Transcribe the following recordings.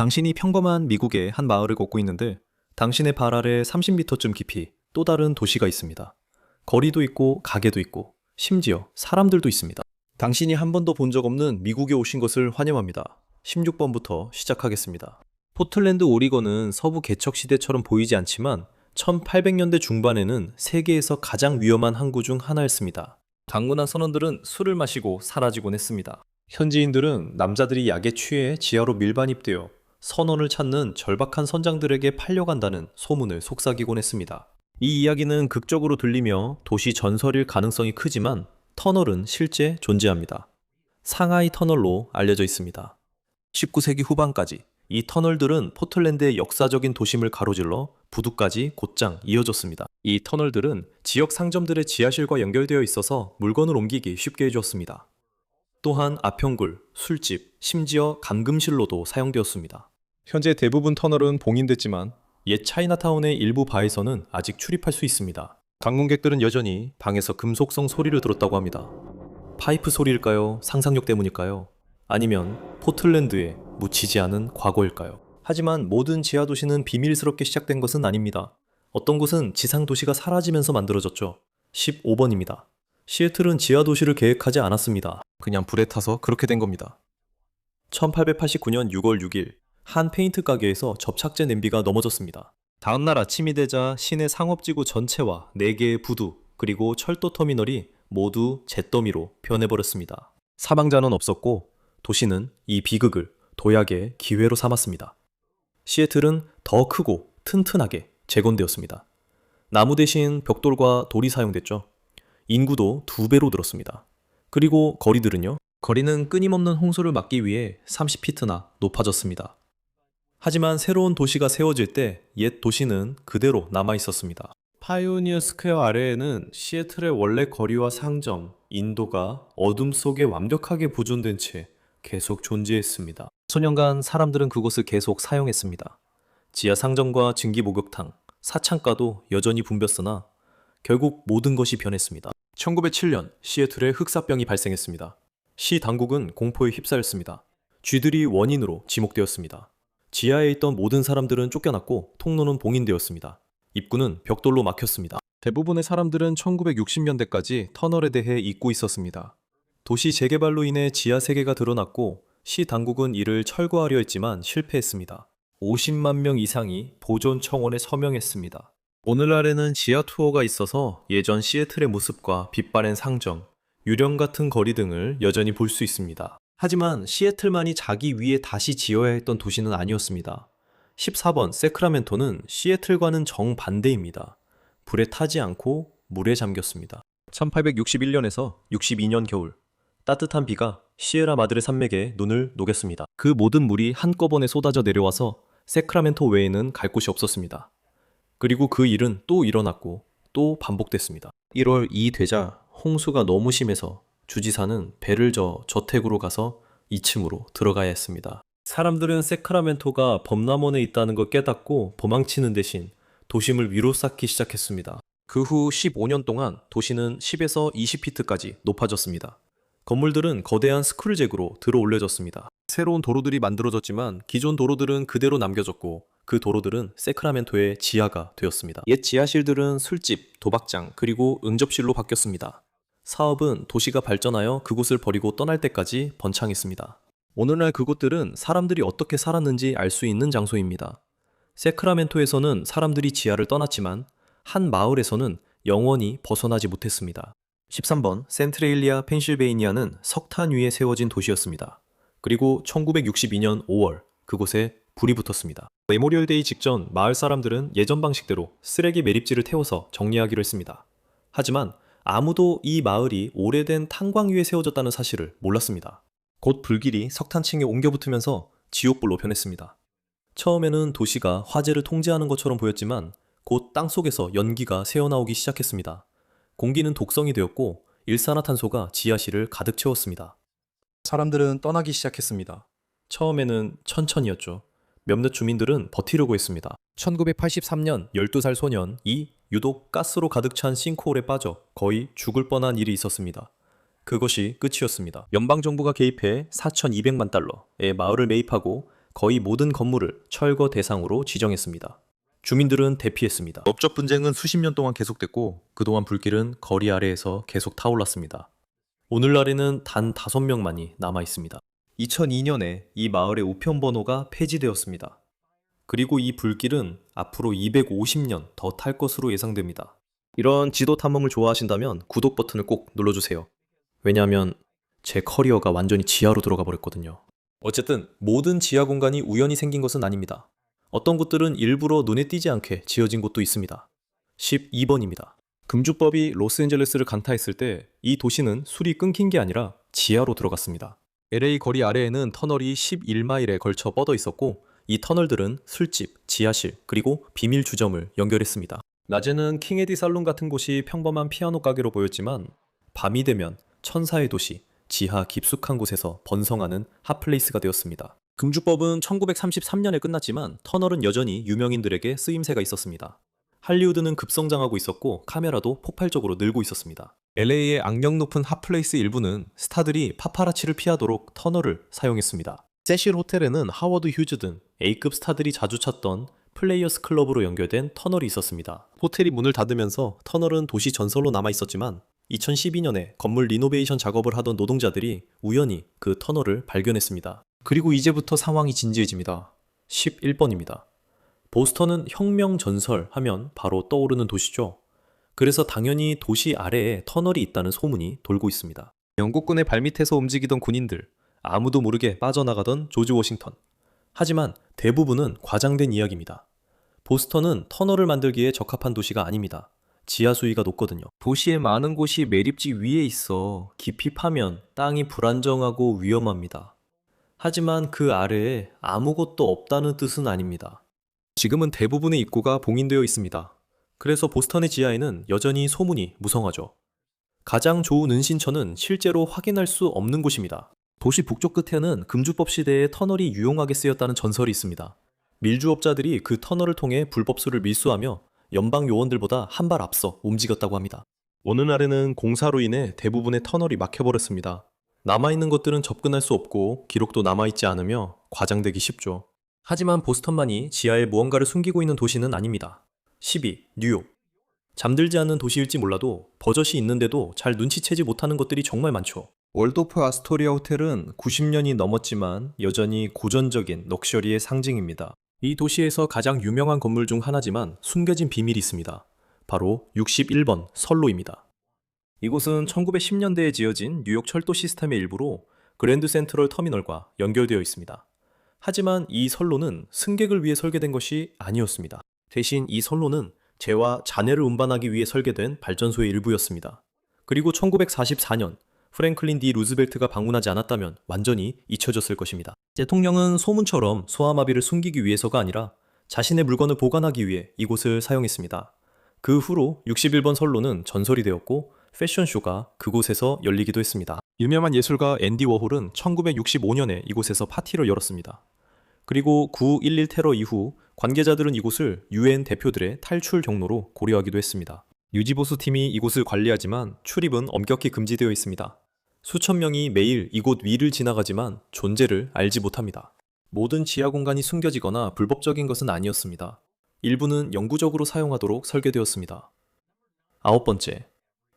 당신이 평범한 미국의 한 마을을 걷고 있는데 당신의 발 아래 30m쯤 깊이 또 다른 도시가 있습니다. 거리도 있고 가게도 있고 심지어 사람들도 있습니다. 당신이 한 번도 본 적 없는 미국에 오신 것을 환영합니다. 16번부터 시작하겠습니다. 포틀랜드 오리건은 서부 개척 시대처럼 보이지 않지만 1800년대 중반에는 세계에서 가장 위험한 항구 중 하나였습니다. 강군한 선원들은 술을 마시고 사라지곤 했습니다. 현지인들은 남자들이 약에 취해 지하로 밀반입되어 선원을 찾는 절박한 선장들에게 팔려간다는 소문을 속삭이곤 했습니다. 이 이야기는 극적으로 들리며 도시 전설일 가능성이 크지만 터널은 실제 존재합니다. 상하이 터널로 알려져 있습니다. 19세기 후반까지 이 터널들은 포틀랜드의 역사적인 도심을 가로질러 부두까지 곧장 이어졌습니다. 이 터널들은 지역 상점들의 지하실과 연결되어 있어서 물건을 옮기기 쉽게 해주었습니다. 또한 아평굴, 술집, 심지어 감금실로도 사용되었습니다. 현재 대부분 터널은 봉인됐지만 옛 차이나타운의 일부 바에서는 아직 출입할 수 있습니다. 방문객들은 여전히 방에서 금속성 소리를 들었다고 합니다. 파이프 소리일까요? 상상력 때문일까요? 아니면 포틀랜드에 묻히지 않은 과거일까요? 하지만 모든 지하도시는 비밀스럽게 시작된 것은 아닙니다. 어떤 곳은 지상도시가 사라지면서 만들어졌죠. 15번입니다. 시애틀은 지하도시를 계획하지 않았습니다. 그냥 불에 타서 그렇게 된 겁니다. 1889년 6월 6일 한 페인트 가게에서 접착제 냄비가 넘어졌습니다. 다음날 아침이 되자 시내 상업지구 전체와 4개의 부두 그리고 철도 터미널이 모두 잿더미로 변해버렸습니다. 사망자는 없었고 도시는 이 비극을 도약의 기회로 삼았습니다. 시애틀은 더 크고 튼튼하게 재건되었습니다. 나무 대신 벽돌과 돌이 사용됐죠. 인구도 2배로 늘었습니다. 그리고 거리들은요? 거리는 끊임없는 홍수를 막기 위해 30피트나 높아졌습니다. 하지만 새로운 도시가 세워질 때 옛 도시는 그대로 남아 있었습니다. 파이오니어 스퀘어 아래에는 시애틀의 원래 거리와 상점, 인도가 어둠 속에 완벽하게 보존된 채 계속 존재했습니다. 수년간 사람들은 그곳을 계속 사용했습니다. 지하 상점과 증기 목욕탕, 사창가도 여전히 붐볐으나 결국 모든 것이 변했습니다. 1907년 시애틀에 흑사병이 발생했습니다. 시 당국은 공포에 휩싸였습니다. 쥐들이 원인으로 지목되었습니다. 지하에 있던 모든 사람들은 쫓겨났고 통로는 봉인되었습니다. 입구는 벽돌로 막혔습니다. 대부분의 사람들은 1960년대까지 터널에 대해 잊고 있었습니다. 도시 재개발로 인해 지하 세계가 드러났고 시 당국은 이를 철거하려 했지만 실패했습니다. 50만 명 이상이 보존 청원에 서명했습니다. 오늘날에는 지하 투어가 있어서 예전 시애틀의 모습과 빛바랜 상점, 유령 같은 거리 등을 여전히 볼 수 있습니다. 하지만 시애틀만이 자기 위에 다시 지어야 했던 도시는 아니었습니다. 14번 세크라멘토는 시애틀과는 정반대입니다. 불에 타지 않고 물에 잠겼습니다. 1861년에서 62년 겨울, 따뜻한 비가 시에라 마드레 산맥에 눈을 녹였습니다. 그 모든 물이 한꺼번에 쏟아져 내려와서 세크라멘토 외에는 갈 곳이 없었습니다. 그리고 그 일은 또 일어났고 또 반복됐습니다. 1월 2일 되자 홍수가 너무 심해서 주지사는 배를 저 저택으로 가서 2층으로 들어가야 했습니다. 사람들은 세크라멘토가 범람원에 있다는 걸 깨닫고 도망치는 대신 도심을 위로 쌓기 시작했습니다. 그 후 15년 동안 도시는 10에서 20피트까지 높아졌습니다. 건물들은 거대한 스크롤잭으로 들어 올려졌습니다. 새로운 도로들이 만들어졌지만 기존 도로들은 그대로 남겨졌고 그 도로들은 세크라멘토의 지하가 되었습니다. 옛 지하실들은 술집, 도박장, 그리고 응접실로 바뀌었습니다. 사업은 도시가 발전하여 그곳을 버리고 떠날 때까지 번창했습니다. 오늘날 그곳들은 사람들이 어떻게 살았는지 알 수 있는 장소입니다. 세크라멘토에서는 사람들이 지하를 떠났지만 한 마을에서는 영원히 벗어나지 못했습니다. 13번 센트레일리아 펜실베이니아는 석탄 위에 세워진 도시였습니다. 그리고 1962년 5월 그곳에 불이 붙었습니다. 메모리얼 데이 직전 마을 사람들은 예전 방식대로 쓰레기 매립지를 태워서 정리하기로 했습니다. 하지만 아무도 이 마을이 오래된 탄광 위에 세워졌다는 사실을 몰랐습니다. 곧 불길이 석탄층에 옮겨 붙으면서 지옥불로 변했습니다. 처음에는 도시가 화재를 통제하는 것처럼 보였지만 곧 땅속에서 연기가 새어나오기 시작했습니다. 공기는 독성이 되었고 일산화탄소가 지하실을 가득 채웠습니다. 사람들은 떠나기 시작했습니다. 처음에는 천천히였죠. 몇몇 주민들은 버티려고 했습니다. 1983년 12살 소년이 유독 가스로 가득 찬 싱크홀에 빠져 거의 죽을 뻔한 일이 있었습니다. 그것이 끝이었습니다. 연방정부가 개입해 4,200만 달러의 마을을 매입하고 거의 모든 건물을 철거 대상으로 지정했습니다. 주민들은 대피했습니다. 법적 분쟁은 수십 년 동안 계속됐고 그동안 불길은 거리 아래에서 계속 타올랐습니다. 오늘날에는 단 5명만이 남아 있습니다. 2002년에 이 마을의 우편번호가 폐지되었습니다. 그리고 이 불길은 앞으로 250년 더 탈 것으로 예상됩니다. 이런 지도 탐험을 좋아하신다면 구독 버튼을 꼭 눌러주세요. 왜냐하면 제 커리어가 완전히 지하로 들어가 버렸거든요. 어쨌든 모든 지하 공간이 우연히 생긴 것은 아닙니다. 어떤 곳들은 일부러 눈에 띄지 않게 지어진 곳도 있습니다. 12번입니다. 금주법이 로스앤젤레스를 강타했을 때 이 도시는 술이 끊긴 게 아니라 지하로 들어갔습니다. LA 거리 아래에는 터널이 11마일에 걸쳐 뻗어 있었고 이 터널들은 술집, 지하실, 그리고 비밀 주점을 연결했습니다. 낮에는 킹에디 살론 같은 곳이 평범한 피아노 가게로 보였지만 밤이 되면 천사의 도시, 지하 깊숙한 곳에서 번성하는 핫플레이스가 되었습니다. 금주법은 1933년에 끝났지만 터널은 여전히 유명인들에게 쓰임새가 있었습니다. 할리우드는 급성장하고 있었고 카메라도 폭발적으로 늘고 있었습니다. LA의 악명 높은 핫플레이스 일부는 스타들이 파파라치를 피하도록 터널을 사용했습니다. 세실 호텔에는 하워드 휴즈 등 A급 스타들이 자주 찾던 플레이어스 클럽으로 연결된 터널이 있었습니다. 호텔이 문을 닫으면서 터널은 도시 전설로 남아 있었지만 2012년에 건물 리노베이션 작업을 하던 노동자들이 우연히 그 터널을 발견했습니다. 그리고 이제부터 상황이 진지해집니다. 11번입니다. 보스턴은 혁명 전설 하면 바로 떠오르는 도시죠. 그래서 당연히 도시 아래에 터널이 있다는 소문이 돌고 있습니다. 영국군의 발밑에서 움직이던 군인들, 아무도 모르게 빠져나가던 조지 워싱턴. 하지만 대부분은 과장된 이야기입니다. 보스턴은 터널을 만들기에 적합한 도시가 아닙니다. 지하 수위가 높거든요. 도시의 많은 곳이 매립지 위에 있어 깊이 파면 땅이 불안정하고 위험합니다. 하지만 그 아래에 아무것도 없다는 뜻은 아닙니다. 지금은 대부분의 입구가 봉인되어 있습니다. 그래서 보스턴의 지하에는 여전히 소문이 무성하죠. 가장 좋은 은신처는 실제로 확인할 수 없는 곳입니다. 도시 북쪽 끝에는 금주법 시대에 터널이 유용하게 쓰였다는 전설이 있습니다. 밀주업자들이 그 터널을 통해 불법수를 밀수하며 연방 요원들보다 한 발 앞서 움직였다고 합니다. 어느 날에는 공사로 인해 대부분의 터널이 막혀버렸습니다. 남아있는 것들은 접근할 수 없고 기록도 남아있지 않으며 과장되기 쉽죠. 하지만 보스턴만이 지하에 무언가를 숨기고 있는 도시는 아닙니다. 12. 뉴욕. 잠들지 않는 도시일지 몰라도 버젓이 있는데도 잘 눈치채지 못하는 것들이 정말 많죠. 월도프 아스토리아 호텔은 90년이 넘었지만 여전히 고전적인 럭셔리의 상징입니다. 이 도시에서 가장 유명한 건물 중 하나지만 숨겨진 비밀이 있습니다. 바로 61번 선로입니다. 이곳은 1910년대에 지어진 뉴욕 철도 시스템의 일부로 그랜드 센트럴 터미널과 연결되어 있습니다. 하지만 이 선로는 승객을 위해 설계된 것이 아니었습니다. 대신 이 선로는 재와 잔해를 운반하기 위해 설계된 발전소의 일부였습니다. 그리고 1944년 프랭클린 D 루즈벨트가 방문하지 않았다면 완전히 잊혀졌을 것입니다. 대통령은 소문처럼 소아마비를 숨기기 위해서가 아니라 자신의 물건을 보관하기 위해 이곳을 사용했습니다. 그 후로 61번 선로는 전설이 되었고 패션쇼가 그곳에서 열리기도 했습니다. 유명한 예술가 앤디 워홀은 1965년에 이곳에서 파티를 열었습니다. 그리고 9.11 테러 이후 관계자들은 이곳을 UN 대표들의 탈출 경로로 고려하기도 했습니다. 유지보수팀이 이곳을 관리하지만 출입은 엄격히 금지되어 있습니다. 수천 명이 매일 이곳 위를 지나가지만 존재를 알지 못합니다. 모든 지하 공간이 숨겨지거나 불법적인 것은 아니었습니다. 일부는 영구적으로 사용하도록 설계되었습니다. 9번째.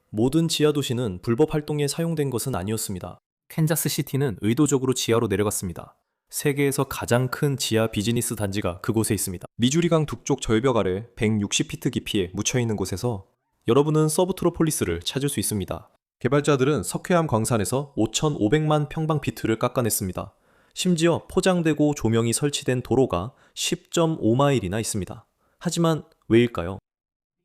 모든 지하 도시는 불법 활동에 사용된 것은 아니었습니다. 캔자스 시티는 의도적으로 지하로 내려갔습니다. 세계에서 가장 큰 지하 비즈니스 단지가 그곳에 있습니다. 미주리강 북쪽 절벽 아래 160피트 깊이에 묻혀있는 곳에서 여러분은 서브트로폴리스를 찾을 수 있습니다. 개발자들은 석회암 광산에서 5,500만 평방피트를 깎아냈습니다. 심지어 포장되고 조명이 설치된 도로가 10.5마일이나 있습니다. 하지만 왜일까요?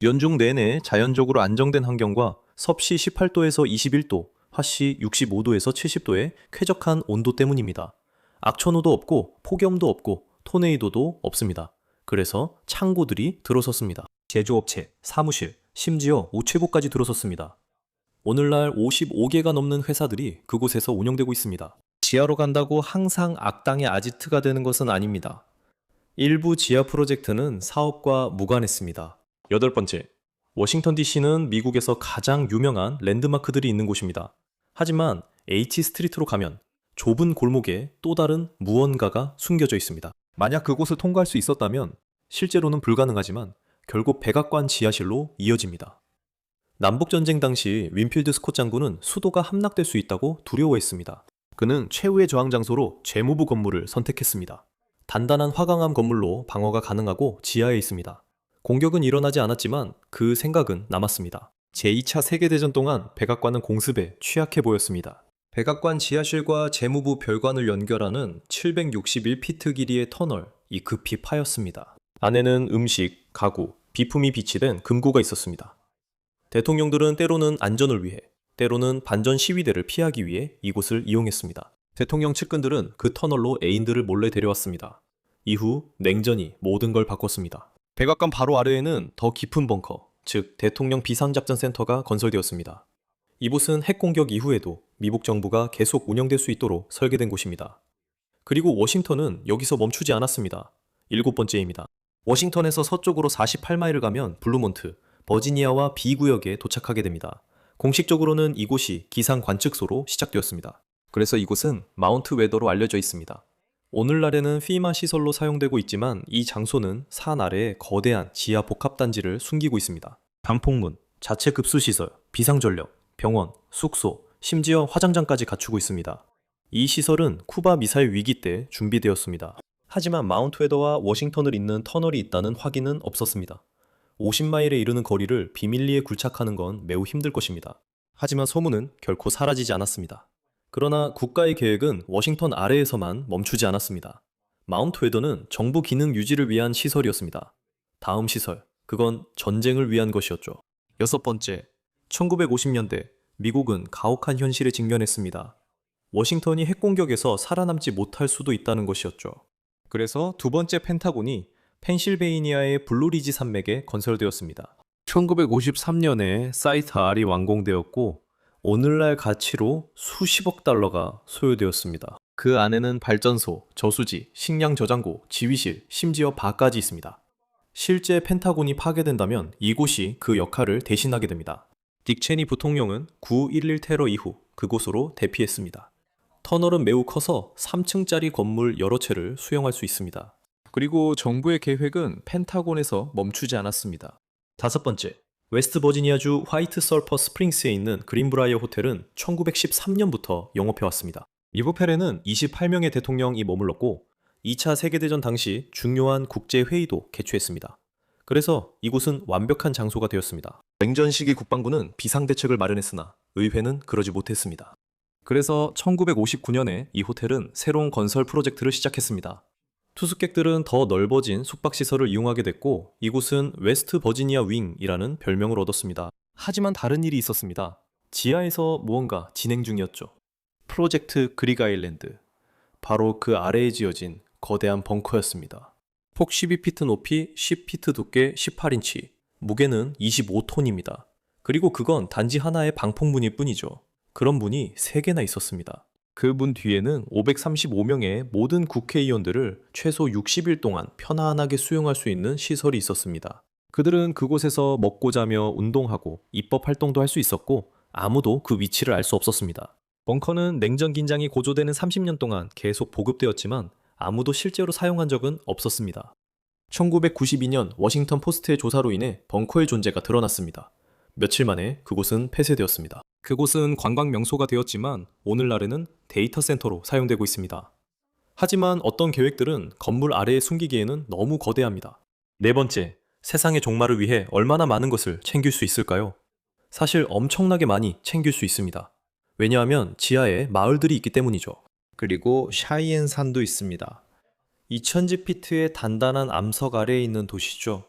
연중 내내 자연적으로 안정된 환경과 섭씨 18도에서 21도, 화씨 65도에서 70도의 쾌적한 온도 때문입니다. 악천후도 없고 폭염도 없고 토네이도도 없습니다. 그래서 창고들이 들어섰습니다. 제조업체, 사무실, 심지어 우체국까지 들어섰습니다. 오늘날 55개가 넘는 회사들이 그곳에서 운영되고 있습니다. 지하로 간다고 항상 악당의 아지트가 되는 것은 아닙니다. 일부 지하 프로젝트는 사업과 무관했습니다. 8번째, 워싱턴 DC는 미국에서 가장 유명한 랜드마크들이 있는 곳입니다. 하지만 H 스트리트로 가면 좁은 골목에 또 다른 무언가가 숨겨져 있습니다. 만약 그곳을 통과할 수 있었다면 실제로는 불가능하지만 결국 백악관 지하실로 이어집니다. 남북전쟁 당시 윈필드 스콧 장군은 수도가 함락될 수 있다고 두려워했습니다. 그는 최후의 저항 장소로 재무부 건물을 선택했습니다. 단단한 화강암 건물로 방어가 가능하고 지하에 있습니다. 공격은 일어나지 않았지만 그 생각은 남았습니다. 제2차 세계대전 동안 백악관은 공습에 취약해 보였습니다. 백악관 지하실과 재무부 별관을 연결하는 761피트 길이의 터널이 급히 파였습니다. 안에는 음식, 가구, 비품이 비치된 금고가 있었습니다. 대통령들은 때로는 안전을 위해, 때로는 반전 시위대를 피하기 위해 이곳을 이용했습니다. 대통령 측근들은 그 터널로 애인들을 몰래 데려왔습니다. 이후 냉전이 모든 걸 바꿨습니다. 백악관 바로 아래에는 더 깊은 벙커, 즉 대통령 비상작전센터가 건설되었습니다. 이곳은 핵공격 이후에도 미국 정부가 계속 운영될 수 있도록 설계된 곳입니다. 그리고 워싱턴은 여기서 멈추지 않았습니다. 7번째입니다. 워싱턴에서 서쪽으로 48마일을 가면 블루몬트, 버지니아와 B구역에 도착하게 됩니다. 공식적으로는 이곳이 기상 관측소로 시작되었습니다. 그래서 이곳은 마운트 웨더로 알려져 있습니다. 오늘날에는 피마 시설로 사용되고 있지만 이 장소는 산 아래에 거대한 지하 복합단지를 숨기고 있습니다. 방폭문, 자체 급수시설, 비상전력, 병원, 숙소, 심지어 화장장까지 갖추고 있습니다. 이 시설은 쿠바 미사일 위기 때 준비되었습니다. 하지만 마운트 웨더와 워싱턴을 잇는 터널이 있다는 확인은 없었습니다. 50마일에 이르는 거리를 비밀리에 굴착하는 건 매우 힘들 것입니다. 하지만 소문은 결코 사라지지 않았습니다. 그러나 국가의 계획은 워싱턴 아래에서만 멈추지 않았습니다. 마운트 웨더는 정부 기능 유지를 위한 시설이었습니다. 다음 시설, 그건 전쟁을 위한 것이었죠. 6번째, 1950년대 미국은 가혹한 현실에 직면했습니다. 워싱턴이 핵공격에서 살아남지 못할 수도 있다는 것이었죠. 그래서 두 번째 펜타곤이 펜실베이니아의 블루리지 산맥에 건설되었습니다. 1953년에 사이트 R이 완공되었고 오늘날 가치로 수십억 달러가 소요되었습니다. 그 안에는 발전소, 저수지, 식량 저장고, 지휘실, 심지어 바까지 있습니다. 실제 펜타곤이 파괴된다면 이곳이 그 역할을 대신하게 됩니다. 딕 체니 부통령은 9.11 테러 이후 그곳으로 대피했습니다. 터널은 매우 커서 3층짜리 건물 여러 채를 수용할 수 있습니다. 그리고 정부의 계획은 펜타곤에서 멈추지 않았습니다. 5번째, 웨스트 버지니아주 화이트 설퍼 스프링스에 있는 그린브라이어 호텔은 1913년부터 영업해왔습니다. 이 호텔에는 28명의 대통령이 머물렀고 2차 세계대전 당시 중요한 국제회의도 개최했습니다. 그래서 이곳은 완벽한 장소가 되었습니다. 냉전 시기 국방부는 비상대책을 마련했으나 의회는 그러지 못했습니다. 그래서 1959년에 이 호텔은 새로운 건설 프로젝트를 시작했습니다. 투숙객들은 더 넓어진 숙박시설을 이용하게 됐고 이곳은 웨스트 버지니아 윙이라는 별명을 얻었습니다. 하지만 다른 일이 있었습니다. 지하에서 무언가 진행 중이었죠. 프로젝트 그릭 아일랜드. 바로 그 아래에 지어진 거대한 벙커였습니다. 폭 12피트 높이 10피트 두께 18인치, 무게는 25톤입니다. 그리고 그건 단지 하나의 방폭문일 뿐이죠. 그런 문이 3개나 있었습니다. 그 문 뒤에는 535명의 모든 국회의원들을 최소 60일 동안 편안하게 수용할 수 있는 시설이 있었습니다. 그들은 그곳에서 먹고 자며 운동하고 입법 활동도 할 수 있었고 아무도 그 위치를 알 수 없었습니다. 벙커는 냉전 긴장이 고조되는 30년 동안 계속 보급되었지만 아무도 실제로 사용한 적은 없었습니다. 1992년 워싱턴 포스트의 조사로 인해 벙커의 존재가 드러났습니다. 며칠 만에 그곳은 폐쇄되었습니다. 그곳은 관광 명소가 되었지만 오늘날에는 데이터 센터로 사용되고 있습니다. 하지만 어떤 계획들은 건물 아래에 숨기기에는 너무 거대합니다. 4번째, 세상의 종말을 위해 얼마나 많은 것을 챙길 수 있을까요? 사실 엄청나게 많이 챙길 수 있습니다. 왜냐하면 지하에 마을들이 있기 때문이죠. 그리고 샤이엔산도 있습니다. 2000지피트의 단단한 암석 아래에 있는 도시죠.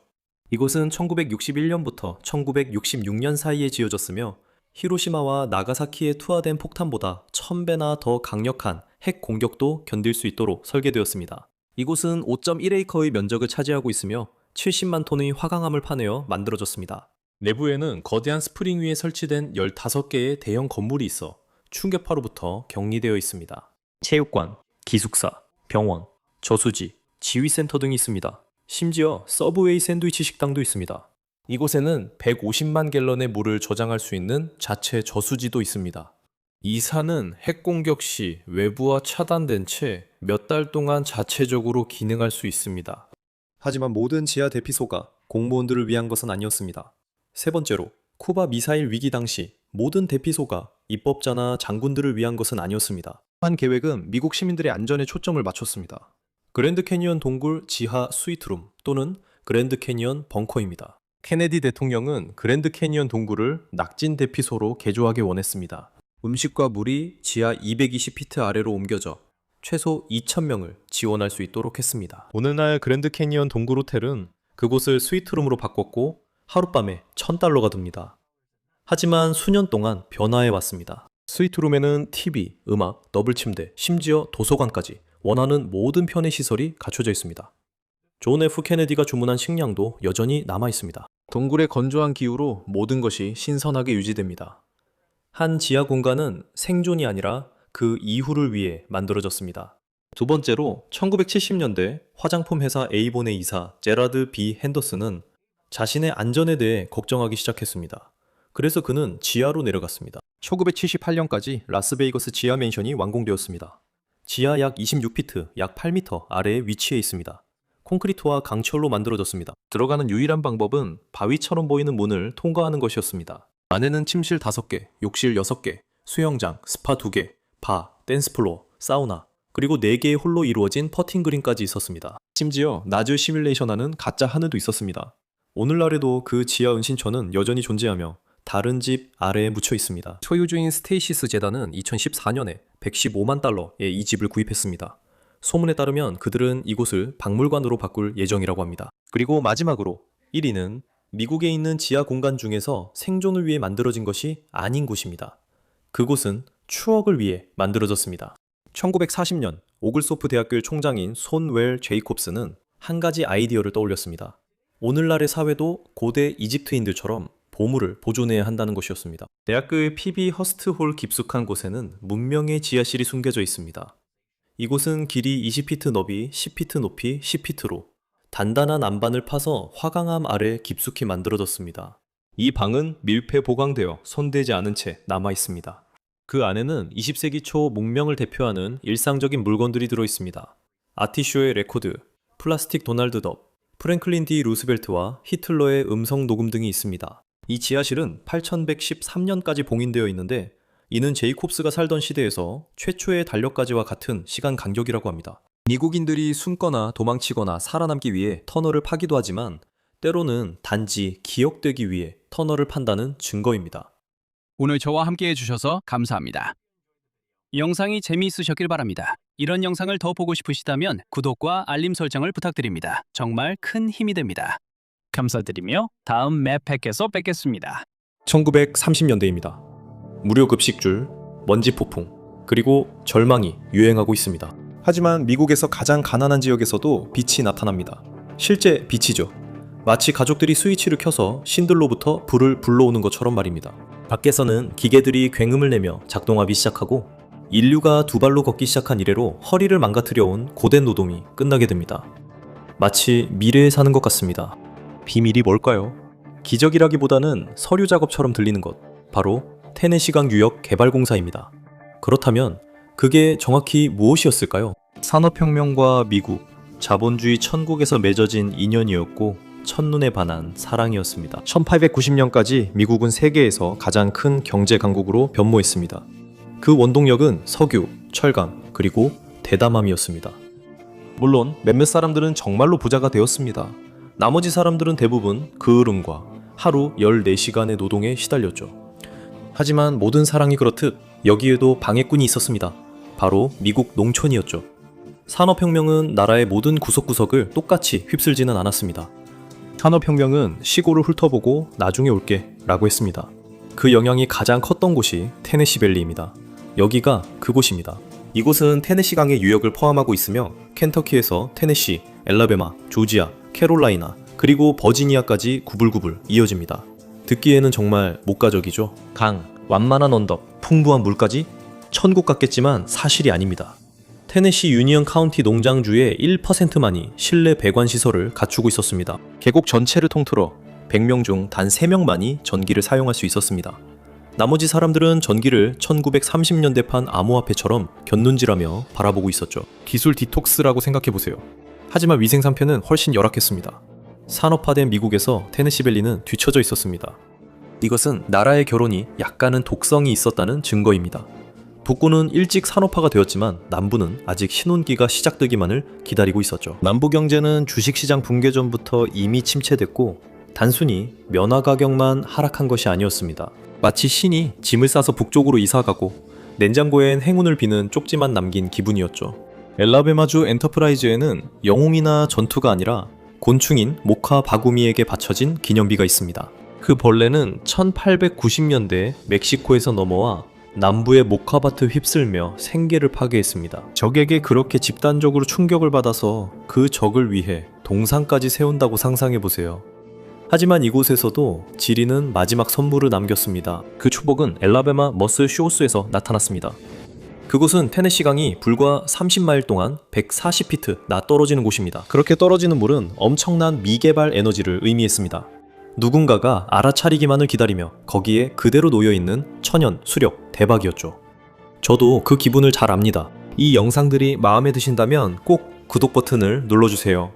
이곳은 1961년부터 1966년 사이에 지어졌으며 히로시마와 나가사키에 투하된 폭탄보다 1000배나 더 강력한 핵 공격도 견딜 수 있도록 설계되었습니다. 이곳은 5.1에이커의 면적을 차지하고 있으며 70만 톤의 화강암을 파내어 만들어졌습니다. 내부에는 거대한 스프링 위에 설치된 15개의 대형 건물이 있어 충격파로부터 격리되어 있습니다. 체육관, 기숙사, 병원, 저수지, 지휘센터 등이 있습니다. 심지어 서브웨이 샌드위치 식당도 있습니다. 이곳에는 150만 갤런의 물을 저장할 수 있는 자체 저수지도 있습니다. 이 산은 핵공격 시 외부와 차단된 채 몇 달 동안 자체적으로 기능할 수 있습니다. 하지만 모든 지하 대피소가 공무원들을 위한 것은 아니었습니다. 세 번째로, 쿠바 미사일 위기 당시 모든 대피소가 입법자나 장군들을 위한 것은 아니었습니다. 한 계획은 미국 시민들의 안전에 초점을 맞췄습니다. 그랜드 캐니언 동굴 지하 스위트룸 또는 그랜드 캐니언 벙커입니다. 케네디 대통령은 그랜드 캐니언 동굴을 낙진 대피소로 개조하기 원했습니다. 음식과 물이 지하 220피트 아래로 옮겨져 최소 2,000명을 지원할 수 있도록 했습니다. 오늘날 그랜드 캐니언 동굴 호텔은 그곳을 스위트룸으로 바꿨고 하룻밤에 $1,000가 듭니다. 하지만 수년 동안 변화해 왔습니다. 스위트룸에는 TV, 음악, 더블 침대, 심지어 도서관까지 원하는 모든 편의 시설이 갖춰져 있습니다. 존 F 케네디가 주문한 식량도 여전히 남아 있습니다. 동굴의 건조한 기후로 모든 것이 신선하게 유지됩니다. 한 지하 공간은 생존이 아니라 그 이후를 위해 만들어졌습니다. 두 번째로 1970년대 화장품 회사 에이본의 이사 제라드 B 핸더슨은 자신의 안전에 대해 걱정하기 시작했습니다. 그래서 그는 지하로 내려갔습니다. 1978년까지 라스베이거스 지하 맨션이 완공되었습니다. 지하 약 26피트, 약 8m 아래에 위치해 있습니다. 콘크리트와 강철로 만들어졌습니다. 들어가는 유일한 방법은 바위처럼 보이는 문을 통과하는 것이었습니다. 안에는 침실 5개, 욕실 6개, 수영장, 스파 2개, 바, 댄스플로어, 사우나, 그리고 4개의 홀로 이루어진 퍼팅 그린까지 있었습니다. 심지어 나즈 시뮬레이션하는 가짜 하늘도 있었습니다. 오늘날에도 그 지하 은신처는 여전히 존재하며 다른 집 아래에 묻혀 있습니다. 소유주인 스테이시스 재단은 2014년에 $115만 이 집을 구입했습니다. 소문에 따르면 그들은 이곳을 박물관으로 바꿀 예정이라고 합니다. 그리고 마지막으로 1위는 미국에 있는 지하 공간 중에서 생존을 위해 만들어진 것이 아닌 곳입니다. 그곳은 추억을 위해 만들어졌습니다. 1940년 오글소프 대학교의 총장인 손 웰 제이콥스는 한 가지 아이디어를 떠올렸습니다. 오늘날의 사회도 고대 이집트인들처럼 보물을 보존해야 한다는 것이었습니다. 대학교의 PB 허스트홀 깊숙한 곳에는 문명의 지하실이 숨겨져 있습니다. 이곳은 길이 20피트 너비 10피트 높이 10피트로 단단한 안반을 파서 화강암 아래 깊숙이 만들어졌습니다. 이 방은 밀폐 보강되어 손대지 않은 채 남아 있습니다. 그 안에는 20세기 초 문명을 대표하는 일상적인 물건들이 들어 있습니다. 아티쇼의 레코드, 플라스틱 도널드 덕, 프랭클린 D 루스벨트와 히틀러의 음성 녹음 등이 있습니다. 이 지하실은 8113년까지 봉인되어 있는데 이는 제이콥스가 살던 시대에서 최초의 달력까지와 같은 시간 간격이라고 합니다. 미국인들이 숨거나 도망치거나 살아남기 위해 터널을 파기도 하지만 때로는 단지 기억되기 위해 터널을 판다는 증거입니다. 오늘 저와 함께 해주셔서 감사합니다. 영상이 재미있으셨길 바랍니다. 이런 영상을 더 보고 싶으시다면 구독과 알림 설정을 부탁드립니다. 정말 큰 힘이 됩니다. 감사드리며 다음 맵팩에서 뵙겠습니다. 1930년대입니다. 무료 급식줄, 먼지 폭풍, 그리고 절망이 유행하고 있습니다. 하지만 미국에서 가장 가난한 지역에서도 빛이 나타납니다. 실제 빛이죠. 마치 가족들이 스위치를 켜서 신들로부터 불을 불러오는 것처럼 말입니다. 밖에서는 기계들이 굉음을 내며 작동하기 시작하고 인류가 두 발로 걷기 시작한 이래로 허리를 망가뜨려 온 고된 노동이 끝나게 됩니다. 마치 미래에 사는 것 같습니다. 비밀이 뭘까요? 기적이라기보다는 서류 작업처럼 들리는 것, 바로 테네시강 유역 개발공사입니다. 그렇다면 그게 정확히 무엇이었을까요? 산업혁명과 미국, 자본주의 천국에서 맺어진 인연이었고 첫눈에 반한 사랑이었습니다. 1890년까지 미국은 세계에서 가장 큰 경제 강국으로 변모했습니다. 그 원동력은 석유, 철강, 그리고 대담함이었습니다. 물론 몇몇 사람들은 정말로 부자가 되었습니다. 나머지 사람들은 대부분 게으름과 하루 14시간의 노동에 시달렸죠. 하지만 모든 사랑이 그렇듯 여기에도 방해꾼이 있었습니다. 바로 미국 농촌이었죠. 산업혁명은 나라의 모든 구석구석을 똑같이 휩쓸지는 않았습니다. 산업혁명은 시골을 훑어보고 나중에 올게 라고 했습니다. 그 영향이 가장 컸던 곳이 테네시밸리입니다. 여기가 그곳입니다. 이곳은 테네시강의 유역을 포함하고 있으며 켄터키에서 테네시, 엘라베마, 조지아, 캐롤라이나, 그리고 버지니아까지 구불구불 이어집니다. 듣기에는 정말 목가적이죠. 강, 완만한 언덕, 풍부한 물까지 천국 같겠지만 사실이 아닙니다. 테네시 유니언 카운티 농장주의 1%만이 실내 배관 시설을 갖추고 있었습니다. 계곡 전체를 통틀어 100명 중 단 3명만이 전기를 사용할 수 있었습니다. 나머지 사람들은 전기를 1930년대판 암호화폐처럼 곁눈질하며 바라보고 있었죠. 기술 디톡스라고 생각해보세요. 하지만 위생 상태는 훨씬 열악했습니다. 산업화된 미국에서 테네시밸리는 뒤처져 있었습니다. 이것은 나라의 결혼이 약간은 독성이 있었다는 증거입니다. 북부는 일찍 산업화가 되었지만 남부는 아직 신혼기가 시작되기만을 기다리고 있었죠. 남부 경제는 주식시장 붕괴 전부터 이미 침체됐고 단순히 면화 가격만 하락한 것이 아니었습니다. 마치 신이 짐을 싸서 북쪽으로 이사가고 냉장고엔 행운을 비는 쪽지만 남긴 기분이었죠. 엘라베마주 엔터프라이즈에는 영웅이나 전투가 아니라 곤충인 모카 바구미에게 바쳐진 기념비가 있습니다. 그 벌레는 1890년대 멕시코에서 넘어와 남부의 모카밭을 휩쓸며 생계를 파괴했습니다. 적에게 그렇게 집단적으로 충격을 받아서 그 적을 위해 동상까지 세운다고 상상해보세요. 하지만 이곳에서도 지리는 마지막 선물을 남겼습니다. 그 추복은 엘라베마 머스 쇼스에서 나타났습니다. 그곳은 테네시강이 불과 30마일 동안 140피트 나 떨어지는 곳입니다. 그렇게 떨어지는 물은 엄청난 미개발 에너지를 의미했습니다. 누군가가 알아차리기만을 기다리며 거기에 그대로 놓여있는 천연, 수력, 대박이었죠. 저도 그 기분을 잘 압니다. 이 영상들이 마음에 드신다면 꼭 구독 버튼을 눌러주세요.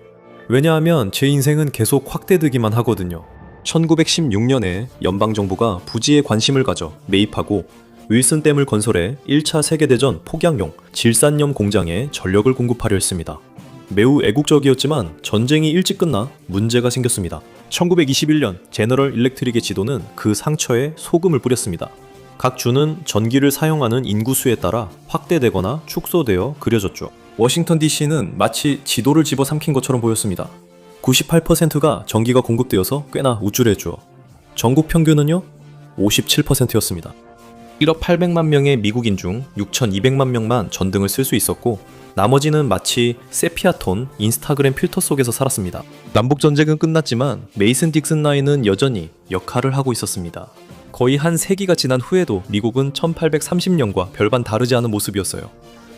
왜냐하면 제 인생은 계속 확대되기만 하거든요. 1916년에 연방정부가 부지에 관심을 가져 매입하고 윌슨댐을 건설해 1차 세계대전 폭약용 질산염 공장에 전력을 공급하려 했습니다. 매우 애국적이었지만 전쟁이 일찍 끝나 문제가 생겼습니다. 1921년 제너럴 일렉트릭의 지도는 그 상처에 소금을 뿌렸습니다. 각 주는 전기를 사용하는 인구수에 따라 확대되거나 축소되어 그려졌죠. 워싱턴 DC는 마치 지도를 집어삼킨 것처럼 보였습니다. 98%가 전기가 공급되어서 꽤나 우쭐했죠. 전국 평균은요? 57%였습니다. 1억 800만 명의 미국인 중 6,200만 명만 전등을 쓸 수 있었고 나머지는 마치 세피아톤 인스타그램 필터 속에서 살았습니다. 남북전쟁은 끝났지만 메이슨 딕슨 라인은 여전히 역할을 하고 있었습니다. 거의 한 세기가 지난 후에도 미국은 1830년과 별반 다르지 않은 모습이었어요.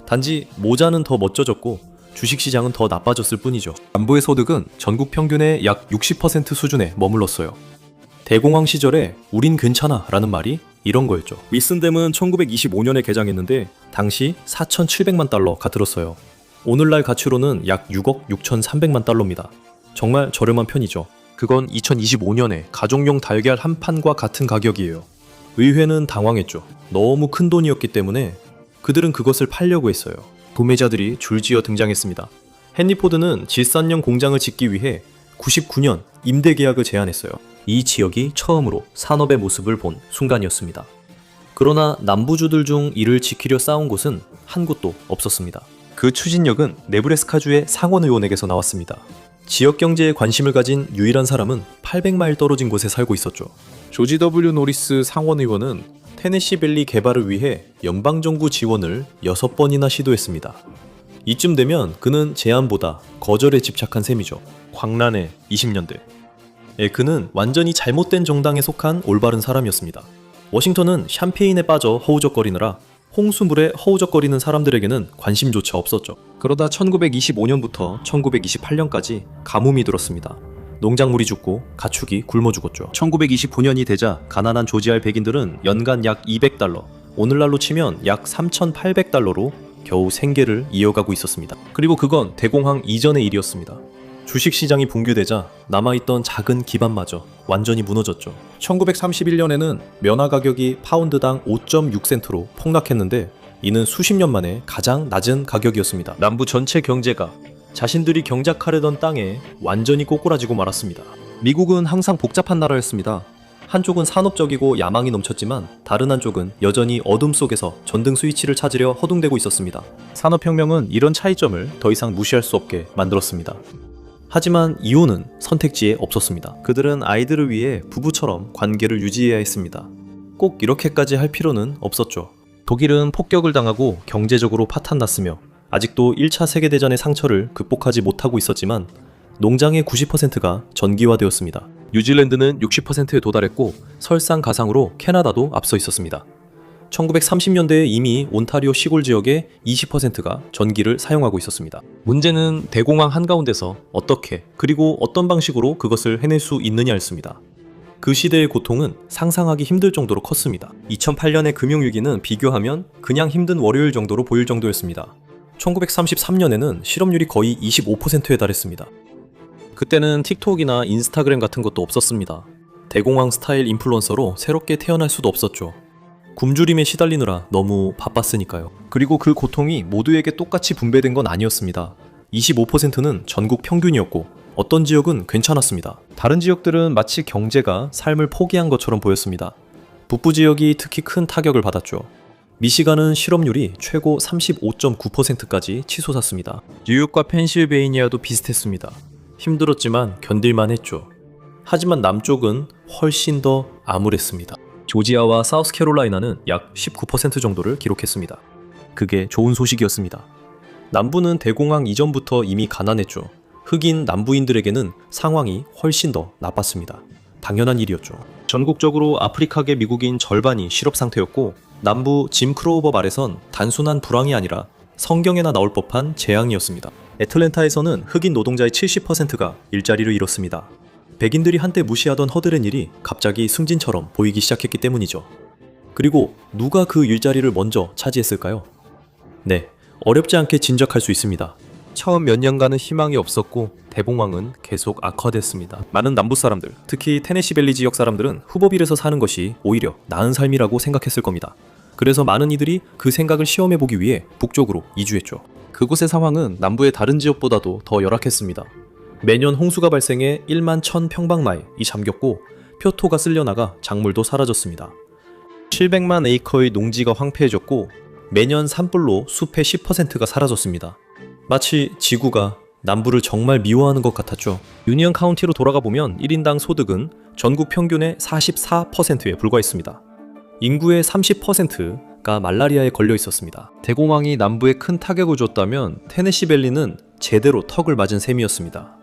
단지 모자는 더 멋져졌고 주식시장은 더 나빠졌을 뿐이죠. 남부의 소득은 전국 평균의 약 60% 수준에 머물렀어요. 대공황 시절에 우린 괜찮아 라는 말이 이런 거였죠. 윌슨댐은 1925년에 개장했는데 당시 4,700만 달러가 들었어요. 오늘날 가치로는 약 6억 6,300만 달러입니다. 정말 저렴한 편이죠. 그건 2025년에 가족용 달걀 한 판과 같은 가격이에요. 의회는 당황했죠. 너무 큰 돈이었기 때문에 그들은 그것을 팔려고 했어요. 도매자들이 줄지어 등장했습니다. 헨리 포드는 질산염 공장을 짓기 위해 99년 임대 계약을 제안했어요. 이 지역이 처음으로 산업의 모습을 본 순간이었습니다. 그러나 남부주들 중 이를 지키려 싸운 곳은 한 곳도 없었습니다. 그 추진력은 네브래스카주의 상원의원에게서 나왔습니다. 지역 경제에 관심을 가진 유일한 사람은 800마일 떨어진 곳에 살고 있었죠. 조지 W. 노리스 상원의원은 테네시밸리 개발을 위해 연방정부 지원을 6번이나 시도했습니다. 이쯤 되면 그는 제안보다 거절에 집착한 셈이죠. 광란의 20년대. 그는 완전히 잘못된 정당에 속한 올바른 사람이었습니다. 워싱턴은 샴페인에 빠져 허우적거리느라 홍수물에 허우적거리는 사람들에게는 관심조차 없었죠. 그러다 1925년부터 1928년까지 가뭄이 들었습니다. 농작물이 죽고 가축이 굶어 죽었죠. 1929년이 되자 가난한 조지알 백인들은 연간 약 200달러, 오늘날로 치면 약 3,800달러로 겨우 생계를 이어가고 있었습니다. 그리고 그건 대공황 이전의 일이었습니다. 주식시장이 붕괴되자 남아있던 작은 기반마저 완전히 무너졌죠. 1931년에는 면화 가격이 파운드당 5.6센트로 폭락했는데 이는 수십 년 만에 가장 낮은 가격이었습니다. 남부 전체 경제가 자신들이 경작하려던 땅에 완전히 꼬꾸라지고 말았습니다. 미국은 항상 복잡한 나라였습니다. 한쪽은 산업적이고 야망이 넘쳤지만 다른 한쪽은 여전히 어둠 속에서 전등 스위치를 찾으려 허둥대고 있었습니다. 산업혁명은 이런 차이점을 더 이상 무시할 수 없게 만들었습니다. 하지만 이혼은 선택지에 없었습니다. 그들은 아이들을 위해 부부처럼 관계를 유지해야 했습니다. 꼭 이렇게까지 할 필요는 없었죠. 독일은 폭격을 당하고 경제적으로 파탄났으며 아직도 1차 세계대전의 상처를 극복하지 못하고 있었지만 농장의 90%가 전기화되었습니다. 뉴질랜드는 60%에 도달했고 설상가상으로 캐나다도 앞서 있었습니다. 1930년대에 이미 온타리오 시골 지역의 20%가 전기를 사용하고 있었습니다. 문제는 대공황 한가운데서 어떻게 그리고 어떤 방식으로 그것을 해낼 수 있느냐였습니다. 그 시대의 고통은 상상하기 힘들 정도로 컸습니다. 2008년의 금융위기는 비교하면 그냥 힘든 월요일 정도로 보일 정도였습니다. 1933년에는 실업률이 거의 25%에 달했습니다. 그때는 틱톡이나 인스타그램 같은 것도 없었습니다. 대공황 스타일 인플루언서로 새롭게 태어날 수도 없었죠. 굶주림에 시달리느라 너무 바빴으니까요. 그리고 그 고통이 모두에게 똑같이 분배된 건 아니었습니다. 25%는 전국 평균이었고 어떤 지역은 괜찮았습니다. 다른 지역들은 마치 경제가 삶을 포기한 것처럼 보였습니다. 북부 지역이 특히 큰 타격을 받았죠. 미시간은 실업률이 최고 35.9%까지 치솟았습니다. 뉴욕과 펜실베이니아도 비슷했습니다. 힘들었지만 견딜만 했죠. 하지만 남쪽은 훨씬 더 암울했습니다. 조지아와 사우스캐롤라이나는 약 19% 정도를 기록했습니다. 그게 좋은 소식이었습니다. 남부는 대공황 이전부터 이미 가난했죠. 흑인 남부인들에게는 상황이 훨씬 더 나빴습니다. 당연한 일이었죠. 전국적으로 아프리카계 미국인 절반이 실업 상태였고 남부 짐 크로우버 말에선 단순한 불황이 아니라 성경에나 나올 법한 재앙이었습니다. 애틀랜타에서는 흑인 노동자의 70%가 일자리를 잃었습니다. 백인들이 한때 무시하던 허드렛 일이 갑자기 승진처럼 보이기 시작했기 때문이죠. 그리고 누가 그 일자리를 먼저 차지했을까요? 네, 어렵지 않게 짐작할 수 있습니다. 처음 몇 년간은 희망이 없었고 대공황은 계속 악화됐습니다. 많은 남부 사람들, 특히 테네시밸리 지역 사람들은 후보빌에서 사는 것이 오히려 나은 삶이라고 생각했을 겁니다. 그래서 많은 이들이 그 생각을 시험해보기 위해 북쪽으로 이주했죠. 그곳의 상황은 남부의 다른 지역보다도 더 열악했습니다. 매년 홍수가 발생해 1만 1000평방마일이 잠겼고 표토가 쓸려나가 작물도 사라졌습니다. 700만 에이커의 농지가 황폐해졌고 매년 산불로 숲의 10%가 사라졌습니다. 마치 지구가 남부를 정말 미워하는 것 같았죠. 유니언 카운티로 돌아가 보면 1인당 소득은 전국 평균의 44%에 불과했습니다. 인구의 30%가 말라리아에 걸려 있었습니다. 대공황이 남부에 큰 타격을 줬다면 테네시밸리는 제대로 턱을 맞은 셈이었습니다.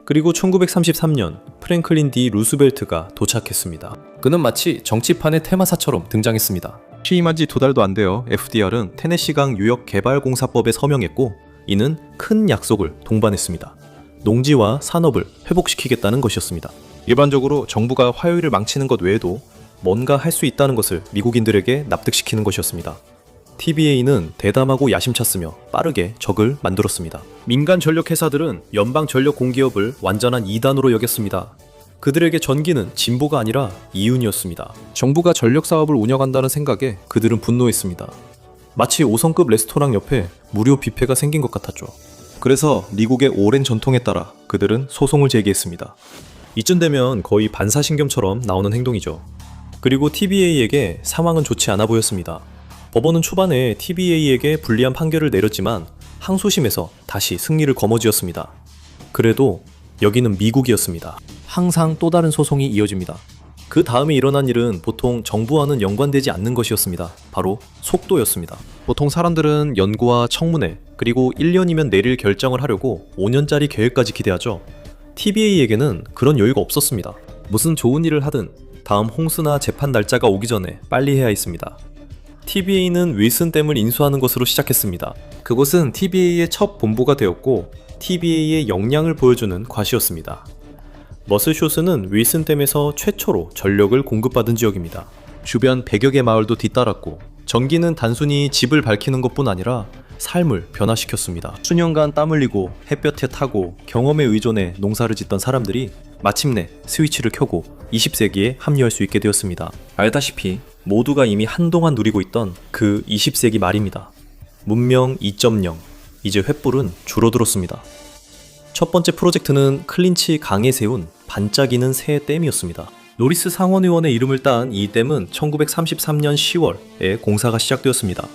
그리고 1933년 프랭클린 D 루스벨트가 도착했습니다. 그는 마치 정치판의 테마사처럼 등장했습니다. 취임한 지 2달도 안 되어 FDR은 테네시강 유역개발공사법에 서명했고 이는 큰 약속을 동반했습니다. 농지와 산업을 회복시키겠다는 것이었습니다. 일반적으로 정부가 화요일을 망치는 것 외에도 뭔가 할 수 있다는 것을 미국인들에게 납득시키는 것이었습니다. TBA는 대담하고 야심찼으며 빠르게 적을 만들었습니다. 민간 전력 회사들은 연방 전력 공기업을 완전한 이단으로 여겼습니다. 그들에게 전기는 진보가 아니라 이윤이었습니다. 정부가 전력 사업을 운영한다는 생각에 그들은 분노했습니다. 마치 5성급 레스토랑 옆에 무료 뷔페가 생긴 것 같았죠. 그래서 미국의 오랜 전통에 따라 그들은 소송을 제기했습니다. 이쯤 되면 거의 반사신경처럼 나오는 행동이죠. 그리고 TBA에게 상황은 좋지 않아 보였습니다. 법원은 초반에 TBA에게 불리한 판결을 내렸지만 항소심에서 다시 승리를 거머쥐었습니다. 그래도 여기는 미국이었습니다. 항상 또 다른 소송이 이어집니다. 그 다음에 일어난 일은 보통 정부와는 연관되지 않는 것이었습니다. 바로 속도였습니다. 보통 사람들은 연구와 청문회, 그리고 1년이면 내릴 결정을 하려고 5년짜리 계획까지 기대하죠. TBA에게는 그런 여유가 없었습니다. 무슨 좋은 일을 하든 다음 홍수나 재판 날짜가 오기 전에 빨리 해야 했습니다. TBA는 윌슨댐을 인수하는 것으로 시작했습니다. 그곳은 TBA의 첫 본부가 되었고 TBA의 역량을 보여주는 과시였습니다. 머스쇼스는 윌슨댐에서 최초로 전력을 공급받은 지역입니다. 주변 100여 개 마을도 뒤따랐고 전기는 단순히 집을 밝히는 것뿐 아니라 삶을 변화시켰습니다. 수년간 땀 흘리고 햇볕에 타고 경험에 의존해 농사를 짓던 사람들이 마침내 스위치를 켜고 20세기에 합류할 수 있게 되었습니다. 알다시피 모두가 이미 한동안 누리고 있던 그 20세기 말입니다. 문명 2.0, 이제 횃불은 줄어들었습니다. 첫 번째 프로젝트는 클린치 강에 세운 반짝이는 새 댐이었습니다. 노리스 상원의원의 이름을 딴 이 댐은 1933년 10월에 공사가 시작되었습니다.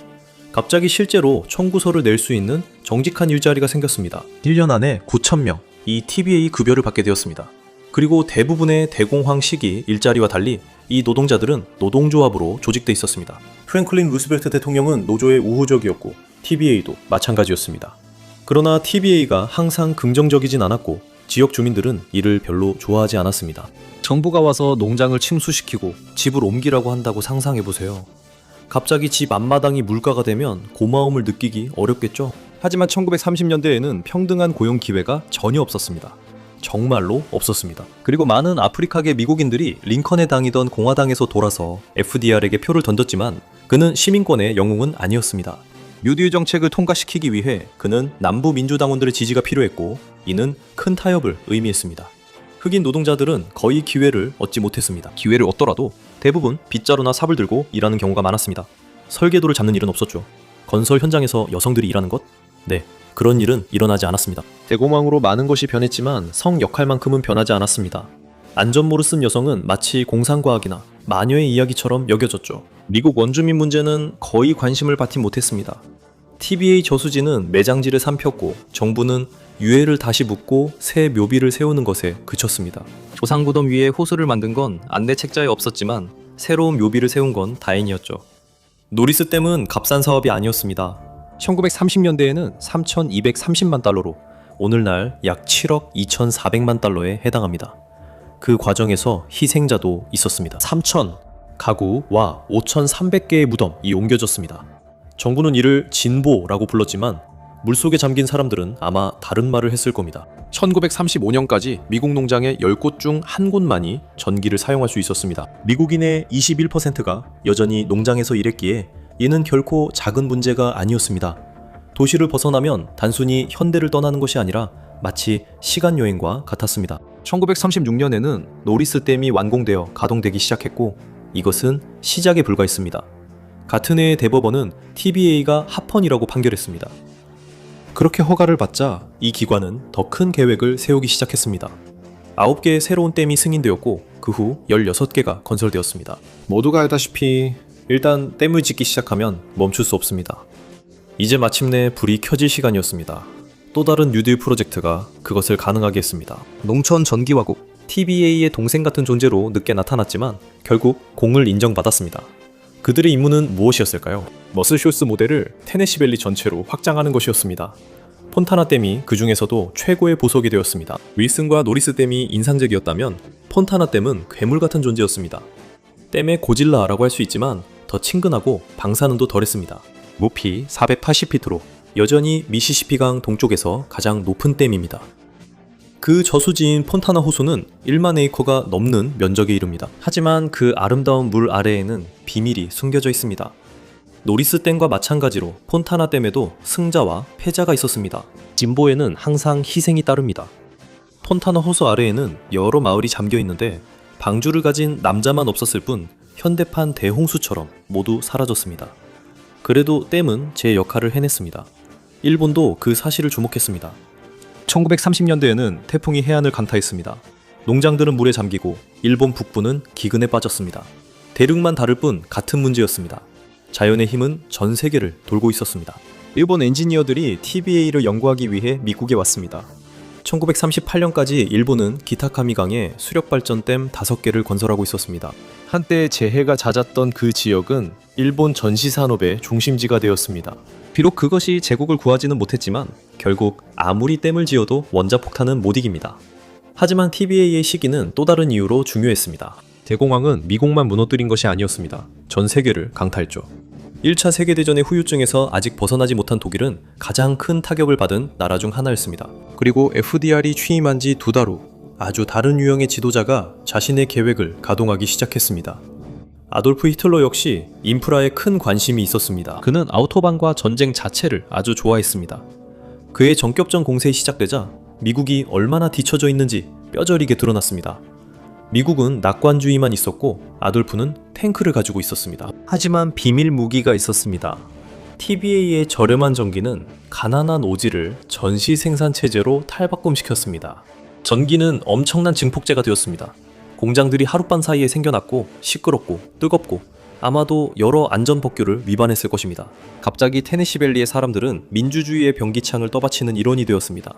갑자기 실제로 청구서를 낼 수 있는 정직한 일자리가 생겼습니다. 1년 안에 9,000명, 이 TBA 급여를 받게 되었습니다. 그리고 대부분의 대공황 시기 일자리와 달리 이 노동자들은 노동조합으로 조직돼 있었습니다. 프랭클린 루스벨트 대통령은 노조에 우호적이었고 TBA도 마찬가지였습니다. 그러나 TBA가 항상 긍정적이진 않았고 지역 주민들은 이를 별로 좋아하지 않았습니다. 정부가 와서 농장을 침수시키고 집을 옮기라고 한다고 상상해보세요. 갑자기 집 앞마당이 물가가 되면 고마움을 느끼기 어렵겠죠? 하지만 1930년대에는 평등한 고용 기회가 전혀 없었습니다. 정말로 없었습니다. 그리고 많은 아프리카계 미국인들이 링컨에 당이던 공화당에서 돌아서 FDR에게 표를 던졌지만 그는 시민권의 영웅은 아니었습니다. 뉴딜 정책을 통과시키기 위해 그는 남부 민주당원들의 지지가 필요했고 이는 큰 타협을 의미했습니다. 흑인 노동자들은 거의 기회를 얻지 못했습니다. 기회를 얻더라도 대부분 빗자루나 삽을 들고 일하는 경우가 많았습니다. 설계도를 잡는 일은 없었죠. 건설 현장에서 여성들이 일하는 것? 네, 그런 일은 일어나지 않았습니다. 대공황으로 많은 것이 변했지만 성 역할만큼은 변하지 않았습니다. 안전모를 쓴 여성은 마치 공상과학이나 마녀의 이야기처럼 여겨졌죠. 미국 원주민 문제는 거의 관심을 받지 못했습니다. TVA 저수지는 매장지를 삼켰고 정부는 유해를 다시 묻고 새 묘비를 세우는 것에 그쳤습니다. 조상무덤 위에 호수를 만든 건 안내 책자에 없었지만 새로운 묘비를 세운 건 다행이었죠. 노리스 댐은 값싼 사업이 아니었습니다. 1930년대에는 3,230만 달러로 오늘날 약 7억 2,400만 달러에 해당합니다. 그 과정에서 희생자도 있었습니다. 3,000 가구와 5,300개의 무덤이 옮겨졌습니다. 정부는 이를 진보라고 불렀지만 물속에 잠긴 사람들은 아마 다른 말을 했을 겁니다. 1935년까지 미국 농장의 10곳 중 한 곳만이 전기를 사용할 수 있었습니다. 미국인의 21%가 여전히 농장에서 일했기에 이는 결코 작은 문제가 아니었습니다. 도시를 벗어나면 단순히 현대를 떠나는 것이 아니라 마치 시간여행과 같았습니다. 1936년에는 노리스 댐이 완공되어 가동되기 시작했고 이것은 시작에 불과했습니다. 같은 해의 대법원은 TBA가 합헌이라고 판결했습니다. 그렇게 허가를 받자 이 기관은 더 큰 계획을 세우기 시작했습니다. 9개의 새로운 댐이 승인되었고 그 후 16개가 건설되었습니다. 모두가 알다시피 일단 댐을 짓기 시작하면 멈출 수 없습니다. 이제 마침내 불이 켜질 시간이었습니다. 또 다른 뉴딜 프로젝트가 그것을 가능하게 했습니다. 농촌 전기화국 TBA의 동생 같은 존재로 늦게 나타났지만 결국 공을 인정받았습니다. 그들의 임무는 무엇이었을까요? 머슬쇼스 모델을 테네시밸리 전체로 확장하는 것이었습니다. 폰타나 댐이 그 중에서도 최고의 보석이 되었습니다. 윌슨과 노리스 댐이 인상적이었다면 폰타나 댐은 괴물 같은 존재였습니다. 댐의 고질라라고 할 수 있지만 더 친근하고 방사능도 덜했습니다. 높이 480피트로 여전히 미시시피강 동쪽에서 가장 높은 댐입니다. 그 저수지인 폰타나 호수는 1만 에이커가 넘는 면적에 이릅니다. 하지만 그 아름다운 물 아래에는 비밀이 숨겨져 있습니다. 노리스 댐과 마찬가지로 폰타나 댐에도 승자와 패자가 있었습니다. 진보에는 항상 희생이 따릅니다. 폰타나 호수 아래에는 여러 마을이 잠겨 있는데 방주를 가진 남자만 없었을 뿐 현대판 대홍수처럼 모두 사라졌습니다. 그래도 댐은 제 역할을 해냈습니다. 일본도 그 사실을 주목했습니다. 1930년대에는 태풍이 해안을 강타했습니다. 농장들은 물에 잠기고 일본 북부는 기근에 빠졌습니다. 대륙만 다를 뿐 같은 문제였습니다. 자연의 힘은 전 세계를 돌고 있었습니다. 일본 엔지니어들이 TBA를 연구하기 위해 미국에 왔습니다. 1938년까지 일본은 기타카미강에 수력발전댐 5개를 건설하고 있었습니다. 한때 재해가 잦았던 그 지역은 일본 전시산업의 중심지가 되었습니다. 비록 그것이 제국을 구하지는 못했지만 결국 아무리 댐을 지어도 원자폭탄은 못 이깁니다. 하지만 TBA의 시기는 또 다른 이유로 중요했습니다. 대공황은 미국만 무너뜨린 것이 아니었습니다. 전 세계를 강타했죠. 1차 세계대전의 후유증에서 아직 벗어나지 못한 독일은 가장 큰 타격을 받은 나라 중 하나였습니다. 그리고 FDR이 취임한 지 2달 후 아주 다른 유형의 지도자가 자신의 계획을 가동하기 시작했습니다. 아돌프 히틀러 역시 인프라에 큰 관심이 있었습니다. 그는 아우토반과 전쟁 자체를 아주 좋아했습니다. 그의 전격전 공세이 시작되자 미국이 얼마나 뒤처져 있는지 뼈저리게 드러났습니다. 미국은 낙관주의만 있었고 아돌프는 탱크를 가지고 있었습니다. 하지만 비밀 무기가 있었습니다. TBA의 저렴한 전기는 가난한 오지를 전시 생산 체제로 탈바꿈시켰습니다. 전기는 엄청난 증폭제가 되었습니다. 공장들이 하룻밤 사이에 생겨났고 시끄럽고 뜨겁고 아마도 여러 안전법규를 위반했을 것입니다. 갑자기 테네시밸리의 사람들은 민주주의의 병기창을 떠받치는 일원이 되었습니다.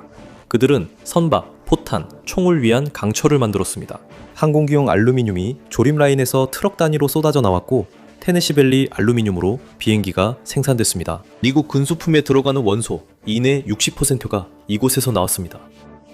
그들은 선박, 포탄, 총을 위한 강철을 만들었습니다. 항공기용 알루미늄이 조립라인에서 트럭 단위로 쏟아져 나왔고 테네시밸리 알루미늄으로 비행기가 생산됐습니다. 미국 군수품에 들어가는 원소 인의 60%가 이곳에서 나왔습니다.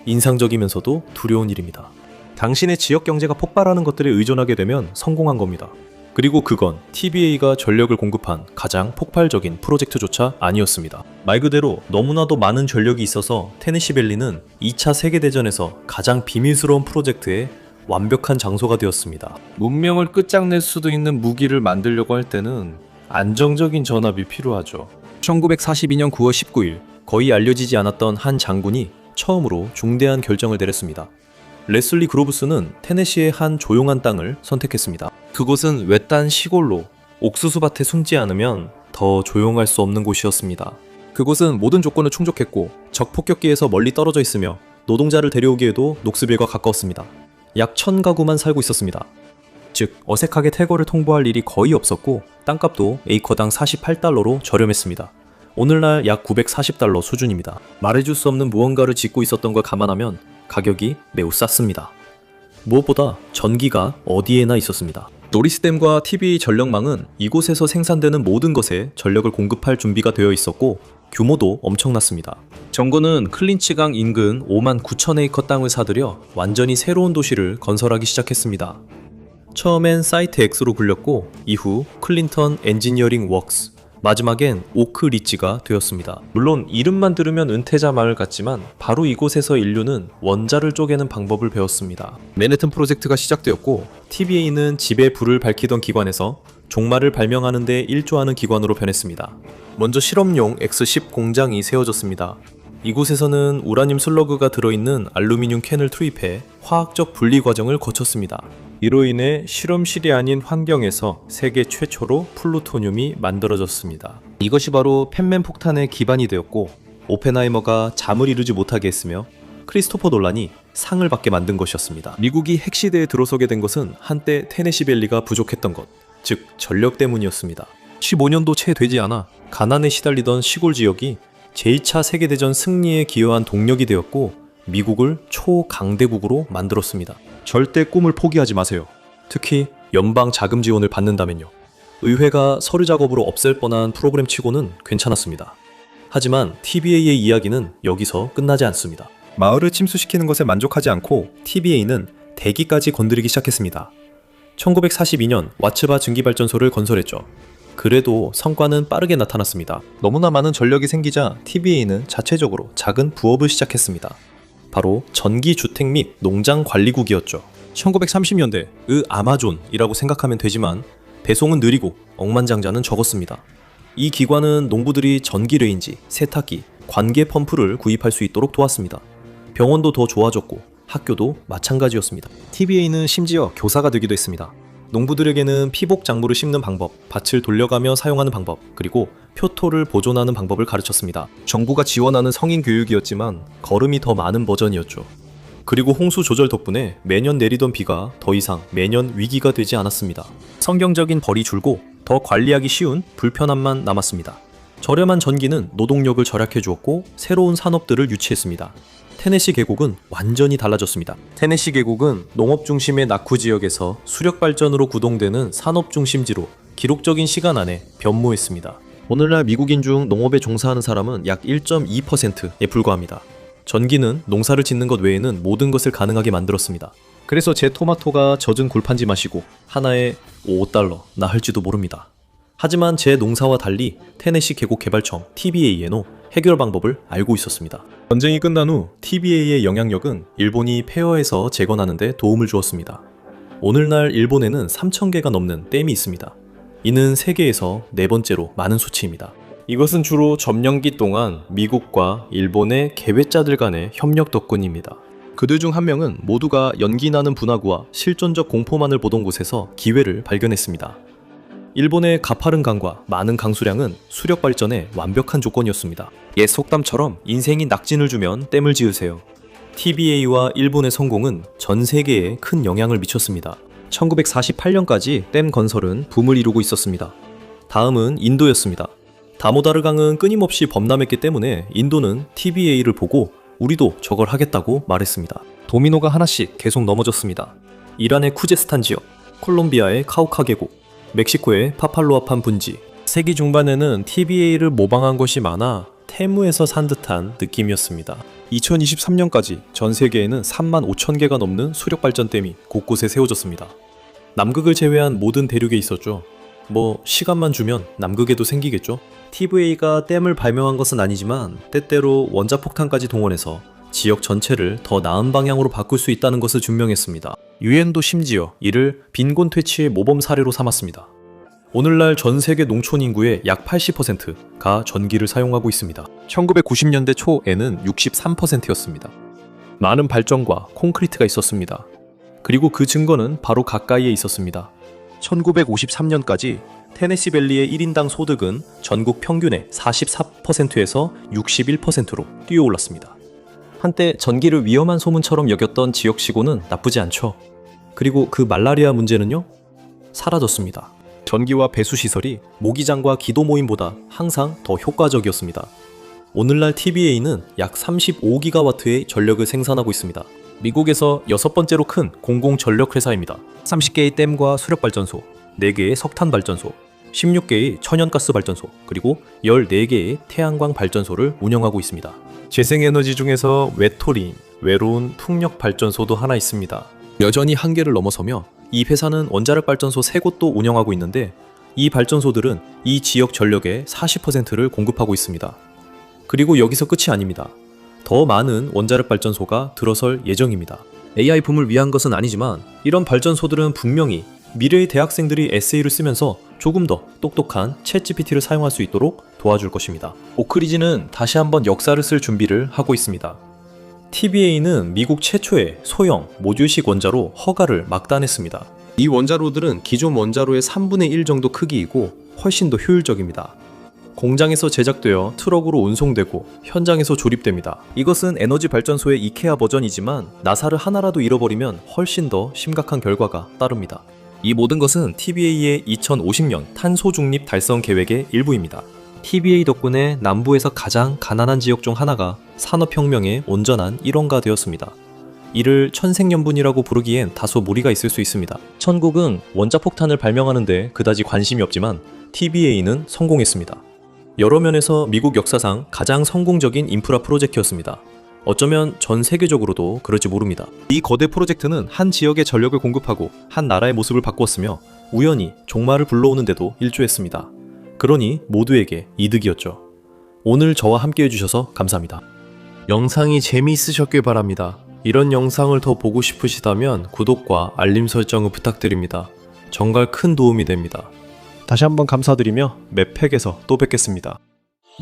인상적이면서도 두려운 일입니다. 당신의 지역 경제가 폭발하는 것들에 의존하게 되면 성공한 겁니다. 그리고 그건 TBA가 전력을 공급한 가장 폭발적인 프로젝트조차 아니었습니다. 말 그대로 너무나도 많은 전력이 있어서 테네시밸리는 2차 세계대전에서 가장 비밀스러운 프로젝트의 완벽한 장소가 되었습니다. 문명을 끝장낼 수도 있는 무기를 만들려고 할 때는 안정적인 전압이 필요하죠. 1942년 9월 19일 거의 알려지지 않았던 한 장군이 처음으로 중대한 결정을 내렸습니다. 레슬리 그로브스는 테네시의 한 조용한 땅을 선택했습니다. 그곳은 외딴 시골로 옥수수밭에 숨지 않으면 더 조용할 수 없는 곳이었습니다. 그곳은 모든 조건을 충족했고 적 폭격기에서 멀리 떨어져 있으며 노동자를 데려오기에도 녹스빌과 가까웠습니다. 약 1000가구만 살고 있었습니다. 즉 어색하게 퇴거를 통보할 일이 거의 없었고 땅값도 에이커당 48달러로 저렴했습니다. 오늘날 약 940달러 수준입니다. 말해줄 수 없는 무언가를 짓고 있었던 걸 감안하면 가격이 매우 쌌습니다. 무엇보다 전기가 어디에나 있었습니다. 노리스댐과 TBA 전력망은 이곳에서 생산되는 모든 것에 전력을 공급할 준비가 되어 있었고 규모도 엄청났습니다. 정부는 클린치강 인근 5만 9천 에이커 땅을 사들여 완전히 새로운 도시를 건설하기 시작했습니다. 처음엔 사이트 X로 불렸고 이후 클린턴 엔지니어링 웍스, 마지막엔 오크 리치가 되었습니다. 물론 이름만 들으면 은퇴자 마을 같지만 바로 이곳에서 인류는 원자를 쪼개는 방법을 배웠습니다. 맨해튼 프로젝트가 시작되었고 TBA는 집에 불을 밝히던 기관에서 종말을 발명하는 데 일조하는 기관으로 변했습니다. 먼저 실험용 X10 공장이 세워졌습니다. 이곳에서는 우라늄 슬러그가 들어있는 알루미늄 캔을 투입해 화학적 분리 과정을 거쳤습니다. 이로 인해 실험실이 아닌 환경에서 세계 최초로 플루토늄이 만들어졌습니다. 이것이 바로 펜맨 폭탄의 기반이 되었고 오펜하이머가 잠을 이루지 못하게 했으며 크리스토퍼 놀란이 상을 받게 만든 것이었습니다. 미국이 핵시대에 들어서게 된 것은 한때 테네시밸리가 부족했던 것, 즉 전력 때문이었습니다. 15년도 채 되지 않아 가난에 시달리던 시골 지역이 제2차 세계대전 승리에 기여한 동력이 되었고 미국을 초강대국으로 만들었습니다. 절대 꿈을 포기하지 마세요. 특히 연방 자금 지원을 받는다면요. 의회가 서류 작업으로 없앨 뻔한 프로그램 치고는 괜찮았습니다. 하지만 TBA의 이야기는 여기서 끝나지 않습니다. 마을을 침수시키는 것에 만족하지 않고 TBA는 대기까지 건드리기 시작했습니다. 1942년 와츠바 증기발전소를 건설했죠. 그래도 성과는 빠르게 나타났습니다. 너무나 많은 전력이 생기자 TBA는 자체적으로 작은 부업을 시작했습니다. 바로 전기주택 및 농장관리국이었죠. 1930년대 아마존이라고 생각하면 되지만 배송은 느리고 억만장자는 적었습니다. 이 기관은 농부들이 전기레인지, 세탁기, 관계 펌프를 구입할 수 있도록 도왔습니다. 병원도 더 좋아졌고 학교도 마찬가지였습니다. TBA는 심지어 교사가 되기도 했습니다. 농부들에게는 피복 작물을 심는 방법, 밭을 돌려가며 사용하는 방법, 그리고 표토를 보존하는 방법을 가르쳤습니다. 정부가 지원하는 성인 교육이었지만 걸음이 더 많은 버전이었죠. 그리고 홍수 조절 덕분에 매년 내리던 비가 더 이상 매년 위기가 되지 않았습니다. 성경적인 벌이 줄고 더 관리하기 쉬운 불편함만 남았습니다. 저렴한 전기는 노동력을 절약해 주었고 새로운 산업들을 유치했습니다. 테네시 계곡은 완전히 달라졌습니다. 테네시 계곡은 농업 중심의 나쿠 지역에서 수력 발전으로 구동되는 산업 중심지로 기록적인 시간 안에 변모했습니다. 오늘날 미국인 중 농업에 종사하는 사람은 약 1.2%에 불과합니다. 전기는 농사를 짓는 것 외에는 모든 것을 가능하게 만들었습니다. 그래서 제 토마토가 젖은 골판지 마시고 하나에 $5나 할지도 모릅니다. 하지만 제 농사와 달리 테네시 계곡 개발청 TBA에는 해결 방법을 알고 있었습니다. 전쟁이 끝난 후 TBA의 영향력은 일본이 폐허에서 재건하는 데 도움을 주었습니다. 오늘날 일본에는 3,000개가 넘는 댐이 있습니다. 이는 세계에서 네 번째로 많은 수치입니다. 이것은 주로 점령기 동안 미국과 일본의 계획자들 간의 협력 덕분입니다. 그들 중 한 명은 모두가 연기 나는 분화구와 실존적 공포만을 보던 곳에서 기회를 발견했습니다. 일본의 가파른 강과 많은 강수량은 수력 발전의 완벽한 조건이었습니다. 옛 속담처럼 인생이 낙진을 주면 댐을 지으세요. TBA와 일본의 성공은 전 세계에 큰 영향을 미쳤습니다. 1948년까지 댐 건설은 붐을 이루고 있었습니다. 다음은 인도였습니다. 다모다르 강은 끊임없이 범람했기 때문에 인도는 TBA를 보고 우리도 저걸 하겠다고 말했습니다. 도미노가 하나씩 계속 넘어졌습니다. 이란의 쿠제스탄 지역, 콜롬비아의 카우카 계곡, 멕시코의 파팔로아판 분지. 세기 중반에는 TBA를 모방한 것이 많아 테무에서 산 듯한 느낌이었습니다. 2023년까지 전 세계에는 3만 5천 개가 넘는 수력발전댐이 곳곳에 세워졌습니다. 남극을 제외한 모든 대륙에 있었죠. 뭐 시간만 주면 남극에도 생기겠죠. TVA가 댐을 발명한 것은 아니지만 때때로 원자폭탄까지 동원해서 지역 전체를 더 나은 방향으로 바꿀 수 있다는 것을 증명했습니다. 유엔도 심지어 이를 빈곤 퇴치의 모범 사례로 삼았습니다. 오늘날 전 세계 농촌 인구의 약 80%가 전기를 사용하고 있습니다. 1990년대 초에는 63%였습니다. 많은 발전과 콘크리트가 있었습니다. 그리고 그 증거는 바로 가까이에 있었습니다. 1953년까지 테네시밸리의 1인당 소득은 전국 평균의 44%에서 61%로 뛰어올랐습니다. 한때 전기를 위험한 소문처럼 여겼던 지역치고는 나쁘지 않죠. 그리고 그 말라리아 문제는요? 사라졌습니다. 전기와 배수시설이 모기장과 기도 모임보다 항상 더 효과적이었습니다. 오늘날 TBA는 약 35기가와트의 전력을 생산하고 있습니다. 미국에서 6번째로 큰 공공전력회사입니다. 30개의 댐과 수력발전소, 4개의 석탄발전소, 16개의 천연가스 발전소, 그리고 14개의 태양광 발전소를 운영하고 있습니다. 재생에너지 중에서 외톨이, 외로운 풍력발전소도 하나 있습니다. 여전히 한계를 넘어서며 이 회사는 원자력 발전소 3곳도 운영하고 있는데 이 발전소들은 이 지역 전력의 40%를 공급하고 있습니다. 그리고 여기서 끝이 아닙니다. 더 많은 원자력 발전소가 들어설 예정입니다. AI 붐을 위한 것은 아니지만 이런 발전소들은 분명히 미래의 대학생들이 에세이를 쓰면서 조금 더 똑똑한 챗GPT를 사용할 수 있도록 도와줄 것입니다. 오크리지는 다시 한번 역사를 쓸 준비를 하고 있습니다. TBA는 미국 최초의 소형 모듈식 원자로 허가를 막단했습니다. 이 원자로들은 기존 원자로의 3분의 1 정도 크기이고 훨씬 더 효율적입니다. 공장에서 제작되어 트럭으로 운송되고 현장에서 조립됩니다. 이것은 에너지 발전소의 이케아 버전이지만 나사를 하나라도 잃어버리면 훨씬 더 심각한 결과가 따릅니다. 이 모든 것은 TBA의 2050년 탄소 중립 달성 계획의 일부입니다. TBA 덕분에 남부에서 가장 가난한 지역 중 하나가 산업혁명의 온전한 일원가 되었습니다. 이를 천생연분이라고 부르기엔 다소 무리가 있을 수 있습니다. 천국은 원자폭탄을 발명하는데 그다지 관심이 없지만 TBA는 성공했습니다. 여러 면에서 미국 역사상 가장 성공적인 인프라 프로젝트였습니다. 어쩌면 전 세계적으로도 그럴지 모릅니다. 이 거대 프로젝트는 한 지역의 전력을 공급하고 한 나라의 모습을 바꾸었으며 우연히 종말을 불러오는데도 일조했습니다. 그러니 모두에게 이득이었죠. 오늘 저와 함께 해주셔서 감사합니다. 영상이 재미있으셨길 바랍니다. 이런 영상을 더 보고 싶으시다면 구독과 알림 설정을 부탁드립니다. 정말 큰 도움이 됩니다. 다시 한번 감사드리며 맵팩에서 또 뵙겠습니다.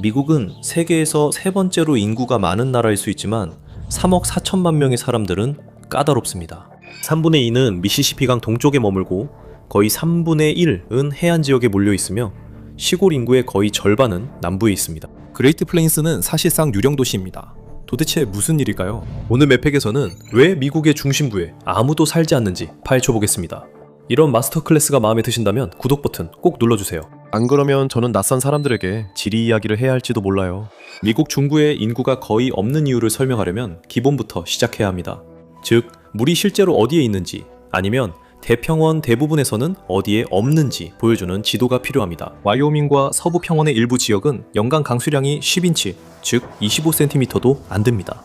미국은 세계에서 3번째로 인구가 많은 나라일 수 있지만 3억 4천만 명의 사람들은 까다롭습니다. 3분의 2는 미시시피강 동쪽에 머물고 거의 3분의 1은 해안 지역에 몰려 있으며 시골 인구의 거의 절반은 남부에 있습니다. 그레이트 플레인스는 사실상 유령 도시입니다. 도대체 무슨 일일까요? 오늘 맵팩에서는 왜 미국의 중심부에 아무도 살지 않는지 파헤쳐 보겠습니다. 이런 마스터 클래스가 마음에 드신다면 구독 버튼 꼭 눌러주세요. 안 그러면 저는 낯선 사람들에게 지리 이야기를 해야 할지도 몰라요. 미국 중부의 인구가 거의 없는 이유를 설명하려면 기본부터 시작해야 합니다. 즉, 물이 실제로 어디에 있는지 아니면 대평원 대부분에서는 어디에 없는지 보여주는 지도가 필요합니다. 와이오밍과 서부 평원의 일부 지역은 연간 강수량이 10인치, 즉 25cm도 안 됩니다.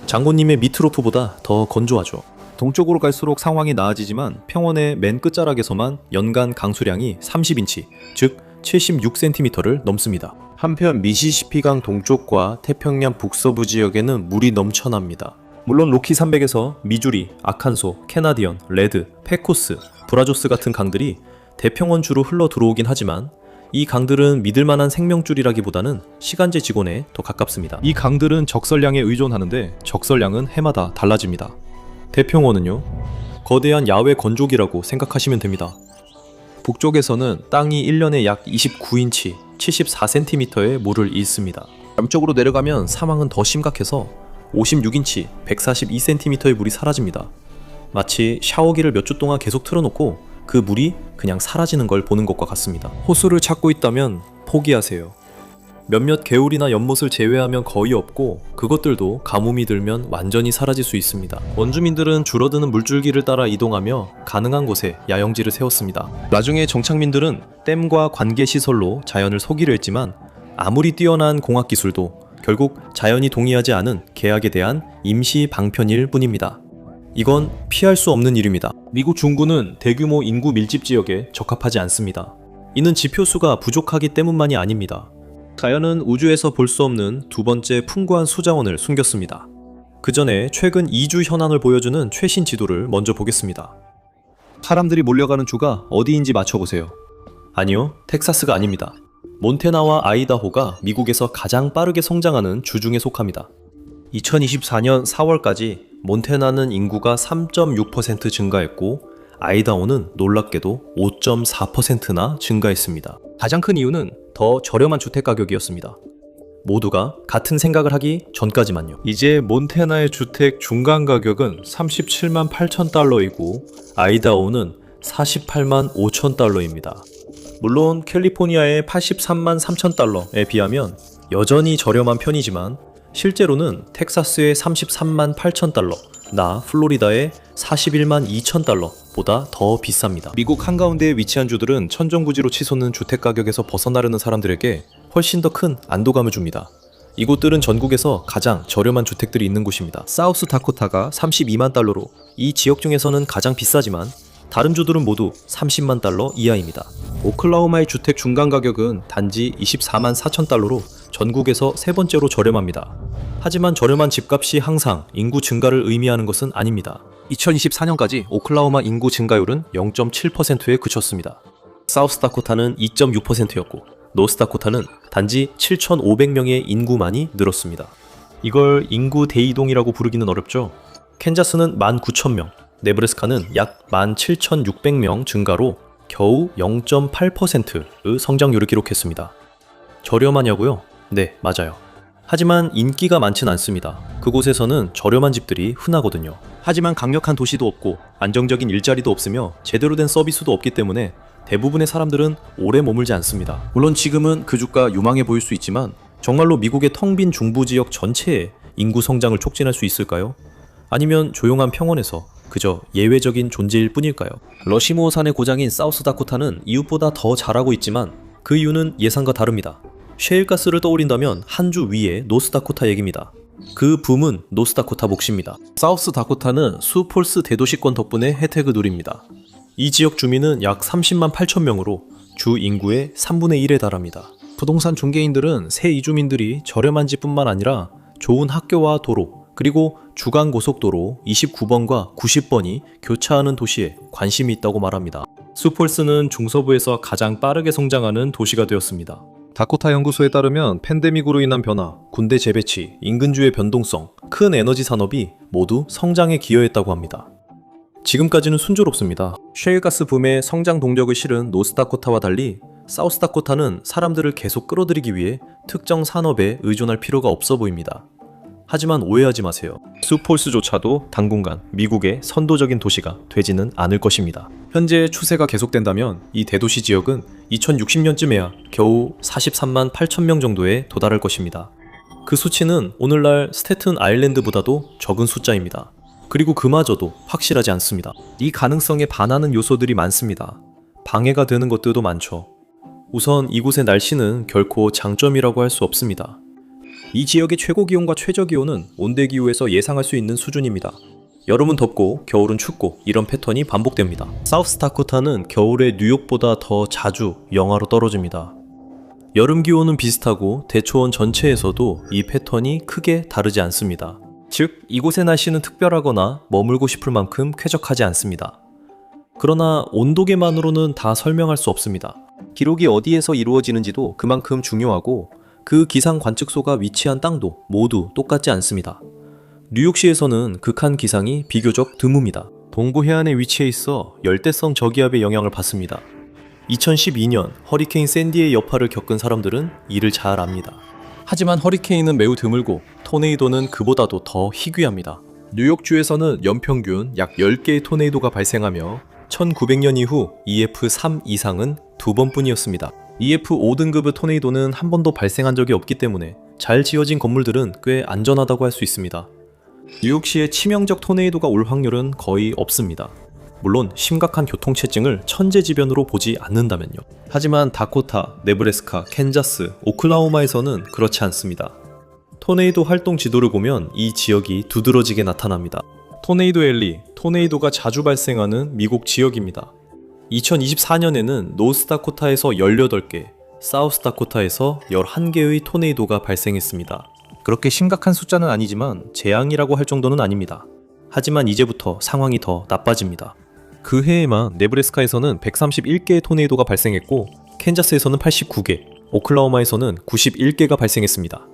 장군님의 미트로프보다 더 건조하죠. 동쪽으로 갈수록 상황이 나아지지만 평원의 맨 끝자락에서만 연간 강수량이 30인치, 즉 76cm를 넘습니다. 한편 미시시피강 동쪽과 태평양 북서부 지역에는 물이 넘쳐납니다. 물론 로키 산맥에서 미주리, 아칸소, 캐나디언, 레드, 페코스, 브라조스 같은 강들이 대평원주로 흘러 들어오긴 하지만 이 강들은 믿을만한 생명줄이라기보다는 시간제 직원에 더 가깝습니다. 이 강들은 적설량에 의존하는데 적설량은 해마다 달라집니다. 대평원은요, 거대한 야외 건조기라고 생각하시면 됩니다. 북쪽에서는 땅이 1년에 약 29인치, 74cm의 물을 잃습니다. 남쪽으로 내려가면 사망은 더 심각해서 56인치, 142cm의 물이 사라집니다. 마치 샤워기를 몇 주 동안 계속 틀어놓고 그 물이 그냥 사라지는 걸 보는 것과 같습니다. 호수를 찾고 있다면 포기하세요. 몇몇 개울이나 연못을 제외하면 거의 없고 그것들도 가뭄이 들면 완전히 사라질 수 있습니다. 원주민들은 줄어드는 물줄기를 따라 이동하며 가능한 곳에 야영지를 세웠습니다. 나중에 정착민들은 댐과 관계시설로 자연을 속이려 했지만 아무리 뛰어난 공학기술도 결국 자연이 동의하지 않은 계약에 대한 임시 방편일 뿐입니다. 이건 피할 수 없는 일입니다. 미국 중부는 대규모 인구 밀집 지역에 적합하지 않습니다. 이는 지표수가 부족하기 때문만이 아닙니다. 자연은 우주에서 볼 수 없는 두 번째 풍부한 수자원을 숨겼습니다. 그 전에 최근 이주 현황을 보여주는 최신 지도를 먼저 보겠습니다. 사람들이 몰려가는 주가 어디인지 맞춰보세요. 아니요, 텍사스가 아닙니다. 몬태나와 아이다호가 미국에서 가장 빠르게 성장하는 주 중에 속합니다. 2024년 4월까지 몬태나는 인구가 3.6% 증가했고 아이다호는 놀랍게도 5.4%나 증가했습니다. 가장 큰 이유는 더 저렴한 주택 가격이었습니다. 모두가 같은 생각을 하기 전까지만요. 이제 몬태나의 주택 중간 가격은 37만 8천 달러이고 아이다호는 48만 5천 달러입니다. 물론 캘리포니아의 83만 3천 달러에 비하면 여전히 저렴한 편이지만 실제로는 텍사스의 33만 8천 달러, 나 플로리다의 41만 2천 달러보다 더 비쌉니다. 미국 한가운데에 위치한 주들은 천정부지로 치솟는 주택 가격에서 벗어나려는 사람들에게 훨씬 더 큰 안도감을 줍니다. 이곳들은 전국에서 가장 저렴한 주택들이 있는 곳입니다. 사우스 다코타가 32만 달러로 이 지역 중에서는 가장 비싸지만 다른 주들은 모두 30만 달러 이하입니다. 오클라호마의 주택 중간 가격은 단지 24만 4천 달러로 전국에서 세 번째로 저렴합니다. 하지만 저렴한 집값이 항상 인구 증가를 의미하는 것은 아닙니다. 2024년까지 오클라호마 인구 증가율은 0.7%에 그쳤습니다. 사우스다코타는 2.6%였고 노스다코타는 단지 7,500명의 인구만이 늘었습니다. 이걸 인구 대이동이라고 부르기는 어렵죠. 캔자스는 19,000명, 네브래스카는 약 17,600명 증가로 겨우 0.8%의 성장률을 기록했습니다. 저렴하냐고요? 네, 맞아요. 하지만 인기가 많진 않습니다. 그곳에서는 저렴한 집들이 흔하거든요. 하지만 강력한 도시도 없고 안정적인 일자리도 없으며 제대로 된 서비스도 없기 때문에 대부분의 사람들은 오래 머물지 않습니다. 물론 지금은 그 주가 유망해 보일 수 있지만 정말로 미국의 텅 빈 중부 지역 전체에 인구 성장을 촉진할 수 있을까요? 아니면 조용한 평원에서 그저 예외적인 존재일 뿐일까요? 러시모어 산의 고장인 사우스다코타는 이웃보다 더 잘하고 있지만 그 이유는 예상과 다릅니다. 셰일가스를 떠올린다면 한 주 위에 노스다코타 얘기입니다. 그 붐은 노스다코타 몫입니다. 사우스다코타는 수폴스 대도시권 덕분에 혜택을 누립니다. 이 지역 주민은 약 30만 8천 명으로 주 인구의 3분의 1에 달합니다. 부동산 중개인들은 새 이주민들이 저렴한 집뿐만 아니라 좋은 학교와 도로, 그리고 주간 고속도로 29번과 90번이 교차하는 도시에 관심이 있다고 말합니다. 수폴스는 중서부에서 가장 빠르게 성장하는 도시가 되었습니다. 다코타 연구소에 따르면 팬데믹으로 인한 변화, 군대 재배치, 인근주의 변동성, 큰 에너지 산업이 모두 성장에 기여했다고 합니다. 지금까지는 순조롭습니다. 셰일가스 붐의 성장 동력을 실은 노스다코타와 달리 사우스다코타는 사람들을 계속 끌어들이기 위해 특정 산업에 의존할 필요가 없어 보입니다. 하지만 오해하지 마세요. 수폴스조차도 당분간 미국의 선도적인 도시가 되지는 않을 것입니다. 현재 추세가 계속된다면 이 대도시 지역은 2060년쯤에야 겨우 43만 8천 명 정도에 도달할 것입니다. 그 수치는 오늘날 스태튼 아일랜드보다도 적은 숫자입니다. 그리고 그마저도 확실하지 않습니다. 이 가능성에 반하는 요소들이 많습니다. 방해가 되는 것들도 많죠. 우선 이곳의 날씨는 결코 장점이라고 할 수 없습니다. 이 지역의 최고 기온과 최저 기온은 온대 기후에서 예상할 수 있는 수준입니다. 여름은 덥고 겨울은 춥고 이런 패턴이 반복됩니다. 사우스다코타는 겨울에 뉴욕보다 더 자주 영하로 떨어집니다. 여름 기온은 비슷하고 대초원 전체에서도 이 패턴이 크게 다르지 않습니다. 즉, 이곳의 날씨는 특별하거나 머물고 싶을 만큼 쾌적하지 않습니다. 그러나 온도계만으로는 다 설명할 수 없습니다. 기록이 어디에서 이루어지는지도 그만큼 중요하고 그 기상 관측소가 위치한 땅도 모두 똑같지 않습니다. 뉴욕시에서는 극한 기상이 비교적 드뭅니다. 동부 해안에 위치해 있어 열대성 저기압의 영향을 받습니다. 2012년 허리케인 샌디의 여파를 겪은 사람들은 이를 잘 압니다. 하지만 허리케인은 매우 드물고 토네이도는 그보다도 더 희귀합니다. 뉴욕주에서는 연평균 약 10개의 토네이도가 발생하며 1900년 이후 EF3 이상은 2번뿐이었습니다. EF 5등급의 토네이도는 한 번도 발생한 적이 없기 때문에 잘 지어진 건물들은 꽤 안전하다고 할 수 있습니다. 뉴욕시의 치명적 토네이도가 올 확률은 거의 없습니다. 물론 심각한 교통체증을 천재지변으로 보지 않는다면요. 하지만 다코타, 네브래스카, 캔자스, 오클라호마에서는 그렇지 않습니다. 토네이도 활동 지도를 보면 이 지역이 두드러지게 나타납니다. 토네이도 앨리, 토네이도가 자주 발생하는 미국 지역입니다. 2024년에는 노스다코타에서 18개, 사우스다코타에서 11개의 토네이도가 발생했습니다. 그렇게 심각한 숫자는 아니지만 재앙이라고 할 정도는 아닙니다. 하지만 이제부터 상황이 더 나빠집니다. 그 해에만 네브래스카에서는 131개의 토네이도가 발생했고 캔자스에서는 89개, 오클라호마에서는 91개가 발생했습니다.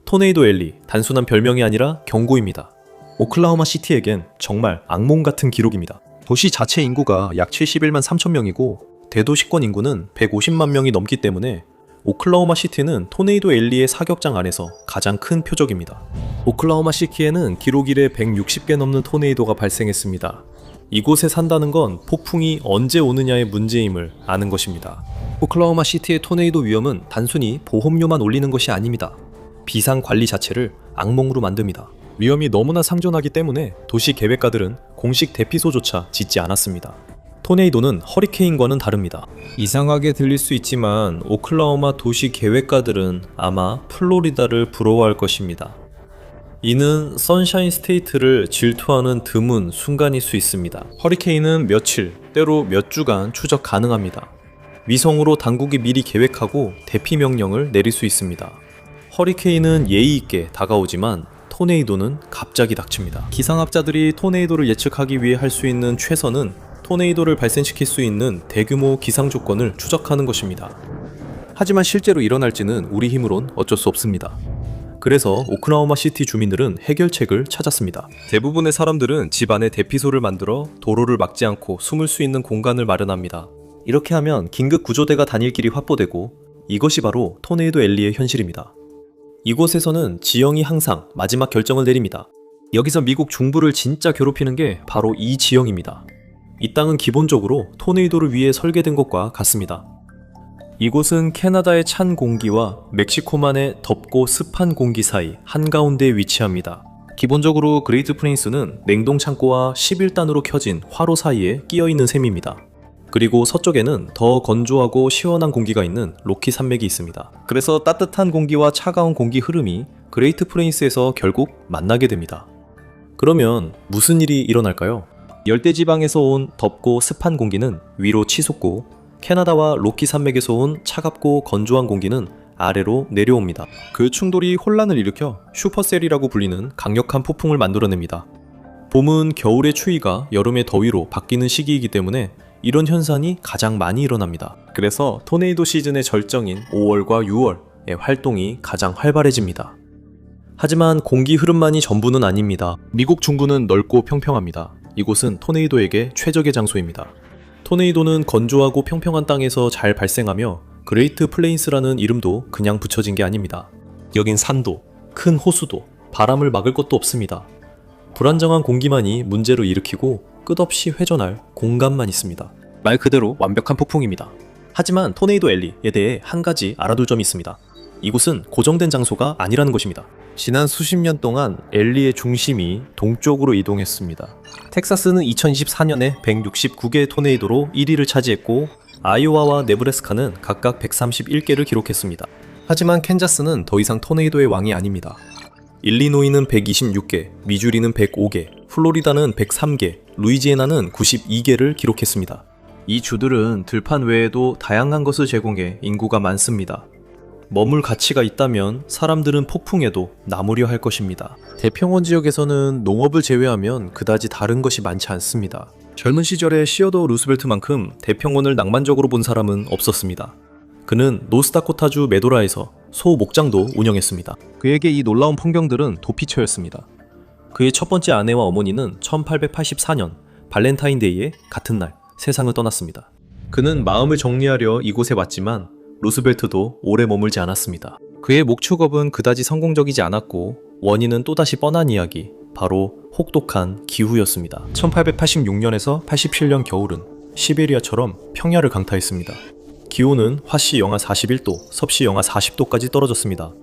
토네이도 앨리, 단순한 별명이 아니라 경고입니다. 오클라호마 시티에겐 정말 악몽 같은 기록입니다. 도시 자체 인구가 약 71만 3천 명이고 대도시권 인구는 150만 명이 넘기 때문에 오클라호마 시티는 토네이도 앨리의 사격장 안에서 가장 큰 표적입니다. 오클라호마 시티에는 기록 이래 160개 넘는 토네이도가 발생했습니다. 이곳에 산다는 건 폭풍이 언제 오느냐의 문제임을 아는 것입니다. 오클라호마 시티의 토네이도 위험은 단순히 보험료만 올리는 것이 아닙니다. 비상 관리 자체를 악몽으로 만듭니다. 위험이 너무나 상존하기 때문에 도시 계획가들은 공식 대피소조차 짓지 않았습니다. 토네이도는 허리케인과는 다릅니다. 이상하게 들릴 수 있지만 오클라호마 도시 계획가들은 아마 플로리다를 부러워할 것입니다. 이는 선샤인 스테이트를 질투하는 드문 순간일 수 있습니다. 허리케인은 며칠, 때로 몇 주간 추적 가능합니다. 위성으로 당국이 미리 계획하고 대피 명령을 내릴 수 있습니다. 허리케인은 예의 있게 다가오지만 토네이도는 갑자기 닥칩니다. 기상학자들이 토네이도를 예측하기 위해 할 수 있는 최선은 토네이도를 발생시킬 수 있는 대규모 기상 조건을 추적하는 것입니다. 하지만 실제로 일어날지는 우리 힘으론 어쩔 수 없습니다. 그래서 오클라호마 시티 주민들은 해결책을 찾았습니다. 대부분의 사람들은 집 안에 대피소를 만들어 도로를 막지 않고 숨을 수 있는 공간을 마련합니다. 이렇게 하면 긴급 구조대가 다닐 길이 확보되고 이것이 바로 토네이도 앨리의 현실입니다. 이곳에서는 지형이 항상 마지막 결정을 내립니다. 여기서 미국 중부를 진짜 괴롭히는 게 바로 이 지형입니다. 이 땅은 기본적으로 토네이도를 위해 설계된 것과 같습니다. 이곳은 캐나다의 찬 공기와 멕시코만의 덥고 습한 공기 사이 한가운데에 위치합니다. 기본적으로 그레이트 플레인스는 냉동 창고와 11단으로 켜진 화로 사이에 끼어 있는 셈입니다. 그리고 서쪽에는 더 건조하고 시원한 공기가 있는 로키 산맥이 있습니다. 그래서 따뜻한 공기와 차가운 공기 흐름이 그레이트 플레인스에서 결국 만나게 됩니다. 그러면 무슨 일이 일어날까요? 열대지방에서 온 덥고 습한 공기는 위로 치솟고 캐나다와 로키 산맥에서 온 차갑고 건조한 공기는 아래로 내려옵니다. 그 충돌이 혼란을 일으켜 슈퍼셀이라고 불리는 강력한 폭풍을 만들어냅니다. 봄은 겨울의 추위가 여름의 더위로 바뀌는 시기이기 때문에 이런 현상이 가장 많이 일어납니다. 그래서 토네이도 시즌의 절정인 5월과 6월의 활동이 가장 활발해집니다. 하지만 공기 흐름만이 전부는 아닙니다. 미국 중부는 넓고 평평합니다. 이곳은 토네이도에게 최적의 장소입니다. 토네이도는 건조하고 평평한 땅에서 잘 발생하며 그레이트 플레인스라는 이름도 그냥 붙여진 게 아닙니다. 여긴 산도, 큰 호수도, 바람을 막을 것도 없습니다. 불안정한 공기만이 문제를 일으키고 끝없이 회전할 공간만 있습니다. 말 그대로 완벽한 폭풍입니다. 하지만 토네이도 앨리에 대해 한 가지 알아둘 점이 있습니다. 이곳은 고정된 장소가 아니라는 것입니다. 지난 수십 년 동안 앨리의 중심이 동쪽으로 이동했습니다. 텍사스는 2024년에 169개의 토네이도로 1위를 차지했고 아이오와와 네브래스카는 각각 131개를 기록했습니다. 하지만 캔자스는 더 이상 토네이도의 왕이 아닙니다. 일리노이는 126개, 미주리는 105개, 플로리다는 103개, 루이지애나는 92개를 기록했습니다. 이 주들은 들판 외에도 다양한 것을 제공해 인구가 많습니다. 머물 가치가 있다면 사람들은 폭풍에도 나무려 할 것입니다. 대평원 지역에서는 농업을 제외하면 그다지 다른 것이 많지 않습니다. 젊은 시절에 시어도어 루스벨트만큼 대평원을 낭만적으로 본 사람은 없었습니다. 그는 노스다코타주 메도라에서 소 목장도 운영했습니다. 그에게 이 놀라운 풍경들은 도피처였습니다. 그의 첫 번째 아내와 어머니는 1884년 발렌타인데이에 같은 날 세상을 떠났습니다. 그는 마음을 정리하려 이곳에 왔지만 루스벨트도 오래 머물지 않았습니다. 그의 목축업은 그다지 성공적이지 않았고 원인은 또다시 뻔한 이야기, 바로 혹독한 기후였습니다. 1886년에서 87년 겨울은 시베리아처럼 평야를 강타했습니다. 기온은 화씨 영하 41도, 섭씨 영하 40도까지 떨어졌습니다.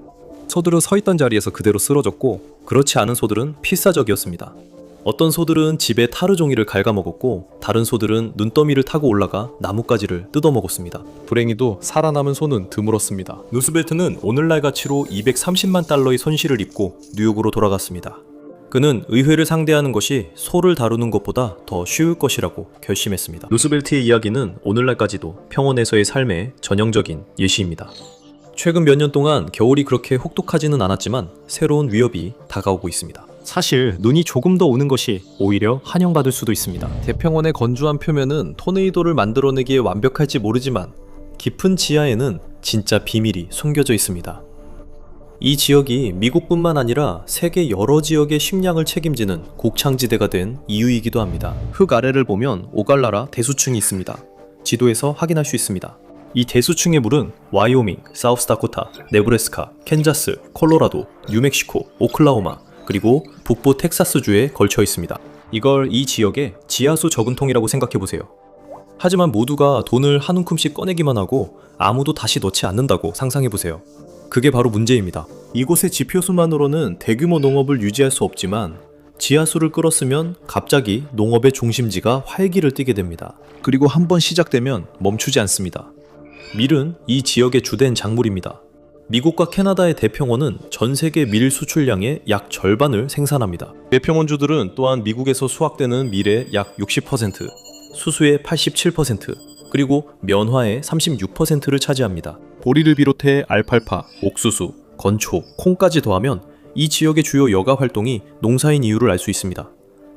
소들은 서 있던 자리에서 그대로 쓰러졌고 그렇지 않은 소들은 필사적이었습니다. 어떤 소들은 집에 타르 종이를 갉아먹었고 다른 소들은 눈더미를 타고 올라가 나뭇가지를 뜯어먹었습니다. 불행히도 살아남은 소는 드물었습니다. 루스벨트는 오늘날 가치로 230만 달러의 손실을 입고 뉴욕으로 돌아갔습니다. 그는 의회를 상대하는 것이 소를 다루는 것보다 더 쉬울 것이라고 결심했습니다. 루스벨트의 이야기는 오늘날까지도 평원에서의 삶의 전형적인 예시입니다. 최근 몇 년 동안 겨울이 그렇게 혹독하지는 않았지만 새로운 위협이 다가오고 있습니다. 사실 눈이 조금 더 오는 것이 오히려 환영받을 수도 있습니다. 대평원의 건조한 표면은 토네이도를 만들어내기에 완벽할지 모르지만 깊은 지하에는 진짜 비밀이 숨겨져 있습니다. 이 지역이 미국뿐만 아니라 세계 여러 지역의 식량을 책임지는 곡창지대가 된 이유이기도 합니다. 흙 아래를 보면 오갈라라 대수층이 있습니다. 지도에서 확인할 수 있습니다. 이 대수층의 물은 와이오밍, 사우스다코타, 네브래스카, 캔자스, 콜로라도, 뉴멕시코, 오클라호마, 그리고 북부 텍사스주에 걸쳐 있습니다. 이걸 이 지역의 지하수 저금통이라고 생각해보세요. 하지만 모두가 돈을 한 움큼씩 꺼내기만 하고 아무도 다시 넣지 않는다고 상상해보세요. 그게 바로 문제입니다. 이곳의 지표수만으로는 대규모 농업을 유지할 수 없지만 지하수를 끌었으면 갑자기 농업의 중심지가 활기를 띠게 됩니다. 그리고 한번 시작되면 멈추지 않습니다. 밀은 이 지역의 주된 작물입니다. 미국과 캐나다의 대평원은 전 세계 밀 수출량의 약 절반을 생산합니다. 대평원주들은 또한 미국에서 수확되는 밀의 약 60%, 수수의 87%, 그리고 면화의 36%를 차지합니다. 보리를 비롯해 알팔파, 옥수수, 건초, 콩까지 더하면 이 지역의 주요 여가 활동이 농사인 이유를 알 수 있습니다.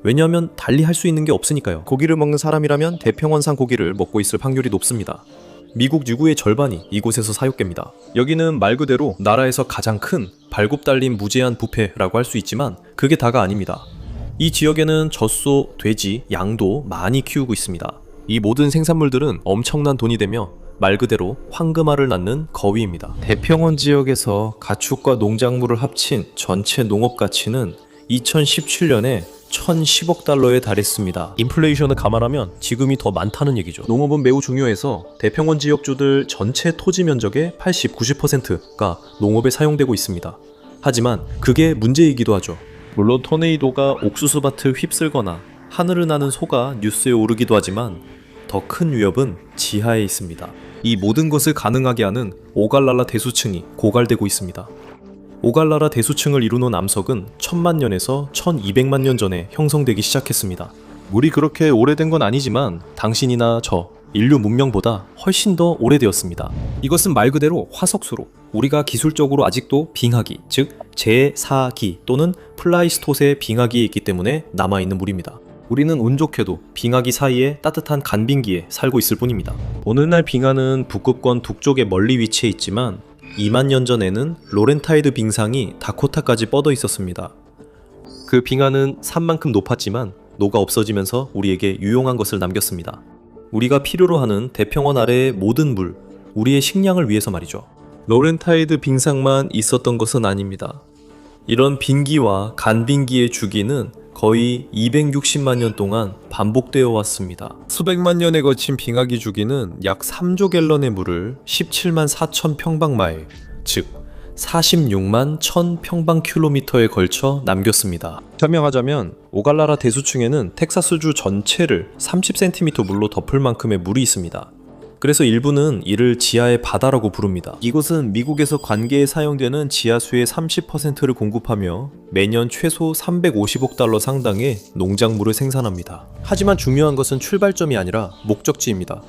왜냐하면 달리 할 수 있는 게 없으니까요. 고기를 먹는 사람이라면 대평원산 고기를 먹고 있을 확률이 높습니다. 미국 유구의 절반이 이곳에서 사육됩니다. 여기는 말 그대로 나라에서 가장 큰 발굽 달린 무제한 뷔페라고 할 수 있지만 그게 다가 아닙니다. 이 지역에는 젖소, 돼지, 양도 많이 키우고 있습니다. 이 모든 생산물들은 엄청난 돈이 되며 말 그대로 황금알을 낳는 거위입니다. 대평원 지역에서 가축과 농작물을 합친 전체 농업 가치는 2017년에 1,010억 달러에 달했습니다. 인플레이션을 감안하면 지금이 더 많다는 얘기죠. 농업은 매우 중요해서 대평원 지역주들 전체 토지 면적의 80, 90%가 농업에 사용되고 있습니다. 하지만 그게 문제이기도 하죠. 물론 토네이도가 옥수수밭을 휩쓸거나 하늘을 나는 소가 뉴스에 오르기도 하지만 더 큰 위협은 지하에 있습니다. 이 모든 것을 가능하게 하는 오갈라라 대수층이 고갈되고 있습니다. 오갈라라 대수층을 이루는 암석은 1000만 년에서 1200만 년 전에 형성되기 시작했습니다. 물이 그렇게 오래된 건 아니지만 당신이나 저, 인류 문명보다 훨씬 더 오래되었습니다. 이것은 말 그대로 화석수로 우리가 기술적으로 아직도 빙하기, 즉 제4기 또는 플라이스토세 빙하기에 있기 때문에 남아있는 물입니다. 우리는 운 좋게도 빙하기 사이에 따뜻한 간빙기에 살고 있을 뿐입니다. 오늘날 빙하는 북극권 북쪽에 멀리 위치해 있지만 2만 년 전에는 로렌타이드 빙상이 다코타까지 뻗어 있었습니다. 그 빙하는 산만큼 높았지만 녹아 없어지면서 우리에게 유용한 것을 남겼습니다. 우리가 필요로 하는 대평원 아래의 모든 물, 우리의 식량을 위해서 말이죠. 로렌타이드 빙상만 있었던 것은 아닙니다. 이런 빙기와 간빙기의 주기는 거의 260만 년 동안 반복되어 왔습니다. 수백만 년에 거친 빙하기 주기는 약 3조 갤런의 물을 17만 4천 평방마일, 즉 46만 1000 평방킬로미터에 걸쳐 남겼습니다. 설명하자면 오갈라라 대수층에는 텍사스주 전체를 30cm 물로 덮을 만큼의 물이 있습니다. 그래서 일부는 이를 지하의 바다라고 부릅니다. 이곳은 미국에서 관계에 사용되는 지하수의 30%를 공급하며 매년 최소 350억 달러 상당의 농작물을 생산합니다. 하지만 중요한 것은 출발점이 아니라 목적지입니다.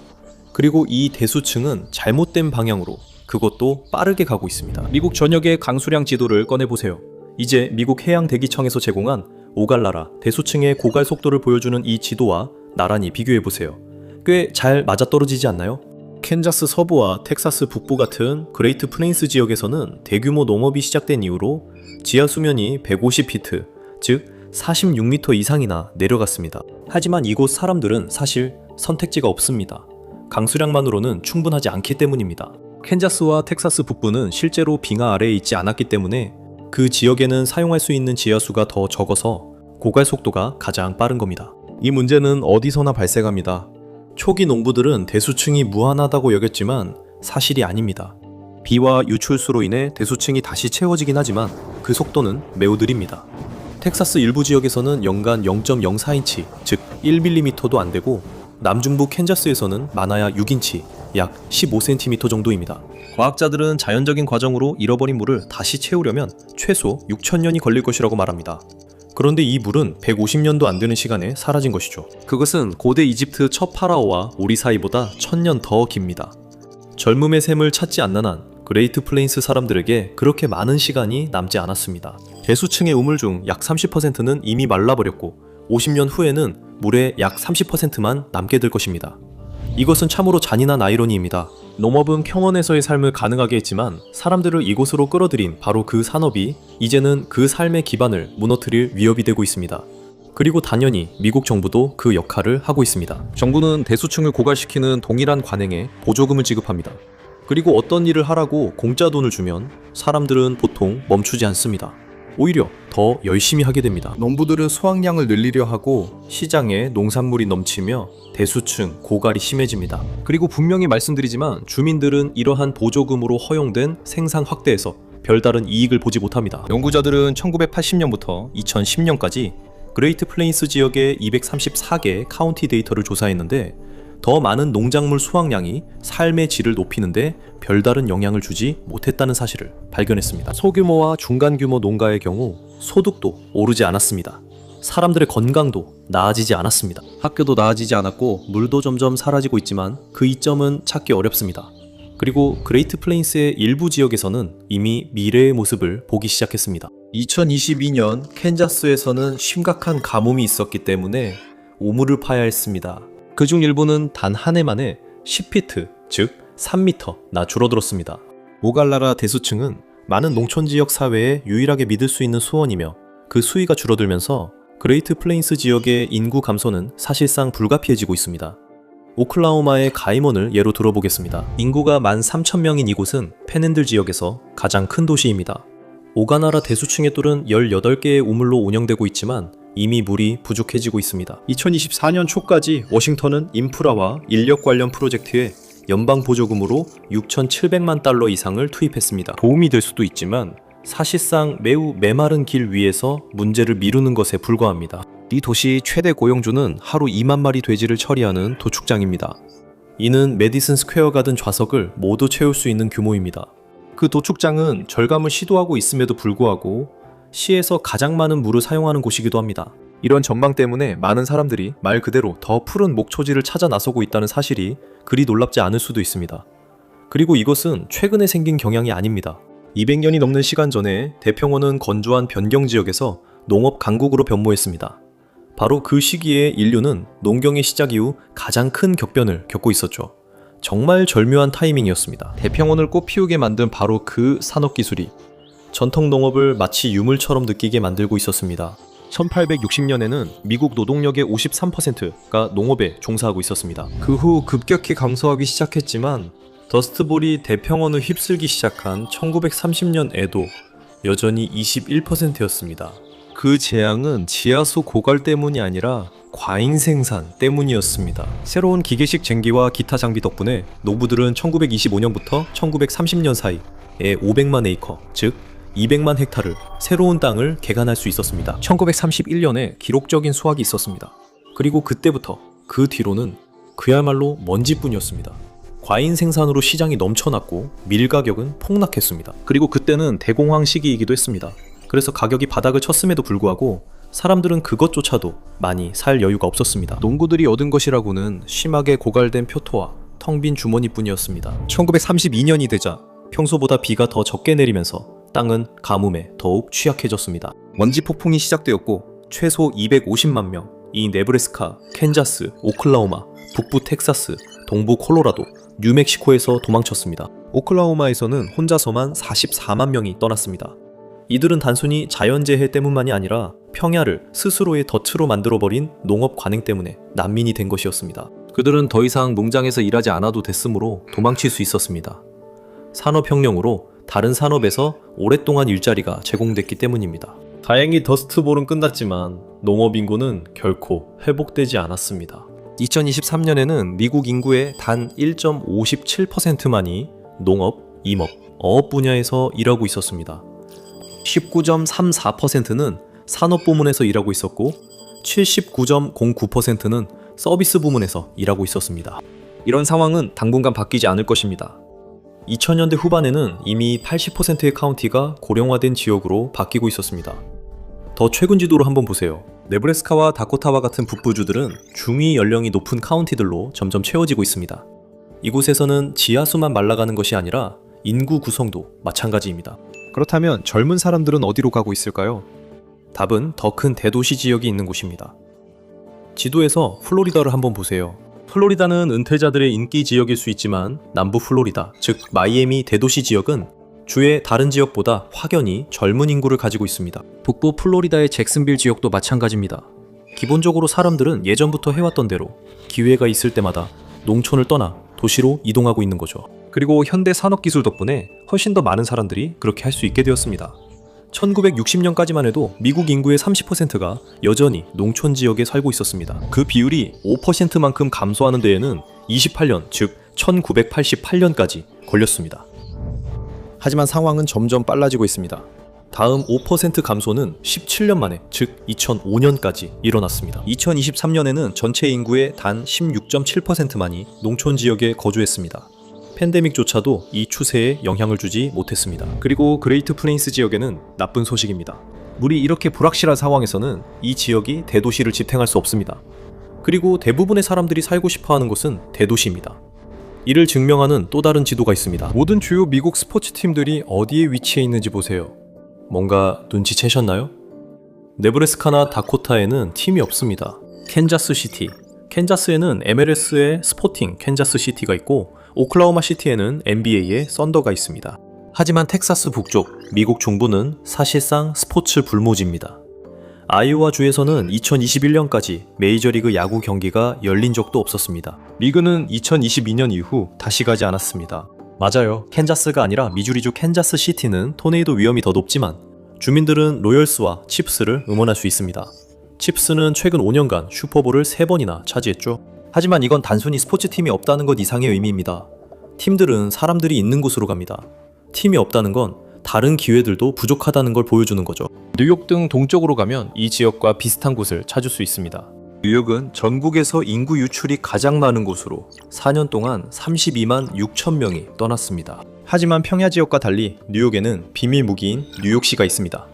그리고 이 대수층은 잘못된 방향으로, 그것도 빠르게 가고 있습니다. 미국 전역의 강수량 지도를 꺼내보세요. 이제 미국 해양대기청에서 제공한 오갈라라 대수층의 고갈 속도를 보여주는 이 지도와 나란히 비교해보세요. 꽤 잘 맞아떨어지지 않나요? 캔자스 서부와 텍사스 북부 같은 그레이트 플레인스 지역에서는 대규모 농업이 시작된 이후로 지하 수면이 150피트, 즉 46m 이상이나 내려갔습니다. 하지만 이곳 사람들은 사실 선택지가 없습니다. 강수량만으로는 충분하지 않기 때문입니다. 캔자스와 텍사스 북부는 실제로 빙하 아래에 있지 않았기 때문에 그 지역에는 사용할 수 있는 지하수가 더 적어서 고갈 속도가 가장 빠른 겁니다. 이 문제는 어디서나 발생합니다. 초기 농부들은 대수층이 무한하다고 여겼지만 사실이 아닙니다. 비와 유출수로 인해 대수층이 다시 채워지긴 하지만 그 속도는 매우 느립니다. 텍사스 일부 지역에서는 연간 0.04인치, 즉 1mm도 안 되고 남중부 캔자스에서는 많아야 6인치, 약 15cm 정도입니다. 과학자들은 자연적인 과정으로 잃어버린 물을 다시 채우려면 최소 6,000년이 걸릴 것이라고 말합니다. 그런데 이 물은 150년도 안 되는 시간에 사라진 것이죠. 그것은 고대 이집트 첫 파라오와 우리 사이보다 1000년 더 깁니다. 젊음의 샘을 찾지 않는 한 그레이트 플레인스 사람들에게 그렇게 많은 시간이 남지 않았습니다. 대수층의 우물 중 약 30%는 이미 말라버렸고 50년 후에는 물의 약 30%만 남게 될 것입니다. 이것은 참으로 잔인한 아이러니입니다. 농업은 평원에서의 삶을 가능하게 했지만 사람들을 이곳으로 끌어들인 바로 그 산업이 이제는 그 삶의 기반을 무너뜨릴 위협이 되고 있습니다. 그리고 당연히 미국 정부도 그 역할을 하고 있습니다. 정부는 대수층을 고갈시키는 동일한 관행에 보조금을 지급합니다. 그리고 어떤 일을 하라고 공짜 돈을 주면 사람들은 보통 멈추지 않습니다. 오히려 더 열심히 하게 됩니다. 농부들은 수확량을 늘리려 하고 시장에 농산물이 넘치며 대수층, 고갈이 심해집니다. 그리고 분명히 말씀드리지만 주민들은 이러한 보조금으로 허용된 생산 확대에서 별다른 이익을 보지 못합니다. 연구자들은 1980년부터 2010년까지 그레이트 플레인스 지역의 234개 카운티 데이터를 조사했는데 더 많은 농작물 수확량이 삶의 질을 높이는데 별다른 영향을 주지 못했다는 사실을 발견했습니다. 소규모와 중간 규모 농가의 경우 소득도 오르지 않았습니다. 사람들의 건강도 나아지지 않았습니다. 학교도 나아지지 않았고 물도 점점 사라지고 있지만 그 이점은 찾기 어렵습니다. 그리고 그레이트 플레인스의 일부 지역에서는 이미 미래의 모습을 보기 시작했습니다. 2022년 캔자스에서는 심각한 가뭄이 있었기 때문에 우물을 파야 했습니다. 그중 일부는 단 한 해 만에 10피트, 즉 3m나 줄어들었습니다. 오갈라라 대수층은 많은 농촌지역 사회에 유일하게 믿을 수 있는 수원이며 그 수위가 줄어들면서 그레이트 플레인스 지역의 인구 감소는 사실상 불가피해지고 있습니다. 오클라호마의 가이먼을 예로 들어보겠습니다. 인구가 13,000명인 이곳은 페넨들 지역에서 가장 큰 도시입니다. 오가나라 대수층의 뜰은 18개의 우물로 운영되고 있지만 이미 물이 부족해지고 있습니다. 2024년 초까지 워싱턴은 인프라와 인력 관련 프로젝트에 연방 보조금으로 6,700만 달러 이상을 투입했습니다. 도움이 될 수도 있지만 사실상 매우 메마른 길 위에서 문제를 미루는 것에 불과합니다. 이 도시 최대 고용주는 하루 2만 마리 돼지를 처리하는 도축장입니다. 이는 메디슨 스퀘어 가든 좌석을 모두 채울 수 있는 규모입니다. 그 도축장은 절감을 시도하고 있음에도 불구하고 시에서 가장 많은 물을 사용하는 곳이기도 합니다. 이런 전망 때문에 많은 사람들이 말 그대로 더 푸른 목초지를 찾아 나서고 있다는 사실이 그리 놀랍지 않을 수도 있습니다. 그리고 이것은 최근에 생긴 경향이 아닙니다. 200년이 넘는 시간 전에 대평원은 건조한 변경 지역에서 농업 강국으로 변모했습니다. 바로 그 시기에 인류는 농경의 시작 이후 가장 큰 격변을 겪고 있었죠. 정말 절묘한 타이밍이었습니다. 대평원을 꽃피우게 만든 바로 그 산업기술이 전통 농업을 마치 유물처럼 느끼게 만들고 있었습니다. 1860년에는 미국 노동력의 53%가 농업에 종사하고 있었습니다. 그 후 급격히 감소하기 시작했지만 더스트볼이 대평원을 휩쓸기 시작한 1930년에도 여전히 21%였습니다. 그 재앙은 지하수 고갈 때문이 아니라 과잉 생산 때문이었습니다. 새로운 기계식 쟁기와 기타 장비 덕분에 농부들은 1925년부터 1930년 사이에 500만 에이커, 즉 200만 헥타르 새로운 땅을 개간할 수 있었습니다. 1931년에 기록적인 수확이 있었습니다. 그리고 그때부터 그 뒤로는 그야말로 먼지뿐이었습니다. 과잉 생산으로 시장이 넘쳐났고 밀 가격은 폭락했습니다. 그리고 그때는 대공황 시기이기도 했습니다. 그래서 가격이 바닥을 쳤음에도 불구하고 사람들은 그것조차도 많이 살 여유가 없었습니다. 농부들이 얻은 것이라고는 심하게 고갈된 표토와 텅 빈 주머니뿐이었습니다. 1932년이 되자 평소보다 비가 더 적게 내리면서 땅은 가뭄에 더욱 취약해졌습니다. 먼지 폭풍이 시작되었고 최소 250만 명, 이 네브래스카, 캔자스, 오클라호마, 북부 텍사스, 동부 콜로라도, 뉴멕시코에서 도망쳤습니다. 오클라호마에서는 혼자서만 44만 명이 떠났습니다. 이들은 단순히 자연재해 때문만이 아니라 평야를 스스로의 덫으로 만들어버린 농업 관행 때문에 난민이 된 것이었습니다. 그들은 더 이상 농장에서 일하지 않아도 됐으므로 도망칠 수 있었습니다. 산업혁명으로 다른 산업에서 오랫동안 일자리가 제공됐기 때문입니다. 다행히 더스트볼은 끝났지만 농업 인구는 결코 회복되지 않았습니다. 2023년에는 미국 인구의 단 1.57%만이 농업, 임업, 어업 분야에서 일하고 있었습니다. 19.34%는 산업 부문에서 일하고 있었고 79.09%는 서비스 부문에서 일하고 있었습니다. 이런 상황은 당분간 바뀌지 않을 것입니다. 2000년대 후반에는 이미 80%의 카운티가 고령화된 지역으로 바뀌고 있었습니다. 더 최근 지도를 한번 보세요. 네브래스카와 다코타와 같은 북부주들은 중위 연령이 높은 카운티들로 점점 채워지고 있습니다. 이곳에서는 지하수만 말라가는 것이 아니라 인구 구성도 마찬가지입니다. 그렇다면 젊은 사람들은 어디로 가고 있을까요? 답은 더 큰 대도시 지역이 있는 곳입니다. 지도에서 플로리다를 한번 보세요. 플로리다는 은퇴자들의 인기 지역일 수 있지만 남부 플로리다, 즉 마이애미 대도시 지역은 주의 다른 지역보다 확연히 젊은 인구를 가지고 있습니다. 북부 플로리다의 잭슨빌 지역도 마찬가지입니다. 기본적으로 사람들은 예전부터 해왔던 대로 기회가 있을 때마다 농촌을 떠나 도시로 이동하고 있는 거죠. 그리고 현대 산업기술 덕분에 훨씬 더 많은 사람들이 그렇게 할 수 있게 되었습니다. 1960년까지만 해도 미국 인구의 30%가 여전히 농촌 지역에 살고 있었습니다. 그 비율이 5%만큼 감소하는 데에는 28년, 즉 1988년까지 걸렸습니다. 하지만 상황은 점점 빨라지고 있습니다. 다음 5% 감소는 17년 만에, 즉 2005년까지 일어났습니다. 2023년에는 전체 인구의 단 16.7%만이 농촌 지역에 거주했습니다. 팬데믹조차도 이 추세에 영향을 주지 못했습니다. 그리고 그레이트 플레인스 지역에는 나쁜 소식입니다. 물이 이렇게 불확실한 상황에서는 이 지역이 대도시를 지탱할 수 없습니다. 그리고 대부분의 사람들이 살고 싶어하는 곳은 대도시입니다. 이를 증명하는 또 다른 지도가 있습니다. 모든 주요 미국 스포츠팀들이 어디에 위치해 있는지 보세요. 뭔가 눈치채셨나요? 네브래스카나 다코타에는 팀이 없습니다. 캔자스시티, 캔자스에는 MLS의 스포팅 캔자스시티가 있고 오클라호마 시티에는 NBA의 썬더가 있습니다. 하지만 텍사스 북쪽, 미국 중부는 사실상 스포츠 불모지입니다. 아이오와 주에서는 2021년까지 메이저리그 야구 경기가 열린 적도 없었습니다. 리그는 2022년 이후 다시 가지 않았습니다. 맞아요. 캔자스가 아니라 미주리주 캔자스 시티는 토네이도 위험이 더 높지만 주민들은 로열스와 칩스를 응원할 수 있습니다. 칩스는 최근 5년간 슈퍼볼을 3번이나 차지했죠. 하지만 이건 단순히 스포츠팀이 없다는 것 이상의 의미입니다. 팀들은 사람들이 있는 곳으로 갑니다. 팀이 없다는 건 다른 기회들도 부족하다는 걸 보여주는 거죠. 뉴욕 등 동쪽으로 가면 이 지역과 비슷한 곳을 찾을 수 있습니다. 뉴욕은 전국에서 인구 유출이 가장 많은 곳으로 4년 동안 32만 6천 명이 떠났습니다. 하지만 평야 지역과 달리 뉴욕에는 비밀 무기인 뉴욕시가 있습니다.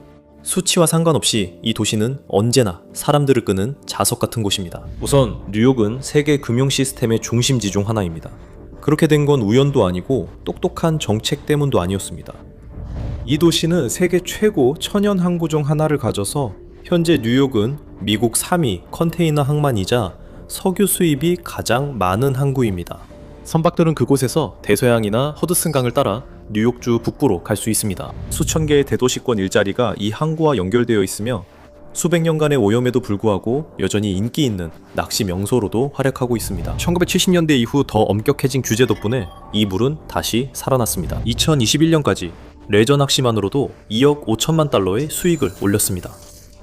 수치와 상관없이 이 도시는 언제나 사람들을 끄는 자석 같은 곳입니다. 우선 뉴욕은 세계 금융 시스템의 중심지 중 하나입니다. 그렇게 된 건 우연도 아니고 똑똑한 정책 때문도 아니었습니다. 이 도시는 세계 최고 천연 항구 중 하나를 가져서 현재 뉴욕은 미국 3위 컨테이너 항만이자 석유 수입이 가장 많은 항구입니다. 선박들은 그곳에서 대서양이나 허드슨강을 따라 뉴욕주 북부로 갈 수 있습니다. 수천 개의 대도시권 일자리가 이 항구와 연결되어 있으며 수백 년간의 오염에도 불구하고 여전히 인기 있는 낚시 명소로도 활약하고 있습니다. 1970년대 이후 더 엄격해진 규제 덕분에 이 물은 다시 살아났습니다. 2021년까지 레저 낚시만으로도 2억 5천만 달러의 수익을 올렸습니다.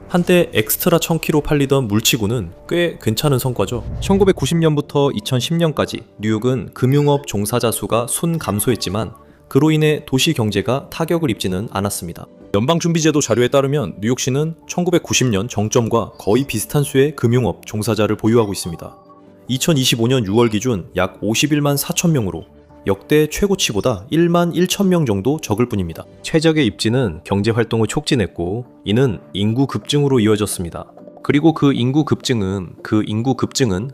한때 엑스트라 청키로 팔리던 물치고는 꽤 괜찮은 성과죠. 1990년부터 2010년까지 뉴욕은 금융업 종사자 수가 순 감소했지만 그로 인해 도시 경제가 타격을 입지는 않았습니다. 연방준비제도 자료에 따르면 뉴욕시는 1990년 정점과 거의 비슷한 수의 금융업 종사자를 보유하고 있습니다. 2025년 6월 기준 약 51만 4천 명으로 역대 최고치보다 1만 1천 명 정도 적을 뿐입니다. 최적의 입지는 경제 활동을 촉진했고 이는 인구 급증으로 이어졌습니다. 그리고 그 인구 급증은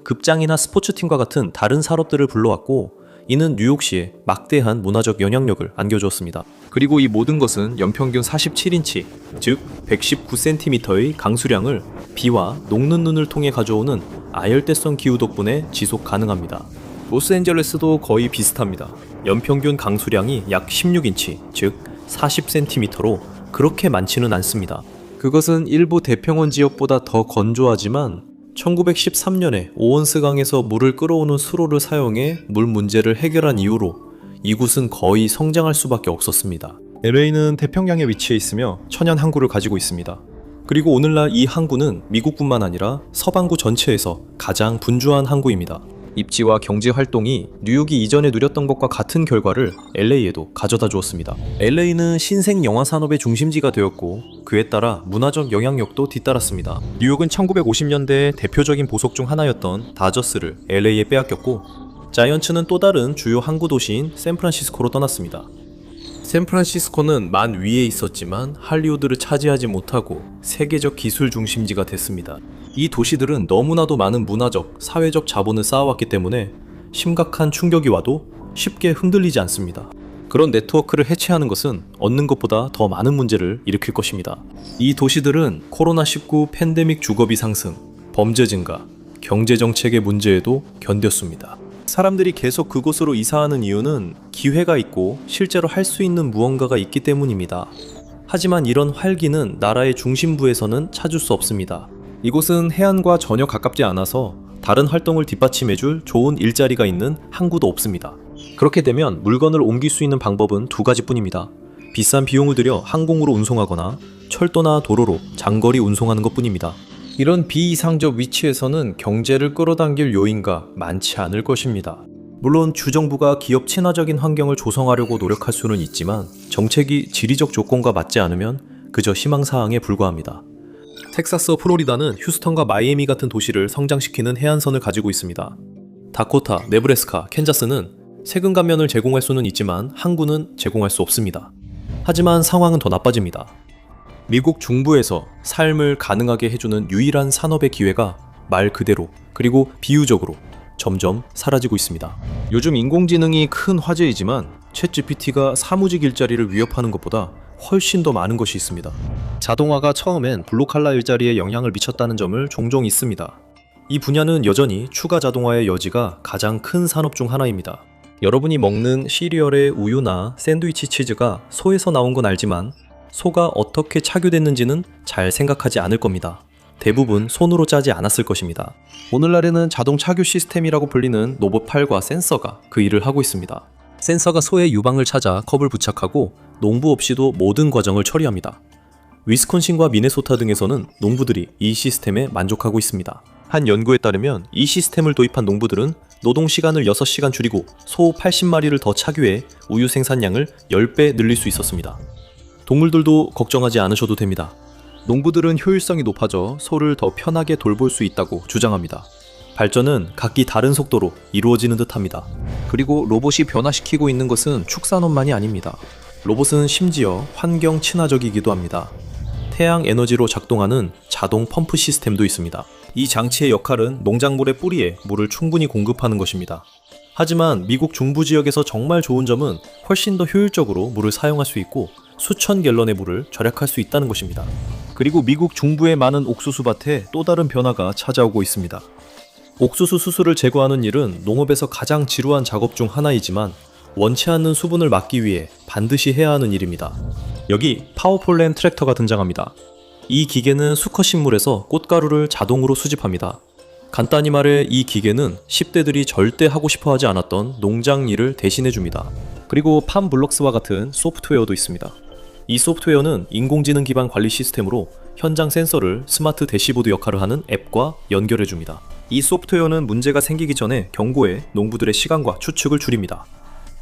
급장이나 스포츠팀과 같은 다른 산업들을 불러왔고 이는 뉴욕시에 막대한 문화적 영향력을 안겨주었습니다. 그리고 이 모든 것은 연평균 47인치, 즉 119cm의 강수량을 비와 녹는 눈을 통해 가져오는 아열대성 기후 덕분에 지속 가능합니다. 로스앤젤레스도 거의 비슷합니다. 연평균 강수량이 약 16인치, 즉 40cm로 그렇게 많지는 않습니다. 그것은 일부 대평원 지역보다 더 건조하지만 1913년에 오원스강에서 물을 끌어오는 수로를 사용해 물 문제를 해결한 이후로 이곳은 거의 성장할 수밖에 없었습니다. LA는 태평양에 위치해 있으며 천연 항구를 가지고 있습니다. 그리고 오늘날 이 항구는 미국뿐만 아니라 서반구 전체에서 가장 분주한 항구입니다. 입지와 경제 활동이 뉴욕이 이전에 누렸던 것과 같은 결과를 LA에도 가져다 주었습니다. LA는 신생 영화 산업의 중심지가 되었고 그에 따라 문화적 영향력도 뒤따랐습니다. 뉴욕은 1950년대의 대표적인 보석 중 하나였던 다저스를 LA에 빼앗겼고 자이언츠는 또 다른 주요 항구 도시인 샌프란시스코로 떠났습니다. 샌프란시스코는 만 위에 있었지만 할리우드를 차지하지 못하고 세계적 기술 중심지가 됐습니다. 이 도시들은 너무나도 많은 문화적, 사회적 자본을 쌓아왔기 때문에 심각한 충격이 와도 쉽게 흔들리지 않습니다. 그런 네트워크를 해체하는 것은 얻는 것보다 더 많은 문제를 일으킬 것입니다. 이 도시들은 코로나19 팬데믹 주거비 상승, 범죄 증가, 경제정책의 문제에도 견뎠습니다. 사람들이 계속 그곳으로 이사하는 이유는 기회가 있고 실제로 할 수 있는 무언가가 있기 때문입니다. 하지만 이런 활기는 나라의 중심부에서는 찾을 수 없습니다. 이곳은 해안과 전혀 가깝지 않아서 다른 활동을 뒷받침해줄 좋은 일자리가 있는 항구도 없습니다. 그렇게 되면 물건을 옮길 수 있는 방법은 두 가지뿐입니다. 비싼 비용을 들여 항공으로 운송하거나 철도나 도로로 장거리 운송하는 것뿐입니다. 이런 비이상적 위치에서는 경제를 끌어당길 요인가 많지 않을 것입니다. 물론 주정부가 기업 친화적인 환경을 조성하려고 노력할 수는 있지만 정책이 지리적 조건과 맞지 않으면 그저 희망사항에 불과합니다. 텍사스, 플로리다는 휴스턴과 마이애미 같은 도시를 성장시키는 해안선을 가지고 있습니다. 다코타, 네브래스카, 캔자스는 세금 감면을 제공할 수는 있지만 항구는 제공할 수 없습니다. 하지만 상황은 더 나빠집니다. 미국 중부에서 삶을 가능하게 해주는 유일한 산업의 기회가 말 그대로 그리고 비유적으로 점점 사라지고 있습니다. 요즘 인공지능이 큰 화제이지만 챗GPT가 사무직 일자리를 위협하는 것보다 훨씬 더 많은 것이 있습니다. 자동화가 처음엔 블루칼라 일자리에 영향을 미쳤다는 점을 종종 있습니다. 이 분야는 여전히 추가 자동화의 여지가 가장 큰 산업 중 하나입니다. 여러분이 먹는 시리얼의 우유나 샌드위치 치즈가 소에서 나온 건 알지만 소가 어떻게 착유됐는지는 잘 생각하지 않을 겁니다. 대부분 손으로 짜지 않았을 것입니다. 오늘날에는 자동 착유 시스템이라고 불리는 로봇팔과 센서가 그 일을 하고 있습니다. 센서가 소의 유방을 찾아 컵을 부착하고 농부 없이도 모든 과정을 처리합니다. 위스콘신과 미네소타 등에서는 농부들이 이 시스템에 만족하고 있습니다. 한 연구에 따르면 이 시스템을 도입한 농부들은 노동 시간을 6시간 줄이고 소 80마리를 더 착유해 우유 생산량을 10배 늘릴 수 있었습니다. 동물들도 걱정하지 않으셔도 됩니다. 농부들은 효율성이 높아져 소를 더 편하게 돌볼 수 있다고 주장합니다. 발전은 각기 다른 속도로 이루어지는 듯합니다. 그리고 로봇이 변화시키고 있는 것은 축산업만이 아닙니다. 로봇은 심지어 환경 친화적이기도 합니다. 태양 에너지로 작동하는 자동 펌프 시스템도 있습니다. 이 장치의 역할은 농작물의 뿌리에 물을 충분히 공급하는 것입니다. 하지만 미국 중부 지역에서 정말 좋은 점은 훨씬 더 효율적으로 물을 사용할 수 있고 수천 갤런의 물을 절약할 수 있다는 것입니다. 그리고 미국 중부의 많은 옥수수밭에 또 다른 변화가 찾아오고 있습니다. 옥수수 수수를 제거하는 일은 농업에서 가장 지루한 작업 중 하나이지만 원치 않는 수분을 막기 위해 반드시 해야 하는 일입니다. 여기 파워폴렌 트랙터가 등장합니다. 이 기계는 수컷 식물에서 꽃가루를 자동으로 수집합니다. 간단히 말해 이 기계는 10대들이 절대 하고 싶어 하지 않았던 농장 일을 대신해줍니다. 그리고 팜블럭스와 같은 소프트웨어도 있습니다. 이 소프트웨어는 인공지능 기반 관리 시스템으로 현장 센서를 스마트 대시보드 역할을 하는 앱과 연결해줍니다. 이 소프트웨어는 문제가 생기기 전에 경고해 농부들의 시간과 추측을 줄입니다.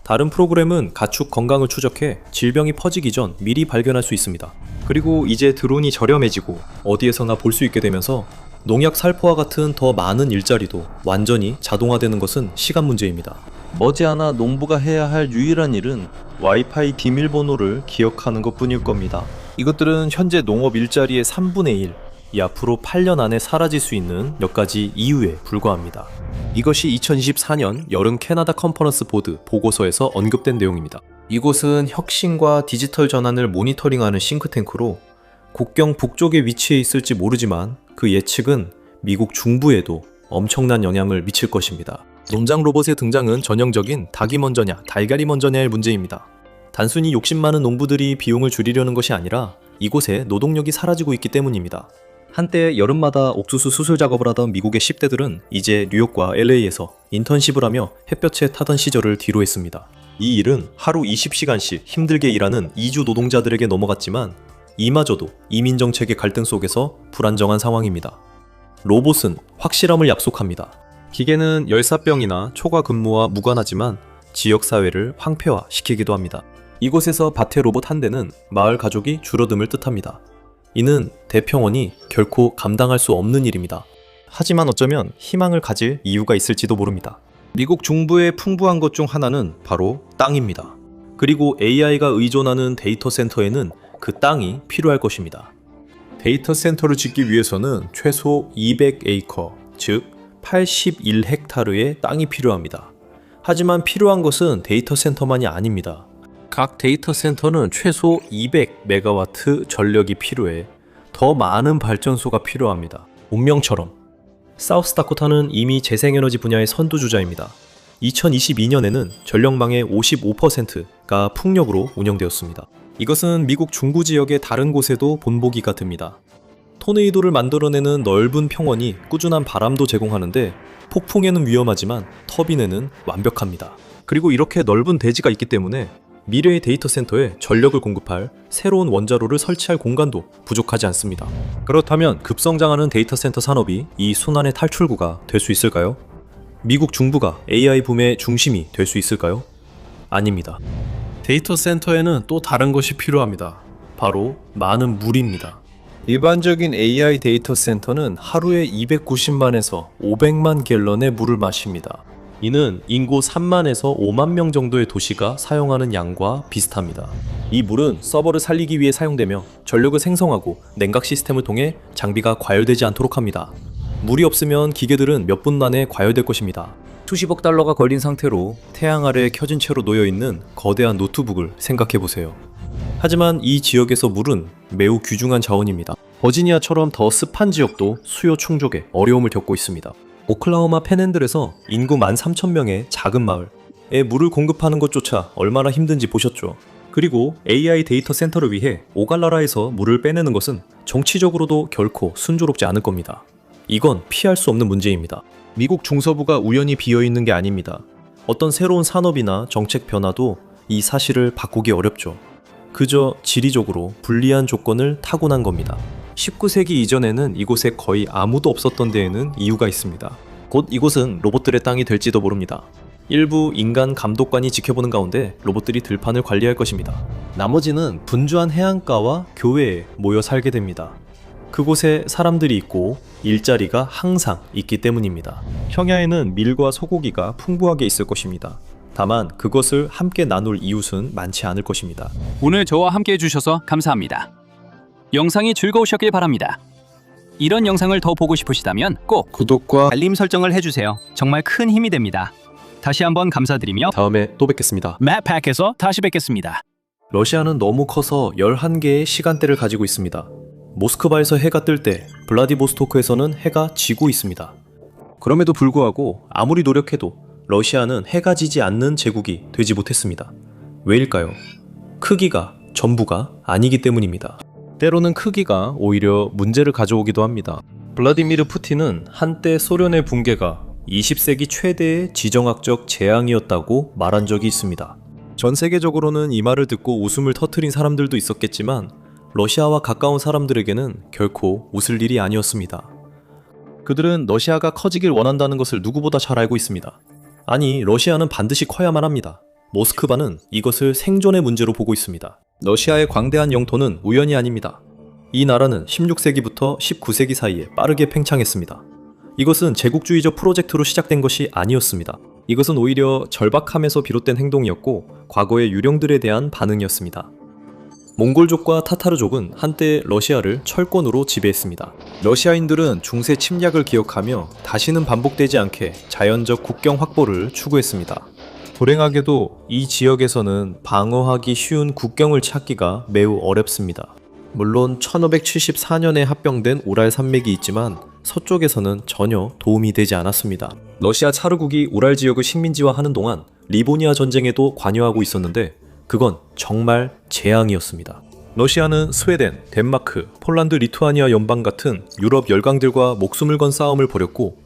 다른 프로그램은 가축 건강을 추적해 질병이 퍼지기 전 미리 발견할 수 있습니다. 그리고 이제 드론이 저렴해지고 어디에서나 볼 수 있게 되면서 농약 살포와 같은 더 많은 일자리도 완전히 자동화되는 것은 시간 문제입니다. 머지않아 농부가 해야 할 유일한 일은 와이파이 비밀번호를 기억하는 것뿐일 겁니다. 이것들은 현재 농업 일자리의 3분의 1, 이 앞으로 8년 안에 사라질 수 있는 몇 가지 이유에 불과합니다. 이것이 2024년 여름 캐나다 컨퍼런스 보드 보고서에서 언급된 내용입니다. 이곳은 혁신과 디지털 전환을 모니터링하는 싱크탱크로 국경 북쪽에 위치해 있을지 모르지만 그 예측은 미국 중부에도 엄청난 영향을 미칠 것입니다. 농장 로봇의 등장은 전형적인 닭이 먼저냐 달걀이 먼저냐의 문제입니다. 단순히 욕심 많은 농부들이 비용을 줄이려는 것이 아니라 이곳에 노동력이 사라지고 있기 때문입니다. 한때 여름마다 옥수수 수술 작업을 하던 미국의 10대들은 이제 뉴욕과 LA에서 인턴십을 하며 햇볕에 타던 시절을 뒤로했습니다. 이 일은 하루 20시간씩 힘들게 일하는 이주 노동자들에게 넘어갔지만 이마저도 이민정책의 갈등 속에서 불안정한 상황입니다. 로봇은 확실함을 약속합니다. 기계는 열사병이나 초과 근무와 무관하지만 지역사회를 황폐화시키기도 합니다. 이곳에서 밭의 로봇 한 대는 마을 가족이 줄어듦을 뜻합니다. 이는 대평원이 결코 감당할 수 없는 일입니다. 하지만 어쩌면 희망을 가질 이유가 있을지도 모릅니다. 미국 중부의 풍부한 것 중 하나는 바로 땅입니다. 그리고 AI가 의존하는 데이터 센터에는 그 땅이 필요할 것입니다. 데이터 센터를 짓기 위해서는 최소 200에이커, 즉 81헥타르의 땅이 필요합니다. 하지만 필요한 것은 데이터 센터만이 아닙니다. 각 데이터 센터는 최소 200메가와트 전력이 필요해 더 많은 발전소가 필요합니다. 운명처럼 사우스다코타는 이미 재생에너지 분야의 선두주자입니다. 2022년에는 전력망의 55%가 풍력으로 운영되었습니다. 이것은 미국 중부 지역의 다른 곳에도 본보기가 듭니다. 토네이도를 만들어내는 넓은 평원이 꾸준한 바람도 제공하는데 폭풍에는 위험하지만 터빈에는 완벽합니다. 그리고 이렇게 넓은 대지가 있기 때문에 미래의 데이터 센터에 전력을 공급할 새로운 원자로를 설치할 공간도 부족하지 않습니다. 그렇다면 급성장하는 데이터 센터 산업이 이 순환의 탈출구가 될 수 있을까요? 미국 중부가 AI 붐의 중심이 될 수 있을까요? 아닙니다. 데이터 센터에는 또 다른 것이 필요합니다. 바로 많은 물입니다. 일반적인 AI 데이터 센터는 하루에 290만에서 500만 갤런의 물을 마십니다. 이는 인구 3만에서 5만 명 정도의 도시가 사용하는 양과 비슷합니다. 이 물은 서버를 살리기 위해 사용되며 전력을 생성하고 냉각 시스템을 통해 장비가 과열되지 않도록 합니다. 물이 없으면 기계들은 몇 분 안에 과열될 것입니다. 수십억 달러가 걸린 상태로 태양 아래에 켜진 채로 놓여있는 거대한 노트북을 생각해보세요. 하지만 이 지역에서 물은 매우 귀중한 자원입니다. 버지니아처럼 더 습한 지역도 수요 충족에 어려움을 겪고 있습니다. 오클라호마 펜핸들에서 인구 13,000명의 작은 마을에 물을 공급하는 것조차 얼마나 힘든지 보셨죠? 그리고 AI 데이터 센터를 위해 오갈라라에서 물을 빼내는 것은 정치적으로도 결코 순조롭지 않을 겁니다. 이건 피할 수 없는 문제입니다. 미국 중서부가 우연히 비어있는 게 아닙니다. 어떤 새로운 산업이나 정책 변화도 이 사실을 바꾸기 어렵죠. 그저 지리적으로 불리한 조건을 타고난 겁니다. 19세기 이전에는 이곳에 거의 아무도 없었던 데에는 이유가 있습니다. 곧 이곳은 로봇들의 땅이 될지도 모릅니다. 일부 인간 감독관이 지켜보는 가운데 로봇들이 들판을 관리할 것입니다. 나머지는 분주한 해안가와 교외에 모여 살게 됩니다. 그곳에 사람들이 있고 일자리가 항상 있기 때문입니다. 평야에는 밀과 소고기가 풍부하게 있을 것입니다. 다만 그것을 함께 나눌 이웃은 많지 않을 것입니다. 오늘 저와 함께 해주셔서 감사합니다. 영상이 즐거우셨길 바랍니다. 이런 영상을 더 보고 싶으시다면 꼭 구독과 알림 설정을 해주세요. 정말 큰 힘이 됩니다. 다시 한번 감사드리며 다음에 또 뵙겠습니다. 맵팩에서 다시 뵙겠습니다. 러시아는 너무 커서 11개의 시간대를 가지고 있습니다. 모스크바에서 해가 뜰 때 블라디보스토크에서는 해가 지고 있습니다. 그럼에도 불구하고 아무리 노력해도 러시아는 해가 지지 않는 제국이 되지 못했습니다. 왜일까요? 크기가 전부가 아니기 때문입니다. 때로는 크기가 오히려 문제를 가져오기도 합니다. 블라디미르 푸틴은 한때 소련의 붕괴가 20세기 최대의 지정학적 재앙이었다고 말한 적이 있습니다. 전 세계적으로는 이 말을 듣고 웃음을 터뜨린 사람들도 있었겠지만 러시아와 가까운 사람들에게는 결코 웃을 일이 아니었습니다. 그들은 러시아가 커지길 원한다는 것을 누구보다 잘 알고 있습니다. 아니, 러시아는 반드시 커야만 합니다. 모스크바는 이것을 생존의 문제로 보고 있습니다. 러시아의 광대한 영토는 우연이 아닙니다. 이 나라는 16세기부터 19세기 사이에 빠르게 팽창했습니다. 이것은 제국주의적 프로젝트로 시작된 것이 아니었습니다. 이것은 오히려 절박함에서 비롯된 행동이었고 과거의 유령들에 대한 반응이었습니다. 몽골족과 타타르족은 한때 러시아를 철권으로 지배했습니다. 러시아인들은 중세 침략을 기억하며 다시는 반복되지 않게 자연적 국경 확보를 추구했습니다. 불행하게도 이 지역에서는 방어하기 쉬운 국경을 찾기가 매우 어렵습니다. 물론 1574년에 합병된 우랄 산맥이 있지만 서쪽에서는 전혀 도움이 되지 않았습니다. 러시아 차르국이 우랄 지역을 식민지화하는 동안 리보니아 전쟁에도 관여하고 있었는데 그건 정말 재앙이었습니다. 러시아는 스웨덴, 덴마크, 폴란드, 리투아니아 연방 같은 유럽 열강들과 목숨을 건 싸움을 벌였고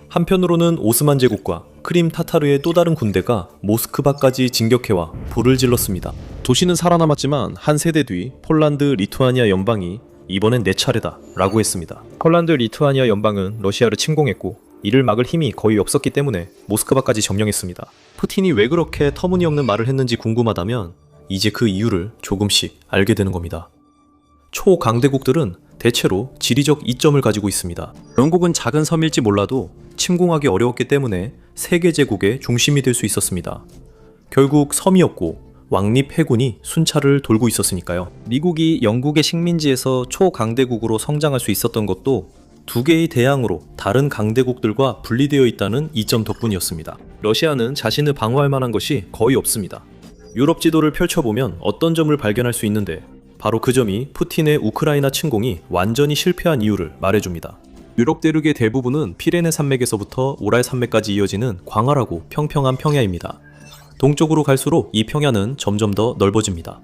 한편으로는 오스만 제국과 크림 타타르의 또 다른 군대가 모스크바까지 진격해와 불을 질렀습니다. 도시는 살아남았지만 한 세대 뒤 폴란드, 리투아니아 연방이 이번엔 내 차례다 라고 했습니다. 폴란드, 리투아니아 연방은 러시아를 침공했고 이를 막을 힘이 거의 없었기 때문에 모스크바까지 점령했습니다. 푸틴이 왜 그렇게 터무니없는 말을 했는지 궁금하다면 이제 그 이유를 조금씩 알게 되는 겁니다. 초강대국들은 대체로 지리적 이점을 가지고 있습니다. 영국은 작은 섬일지 몰라도 침공하기 어려웠기 때문에 세계 제국의 중심이 될 수 있었습니다. 결국 섬이었고 왕립 해군이 순찰을 돌고 있었으니까요. 미국이 영국의 식민지에서 초강대국으로 성장할 수 있었던 것도 두 개의 대양으로 다른 강대국들과 분리되어 있다는 이점 덕분이었습니다. 러시아는 자신을 방어할 만한 것이 거의 없습니다. 유럽 지도를 펼쳐보면 어떤 점을 발견할 수 있는데 바로 그 점이 푸틴의 우크라이나 침공이 완전히 실패한 이유를 말해줍니다. 유럽 대륙의 대부분은 피레네 산맥에서부터 우랄 산맥까지 이어지는 광활하고 평평한 평야입니다. 동쪽으로 갈수록 이 평야는 점점 더 넓어집니다.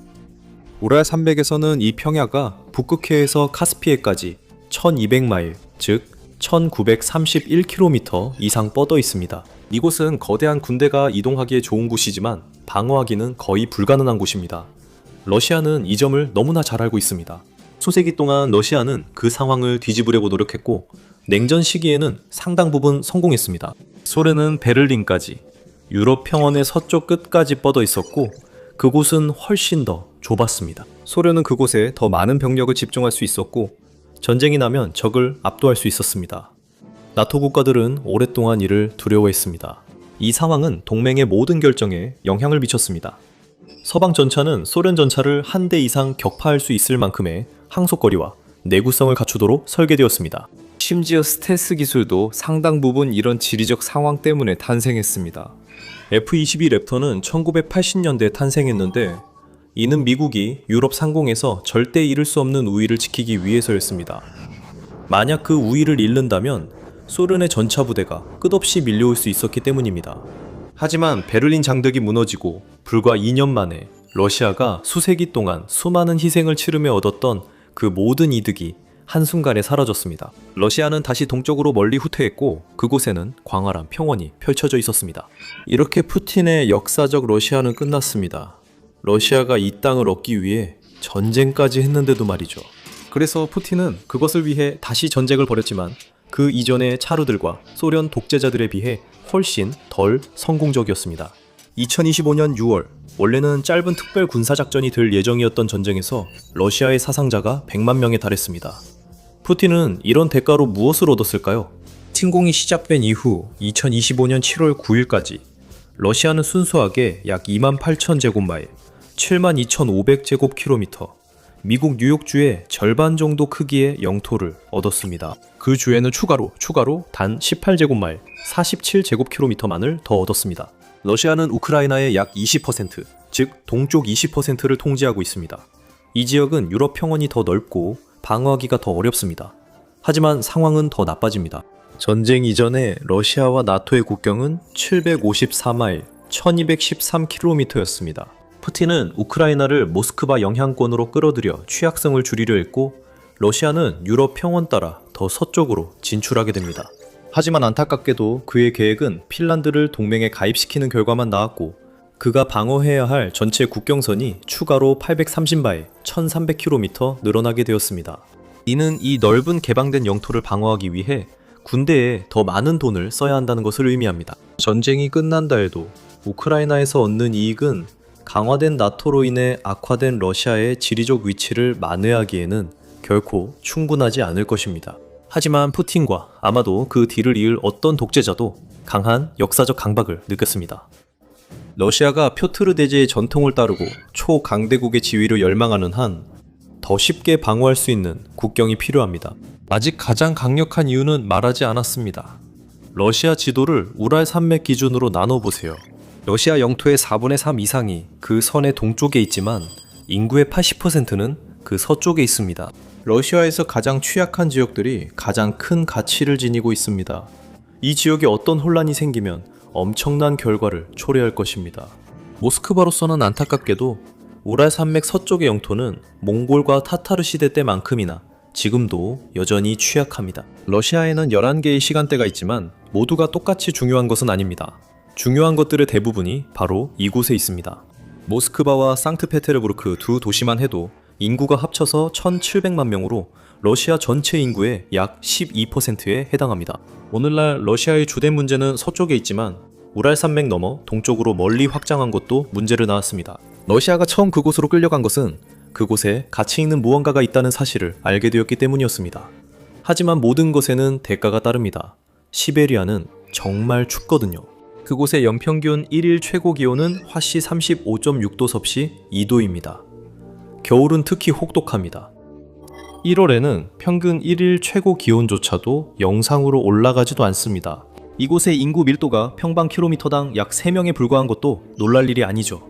우랄 산맥에서는 이 평야가 북극해에서 카스피해까지 1200마일, 즉 1931km 이상 뻗어 있습니다. 이곳은 거대한 군대가 이동하기에 좋은 곳이지만 방어하기는 거의 불가능한 곳입니다. 러시아는 이 점을 너무나 잘 알고 있습니다. 수세기 동안 러시아는 그 상황을 뒤집으려고 노력했고 냉전 시기에는 상당 부분 성공했습니다. 소련은 베를린까지, 유럽 평원의 서쪽 끝까지 뻗어 있었고 그곳은 훨씬 더 좁았습니다. 소련은 그곳에 더 많은 병력을 집중할 수 있었고 전쟁이 나면 적을 압도할 수 있었습니다. 나토 국가들은 오랫동안 이를 두려워했습니다. 이 상황은 동맹의 모든 결정에 영향을 미쳤습니다. 서방 전차는 소련 전차를 한 대 이상 격파할 수 있을 만큼의 항속거리와 내구성을 갖추도록 설계되었습니다. 심지어 스텔스 기술도 상당 부분 이런 지리적 상황 때문에 탄생했습니다. F-22 랩터는 1980년대에 탄생했는데 이는 미국이 유럽 상공에서 절대 잃을 수 없는 우위를 지키기 위해서였습니다. 만약 그 우위를 잃는다면 소련의 전차 부대가 끝없이 밀려올 수 있었기 때문입니다. 하지만 베를린 장벽이 무너지고 불과 2년 만에 러시아가 수세기 동안 수많은 희생을 치르며 얻었던 그 모든 이득이 한순간에 사라졌습니다. 러시아는 다시 동쪽으로 멀리 후퇴했고 그곳에는 광활한 평원이 펼쳐져 있었습니다. 이렇게 푸틴의 역사적 러시아는 끝났습니다. 러시아가 이 땅을 얻기 위해 전쟁까지 했는데도 말이죠. 그래서 푸틴은 그것을 위해 다시 전쟁을 벌였지만 그 이전의 차르들과 소련 독재자들에 비해 훨씬 덜 성공적이었습니다. 2025년 6월, 원래는 짧은 특별 군사작전이 될 예정이었던 전쟁에서 러시아의 사상자가 100만 명에 달했습니다. 푸틴은 이런 대가로 무엇을 얻었을까요? 침공이 시작된 이후 2025년 7월 9일까지 러시아는 순수하게 약 28,000제곱마일, 72,500제곱킬로미터, 미국 뉴욕주의 절반 정도 크기의 영토를 얻었습니다. 그 주에는 추가로 단 18제곱마일, 47제곱킬로미터만을 더 얻었습니다. 러시아는 우크라이나의 약 20%, 즉 동쪽 20%를 통제하고 있습니다. 이 지역은 유럽 평원이 더 넓고 방어하기가 더 어렵습니다. 하지만 상황은 더 나빠집니다. 전쟁 이전에 러시아와 나토의 국경은 754마일, 1213km였습니다. 푸틴은 우크라이나를 모스크바 영향권으로 끌어들여 취약성을 줄이려 했고 러시아는 유럽 평원 따라 더 서쪽으로 진출하게 됩니다. 하지만 안타깝게도 그의 계획은 핀란드를 동맹에 가입시키는 결과만 나왔고 그가 방어해야 할 전체 국경선이 추가로 830마일, 1300km 늘어나게 되었습니다. 이는 이 넓은 개방된 영토를 방어하기 위해 군대에 더 많은 돈을 써야 한다는 것을 의미합니다. 전쟁이 끝난다 해도 우크라이나에서 얻는 이익은 강화된 나토로 인해 악화된 러시아의 지리적 위치를 만회하기에는 결코 충분하지 않을 것입니다. 하지만 푸틴과 아마도 그 뒤를 이을 어떤 독재자도 강한 역사적 강박을 느꼈습니다. 러시아가 표트르 대제의 전통을 따르고 초강대국의 지위를 열망하는 한 더 쉽게 방어할 수 있는 국경이 필요합니다. 아직 가장 강력한 이유는 말하지 않았습니다. 러시아 지도를 우랄 산맥 기준으로 나눠보세요. 러시아 영토의 4분의 3 이상이 그 선의 동쪽에 있지만 인구의 80%는 그 서쪽에 있습니다. 러시아에서 가장 취약한 지역들이 가장 큰 가치를 지니고 있습니다. 이 지역에 어떤 혼란이 생기면 엄청난 결과를 초래할 것입니다. 모스크바로서는 안타깝게도 우랄 산맥 서쪽의 영토는 몽골과 타타르 시대 때만큼이나 지금도 여전히 취약합니다. 러시아에는 11개의 시간대가 있지만 모두가 똑같이 중요한 것은 아닙니다. 중요한 것들의 대부분이 바로 이곳에 있습니다. 모스크바와 상트페테르부르크 두 도시만 해도 인구가 합쳐서 1700만 명으로 러시아 전체 인구의 약 12%에 해당합니다. 오늘날 러시아의 주된 문제는 서쪽에 있지만 우랄 산맥 너머 동쪽으로 멀리 확장한 것도 문제를 낳았습니다. 러시아가 처음 그곳으로 끌려간 것은 그곳에 가치 있는 무언가가 있다는 사실을 알게 되었기 때문이었습니다. 하지만 모든 것에는 대가가 따릅니다. 시베리아는 정말 춥거든요. 그곳의 연평균 1일 최고 기온은 화씨 35.6도 섭씨 2도입니다. 겨울은 특히 혹독합니다. 1월에는 평균 1일 최고 기온조차도 영상으로 올라가지도 않습니다. 이곳의 인구 밀도가 평방킬로미터당 약 3명에 불과한 것도 놀랄 일이 아니죠.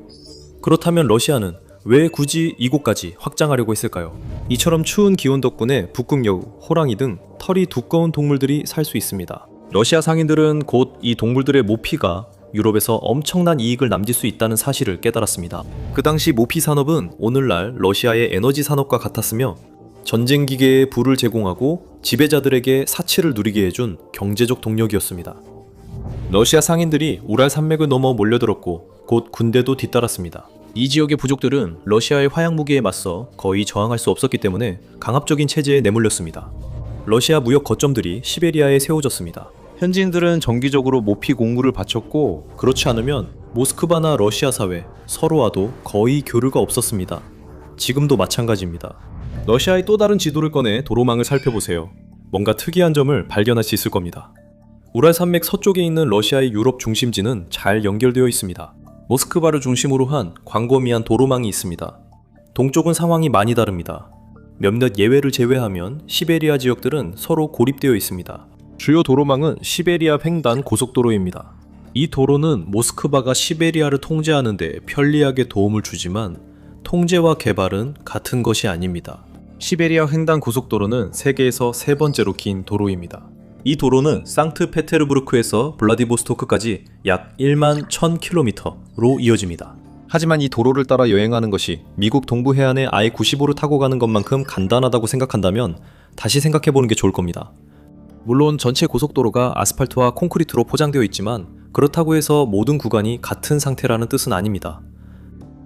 그렇다면 러시아는 왜 굳이 이곳까지 확장하려고 했을까요? 이처럼 추운 기온 덕분에 북극여우, 호랑이 등 털이 두꺼운 동물들이 살 수 있습니다. 러시아 상인들은 곧 이 동물들의 모피가 유럽에서 엄청난 이익을 남길 수 있다는 사실을 깨달았습니다. 그 당시 모피 산업은 오늘날 러시아의 에너지 산업과 같았으며 전쟁 기계에 불을 제공하고 지배자들에게 사치를 누리게 해준 경제적 동력이었습니다. 러시아 상인들이 우랄 산맥을 넘어 몰려들었고 곧 군대도 뒤따랐습니다. 이 지역의 부족들은 러시아의 화약 무기에 맞서 거의 저항할 수 없었기 때문에 강압적인 체제에 내몰렸습니다. 러시아 무역 거점들이 시베리아에 세워졌습니다. 현지인들은 정기적으로 모피 공구를 바쳤고 그렇지 않으면 모스크바나 러시아 사회 서로와도 거의 교류가 없었습니다. 지금도 마찬가지입니다. 러시아의 또 다른 지도를 꺼내 도로망을 살펴보세요. 뭔가 특이한 점을 발견할 수 있을 겁니다. 우랄 산맥 서쪽에 있는 러시아의 유럽 중심지는 잘 연결되어 있습니다. 모스크바를 중심으로 한 광범위한 도로망이 있습니다. 동쪽은 상황이 많이 다릅니다. 몇몇 예외를 제외하면 시베리아 지역들은 서로 고립되어 있습니다. 주요 도로망은 시베리아 횡단 고속도로입니다. 이 도로는 모스크바가 시베리아를 통제하는 데 편리하게 도움을 주지만 통제와 개발은 같은 것이 아닙니다. 시베리아 횡단 고속도로는 세계에서 세 번째로 긴 도로입니다. 이 도로는 상트페테르부르크에서 블라디보스토크까지 약 1만 1000km로 이어집니다. 하지만 이 도로를 따라 여행하는 것이 미국 동부 해안의 I-95를 타고 가는 것만큼 간단하다고 생각한다면 다시 생각해보는 게 좋을 겁니다. 물론 전체 고속도로가 아스팔트와 콘크리트로 포장되어 있지만 그렇다고 해서 모든 구간이 같은 상태라는 뜻은 아닙니다.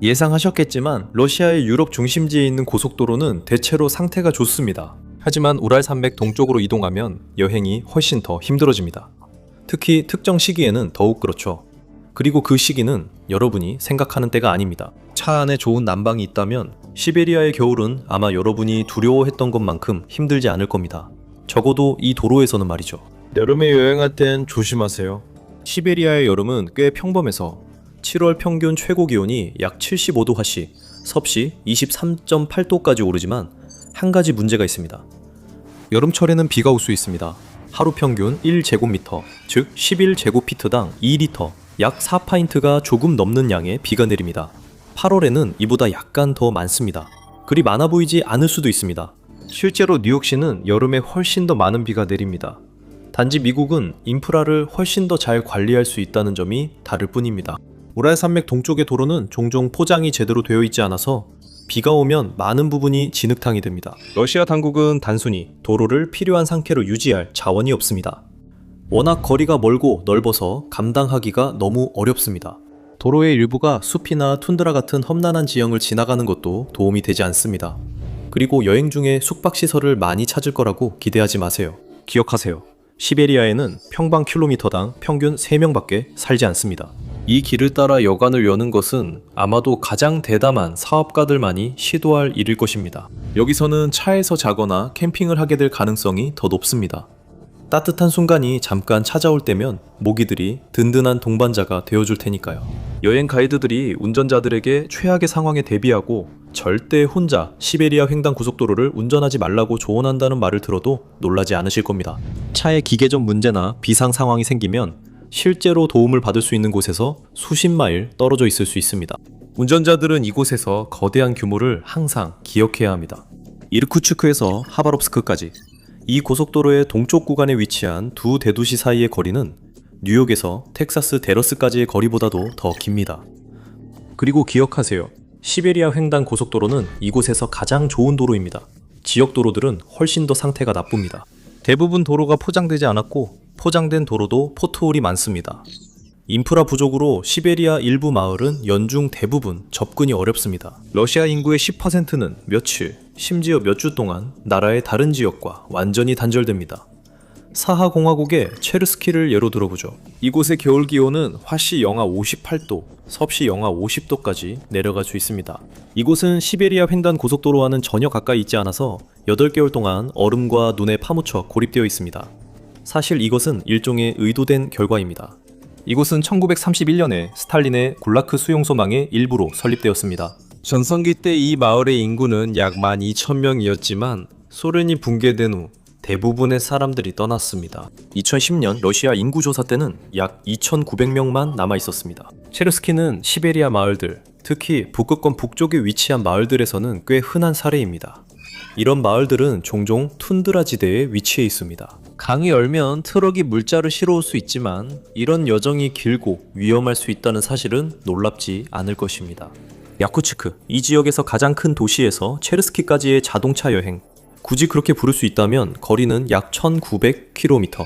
예상하셨겠지만 러시아의 유럽 중심지에 있는 고속도로는 대체로 상태가 좋습니다. 하지만 우랄 산맥 동쪽으로 이동하면 여행이 훨씬 더 힘들어집니다. 특히 특정 시기에는 더욱 그렇죠. 그리고 그 시기는 여러분이 생각하는 때가 아닙니다. 차 안에 좋은 난방이 있다면 시베리아의 겨울은 아마 여러분이 두려워했던 것만큼 힘들지 않을 겁니다. 적어도 이 도로에서는 말이죠. 여름에 여행할 땐 조심하세요. 시베리아의 여름은 꽤 평범해서 7월 평균 최고 기온이 약 75도 화씨, 섭씨 23.8도까지 오르지만 한 가지 문제가 있습니다. 여름철에는 비가 올 수 있습니다. 하루 평균 1제곱미터, 즉 11제곱피트당 2리터, 약 4파인트가 조금 넘는 양의 비가 내립니다. 8월에는 이보다 약간 더 많습니다. 그리 많아 보이지 않을 수도 있습니다. 실제로 뉴욕시는 여름에 훨씬 더 많은 비가 내립니다. 단지 미국은 인프라를 훨씬 더 잘 관리할 수 있다는 점이 다를 뿐입니다. 우랄 산맥 동쪽의 도로는 종종 포장이 제대로 되어 있지 않아서 비가 오면 많은 부분이 진흙탕이 됩니다. 러시아 당국은 단순히 도로를 필요한 상태로 유지할 자원이 없습니다. 워낙 거리가 멀고 넓어서 감당하기가 너무 어렵습니다. 도로의 일부가 숲이나 툰드라 같은 험난한 지형을 지나가는 것도 도움이 되지 않습니다. 그리고 여행 중에 숙박시설을 많이 찾을 거라고 기대하지 마세요. 기억하세요. 시베리아에는 평방 킬로미터당 평균 3명밖에 살지 않습니다. 이 길을 따라 여관을 여는 것은 아마도 가장 대담한 사업가들만이 시도할 일일 것입니다. 여기서는 차에서 자거나 캠핑을 하게 될 가능성이 더 높습니다. 따뜻한 순간이 잠깐 찾아올 때면 모기들이 든든한 동반자가 되어줄 테니까요. 여행 가이드들이 운전자들에게 최악의 상황에 대비하고 절대 혼자 시베리아 횡단 고속도로를 운전하지 말라고 조언한다는 말을 들어도 놀라지 않으실 겁니다. 차에 기계적 문제나 비상 상황이 생기면 실제로 도움을 받을 수 있는 곳에서 수십 마일 떨어져 있을 수 있습니다. 운전자들은 이곳에서 거대한 규모를 항상 기억해야 합니다. 이르쿠츠크에서 하바롭스크까지 이 고속도로의 동쪽 구간에 위치한 두 대도시 사이의 거리는 뉴욕에서 텍사스 데러스까지의 거리보다도 더 깁니다. 그리고 기억하세요. 시베리아 횡단 고속도로는 이곳에서 가장 좋은 도로입니다. 지역 도로들은 훨씬 더 상태가 나쁩니다. 대부분 도로가 포장되지 않았고 포장된 도로도 포트홀이 많습니다. 인프라 부족으로 시베리아 일부 마을은 연중 대부분 접근이 어렵습니다. 러시아 인구의 10%는 며칠, 심지어 몇 주 동안 나라의 다른 지역과 완전히 단절됩니다. 사하공화국의 체르스키를 예로 들어보죠. 이곳의 겨울 기온은 화씨 영하 58도, 섭씨 영하 50도까지 내려갈 수 있습니다. 이곳은 시베리아 횡단 고속도로와는 전혀 가까이 있지 않아서 8개월 동안 얼음과 눈에 파묻혀 고립되어 있습니다. 사실 이것은 일종의 의도된 결과입니다. 이곳은 1931년에 스탈린의 굴라크 수용소망의 일부로 설립되었습니다. 전성기 때 이 마을의 인구는 약 12,000명이었지만 소련이 붕괴된 후 대부분의 사람들이 떠났습니다. 2010년 러시아 인구조사 때는 약 2,900명만 남아 있었습니다. 체르스키는 시베리아 마을들, 특히 북극권 북쪽에 위치한 마을들에서는 꽤 흔한 사례입니다. 이런 마을들은 종종 툰드라 지대에 위치해 있습니다. 강이 얼면 트럭이 물자를 실어올 수 있지만 이런 여정이 길고 위험할 수 있다는 사실은 놀랍지 않을 것입니다. 야쿠츠크, 이 지역에서 가장 큰 도시에서 체르스키까지의 자동차 여행, 굳이 그렇게 부를 수 있다면 거리는 약 1900km,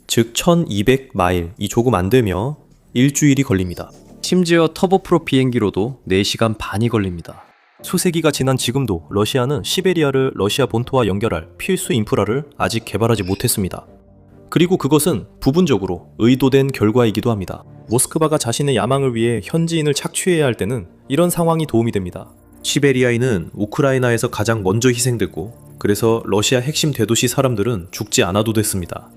즉 1200마일이 조금 안 되며 일주일이 걸립니다. 심지어 터보프로 비행기로도 4시간 반이 걸립니다. 수세기가 지난 지금도 러시아는 시베리아를 러시아 본토와 연결할 필수 인프라를 아직 개발하지 못했습니다. 그리고 그것은 부분적으로 의도된 결과이기도 합니다. 모스크바가 자신의 야망을 위해 현지인을 착취해야 할 때는 이런 상황이 도움이 됩니다. 시베리아인은 우크라이나에서 가장 먼저 희생되고 그래서 러시아 핵심 대도시 사람들은 죽지 않아도 됐습니다.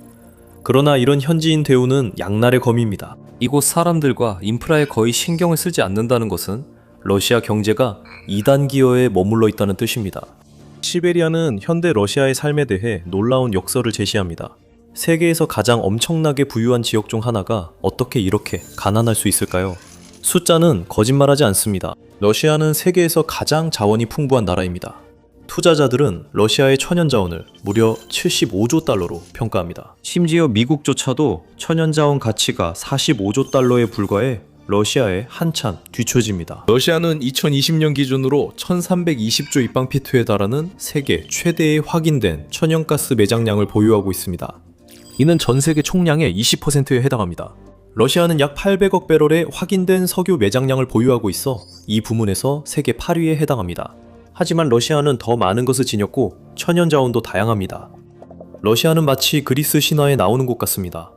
그러나 이런 현지인 대우는 양날의 검입니다. 이곳 사람들과 인프라에 거의 신경을 쓰지 않는다는 것은 러시아 경제가 2단 기어에 머물러 있다는 뜻입니다. 시베리아는 현대 러시아의 삶에 대해 놀라운 역설을 제시합니다. 세계에서 가장 엄청나게 부유한 지역 중 하나가 어떻게 이렇게 가난할 수 있을까요? 숫자는 거짓말하지 않습니다. 러시아는 세계에서 가장 자원이 풍부한 나라입니다. 투자자들은 러시아의 천연 자원을 무려 75조 달러로 평가합니다. 심지어 미국조차도 천연 자원 가치가 45조 달러에 불과해 러시아에 한참 뒤처집니다. 러시아는 2020년 기준으로 1320조 입방피트에 달하는 세계 최대의 확인된 천연가스 매장량을 보유하고 있습니다. 이는 전 세계 총량의 20%에 해당합니다. 러시아는 약 800억 배럴의 확인된 석유 매장량을 보유하고 있어 이 부문에서 세계 8위에 해당합니다. 하지만 러시아는 더 많은 것을 지녔고 천연 자원도 다양합니다. 러시아는 마치 그리스 신화에 나오는 곳 같습니다.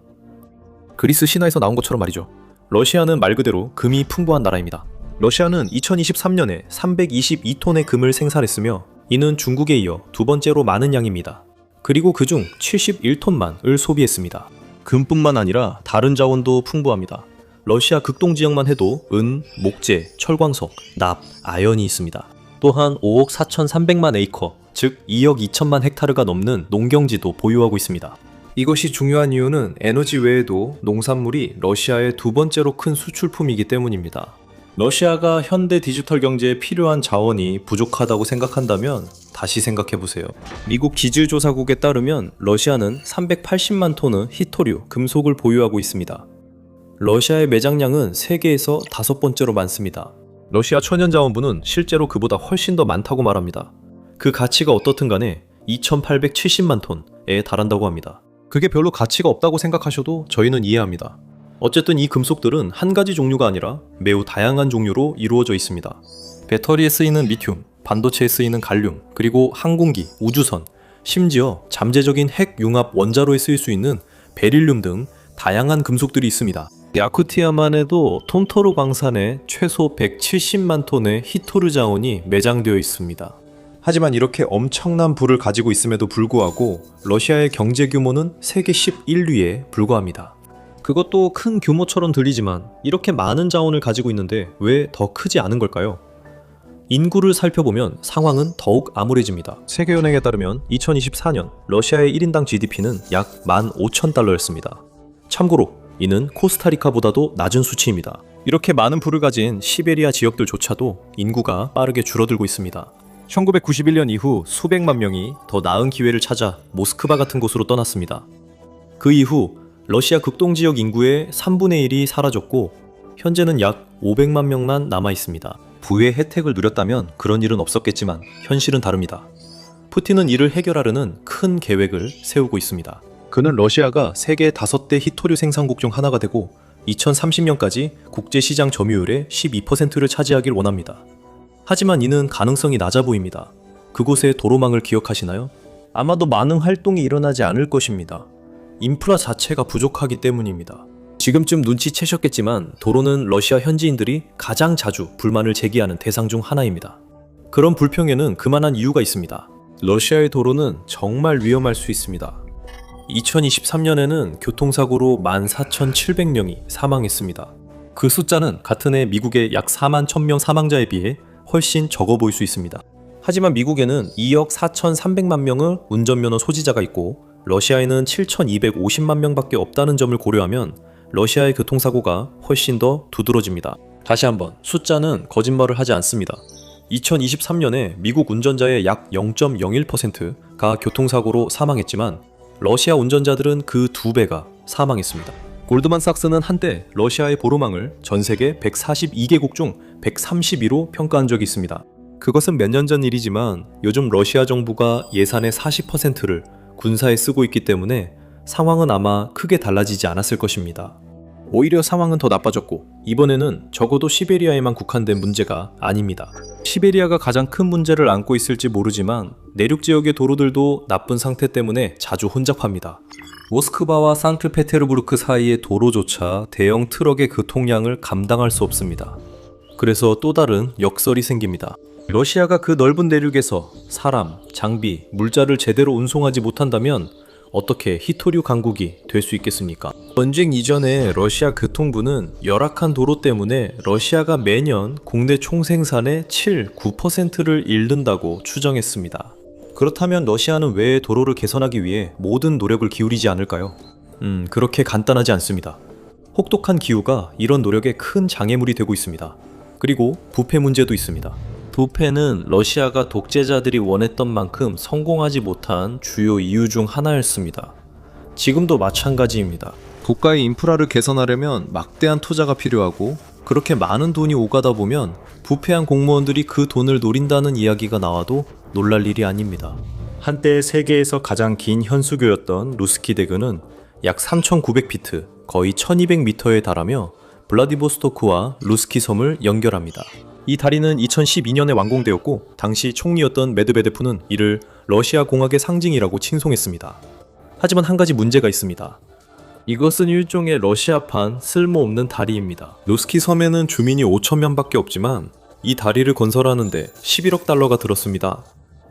그리스 신화에서 나온 것처럼 말이죠. 러시아는 말 그대로 금이 풍부한 나라입니다. 러시아는 2023년에 322톤의 금을 생산했으며 이는 중국에 이어 두 번째로 많은 양입니다. 그리고 그중 71톤만을 소비했습니다. 금뿐만 아니라 다른 자원도 풍부합니다. 러시아 극동 지역만 해도 은, 목재, 철광석, 납, 아연이 있습니다. 또한 5억 4,300만 에이커, 즉 2억 2천만 헥타르가 넘는 농경지도 보유하고 있습니다. 이것이 중요한 이유는 에너지 외에도 농산물이 러시아의 두 번째로 큰 수출품이기 때문입니다. 러시아가 현대 디지털 경제에 필요한 자원이 부족하다고 생각한다면 다시 생각해보세요. 미국 기술조사국에 따르면 러시아는 380만 톤의 히토류, 금속을 보유하고 있습니다. 러시아의 매장량은 세계에서 5번째로 많습니다. 러시아 천연자원부는 실제로 그보다 훨씬 더 많다고 말합니다. 그 가치가 어떻든 간에 2870만 톤에 달한다고 합니다. 그게 별로 가치가 없다고 생각하셔도 저희는 이해합니다. 어쨌든 이 금속들은 한 가지 종류가 아니라 매우 다양한 종류로 이루어져 있습니다. 배터리에 쓰이는 리튬, 반도체에 쓰이는 갈륨, 그리고 항공기, 우주선, 심지어 잠재적인 핵 융합 원자로에 쓰일 수 있는 베릴륨 등 다양한 금속들이 있습니다. 야쿠티아만 해도 톰토르 광산에 최소 170만 톤의 히토르 자원이 매장되어 있습니다. 하지만 이렇게 엄청난 부를 가지고 있음에도 불구하고 러시아의 경제 규모는 세계 11위에 불과합니다. 그것도 큰 규모처럼 들리지만 이렇게 많은 자원을 가지고 있는데 왜 더 크지 않은 걸까요? 인구를 살펴보면 상황은 더욱 암울해집니다. 세계은행에 따르면 2024년 러시아의 1인당 GDP는 약 15,000달러였습니다. 참고로 이는 코스타리카보다도 낮은 수치입니다. 이렇게 많은 부를 가진 시베리아 지역들조차도 인구가 빠르게 줄어들고 있습니다. 1991년 이후 수백만 명이 더 나은 기회를 찾아 모스크바 같은 곳으로 떠났습니다. 그 이후 러시아 극동 지역 인구의 3분의 1이 사라졌고 현재는 약 500만 명만 남아 있습니다. 부의 혜택을 누렸다면 그런 일은 없었겠지만 현실은 다릅니다. 푸틴은 이를 해결하려는 큰 계획을 세우고 있습니다. 그는 러시아가 세계 5대 히토류 생산국 중 하나가 되고 2030년까지 국제시장 점유율의 12%를 차지하길 원합니다. 하지만 이는 가능성이 낮아 보입니다. 그곳의 도로망을 기억하시나요? 아마도 많은 활동이 일어나지 않을 것입니다. 인프라 자체가 부족하기 때문입니다. 지금쯤 눈치채셨겠지만 도로는 러시아 현지인들이 가장 자주 불만을 제기하는 대상 중 하나입니다. 그런 불평에는 그만한 이유가 있습니다. 러시아의 도로는 정말 위험할 수 있습니다. 2023년에는 교통사고로 14,700명이 사망했습니다. 그 숫자는 같은 해 미국의 약 4만 1,000명 사망자에 비해 훨씬 적어 보일 수 있습니다. 하지만 미국에는 2억 4,300만 명의 운전면허 소지자가 있고 러시아에는 7,250만 명밖에 없다는 점을 고려하면 러시아의 교통사고가 훨씬 더 두드러집니다. 다시 한번 숫자는 거짓말을 하지 않습니다. 2023년에 미국 운전자의 약 0.01%가 교통사고로 사망했지만 러시아 운전자들은 그 2배가 사망했습니다. 골드만삭스는 한때 러시아의 보로망을 전 세계 142개국 중 132로 평가한 적이 있습니다. 그것은 몇 년 전 일이지만 요즘 러시아 정부가 예산의 40%를 군사에 쓰고 있기 때문에 상황은 아마 크게 달라지지 않았을 것입니다. 오히려 상황은 더 나빠졌고 이번에는 적어도 시베리아에만 국한된 문제가 아닙니다. 시베리아가 가장 큰 문제를 안고 있을지 모르지만 내륙 지역의 도로들도 나쁜 상태 때문에 자주 혼잡합니다. 모스크바와 상트페테르부르크 사이의 도로조차 대형 트럭의 교통량을 감당할 수 없습니다. 그래서 또 다른 역설이 생깁니다. 러시아가 그 넓은 내륙에서 사람, 장비, 물자를 제대로 운송하지 못한다면 어떻게 히토류 강국이 될 수 있겠습니까? 전쟁 이전에 러시아 교통부는 열악한 도로 때문에 러시아가 매년 국내 총생산의 9%를 잃는다고 추정했습니다. 그렇다면 러시아는 왜 도로를 개선하기 위해 모든 노력을 기울이지 않을까요? 그렇게 간단하지 않습니다. 혹독한 기후가 이런 노력에 큰 장애물이 되고 있습니다. 그리고 부패 문제도 있습니다. 부패는 러시아가 독재자들이 원했던 만큼 성공하지 못한 주요 이유 중 하나였습니다. 지금도 마찬가지입니다. 국가의 인프라를 개선하려면 막대한 투자가 필요하고 그렇게 많은 돈이 오가다 보면 부패한 공무원들이 그 돈을 노린다는 이야기가 나와도 놀랄 일이 아닙니다. 한때 세계에서 가장 긴 현수교였던 루스키 대교는 약 3,900피트, 거의 1,200m에 달하며 블라디보스토크와 루스키 섬을 연결합니다. 이 다리는 2012년에 완공되었고 당시 총리였던 메드베데프는 이를 러시아 공학의 상징이라고 칭송했습니다. 하지만 한 가지 문제가 있습니다. 이것은 일종의 러시아판 쓸모없는 다리입니다. 루스키 섬에는 주민이 5,000명밖에 없지만 이 다리를 건설하는데 11억 달러가 들었습니다.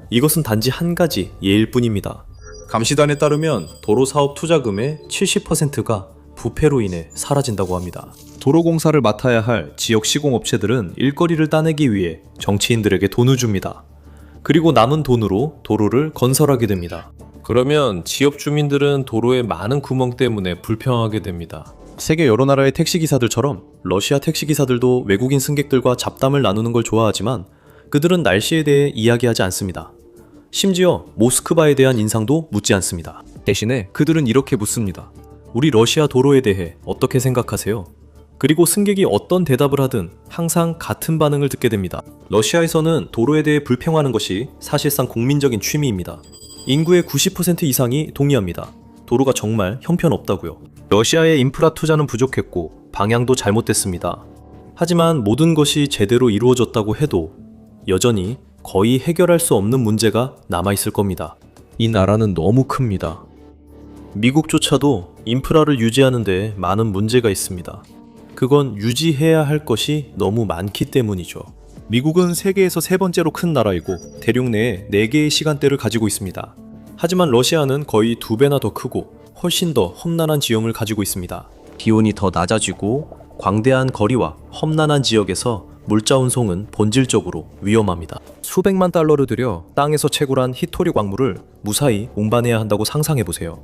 이것은 단지 한 가지 예일 뿐입니다. 감시단에 따르면 도로 사업 투자금의 70%가 부패로 인해 사라진다고 합니다. 도로공사를 맡아야 할 지역 시공업체들은 일거리를 따내기 위해 정치인들에게 돈을 줍니다. 그리고 남은 돈으로 도로를 건설하게 됩니다. 그러면 지역 주민들은 도로의 많은 구멍 때문에 불평하게 됩니다. 세계 여러 나라의 택시기사들처럼 러시아 택시기사들도 외국인 승객들과 잡담을 나누는 걸 좋아하지만 그들은 날씨에 대해 이야기하지 않습니다. 심지어 모스크바에 대한 인상도 묻지 않습니다. 대신에 그들은 이렇게 묻습니다. 우리 러시아 도로에 대해 어떻게 생각하세요? 그리고 승객이 어떤 대답을 하든 항상 같은 반응을 듣게 됩니다. 러시아에서는 도로에 대해 불평하는 것이 사실상 국민적인 취미입니다. 인구의 90% 이상이 동의합니다. 도로가 정말 형편없다고요. 러시아의 인프라 투자는 부족했고 방향도 잘못됐습니다. 하지만 모든 것이 제대로 이루어졌다고 해도 여전히 거의 해결할 수 없는 문제가 남아있을 겁니다. 이 나라는 너무 큽니다. 미국조차도 인프라를 유지하는 데 많은 문제가 있습니다. 그건 유지해야 할 것이 너무 많기 때문이죠. 미국은 세계에서 세 번째로 큰 나라이고 대륙 내에 4개의 시간대를 가지고 있습니다. 하지만 러시아는 거의 2배나 더 크고 훨씬 더 험난한 지형을 가지고 있습니다. 기온이 더 낮아지고 광대한 거리와 험난한 지역에서 물자 운송은 본질적으로 위험합니다. 수백만 달러를 들여 땅에서 채굴한 히토리 광물을 무사히 운반해야 한다고 상상해보세요.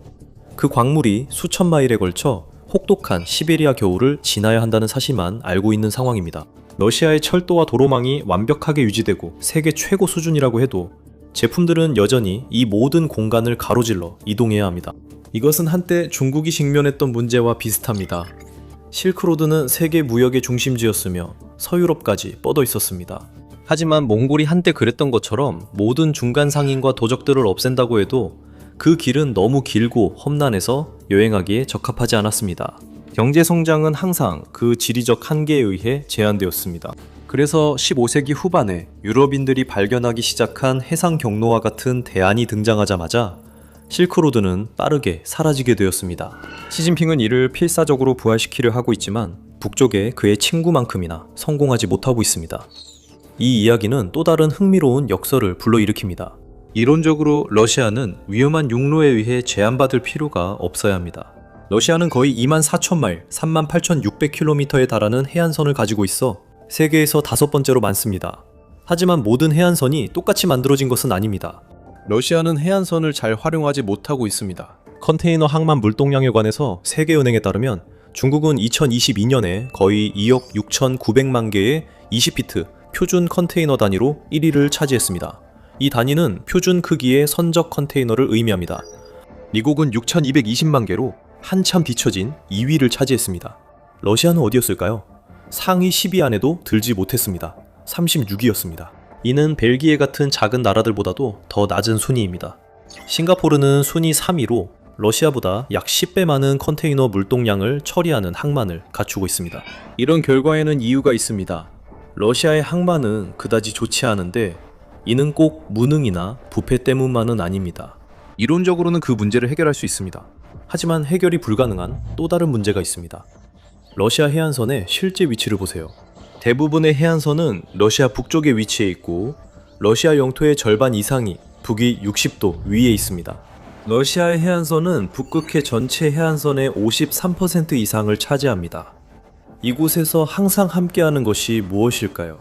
그 광물이 수천 마일에 걸쳐 혹독한 시베리아 겨울을 지나야 한다는 사실만 알고 있는 상황입니다. 러시아의 철도와 도로망이 완벽하게 유지되고 세계 최고 수준이라고 해도 제품들은 여전히 이 모든 공간을 가로질러 이동해야 합니다. 이것은 한때 중국이 직면했던 문제와 비슷합니다. 실크로드는 세계 무역의 중심지였으며 서유럽까지 뻗어 있었습니다. 하지만 몽골이 한때 그랬던 것처럼 모든 중간 상인과 도적들을 없앤다고 해도 그 길은 너무 길고 험난해서 여행하기에 적합하지 않았습니다. 경제 성장은 항상 그 지리적 한계에 의해 제한되었습니다. 그래서 15세기 후반에 유럽인들이 발견하기 시작한 해상 경로와 같은 대안이 등장하자마자 실크로드는 빠르게 사라지게 되었습니다. 시진핑은 이를 필사적으로 부활시키려 하고 있지만 북쪽에 그의 친구만큼이나 성공하지 못하고 있습니다. 이 이야기는 또 다른 흥미로운 역설을 불러일으킵니다. 이론적으로 러시아는 위험한 육로에 의해 제한받을 필요가 없어야 합니다. 러시아는 거의 24,000마일, 38,600km에 달하는 해안선을 가지고 있어 세계에서 5번째로 많습니다. 하지만 모든 해안선이 똑같이 만들어진 것은 아닙니다. 러시아는 해안선을 잘 활용하지 못하고 있습니다. 컨테이너 항만 물동량에 관해서 세계은행에 따르면 중국은 2022년에 거의 2억 6,900만 개의 20피트 표준 컨테이너 단위로 1위를 차지했습니다. 이 단위는 표준 크기의 선적 컨테이너를 의미합니다. 미국은 6,220만 개로 한참 뒤처진 2위를 차지했습니다. 러시아는 어디였을까요? 상위 10위 안에도 들지 못했습니다. 36위였습니다. 이는 벨기에 같은 작은 나라들보다도 더 낮은 순위입니다. 싱가포르는 순위 3위로 러시아보다 약 10배 많은 컨테이너 물동량을 처리하는 항만을 갖추고 있습니다. 이런 결과에는 이유가 있습니다. 러시아의 항만은 그다지 좋지 않은데 이는 꼭 무능이나 부패 때문만은 아닙니다. 이론적으로는 그 문제를 해결할 수 있습니다. 하지만 해결이 불가능한 또 다른 문제가 있습니다. 러시아 해안선의 실제 위치를 보세요. 대부분의 해안선은 러시아 북쪽에 위치해 있고 러시아 영토의 절반 이상이 북위 60도 위에 있습니다. 러시아의 해안선은 북극해 전체 해안선의 53% 이상을 차지합니다. 이곳에서 항상 함께하는 것이 무엇일까요?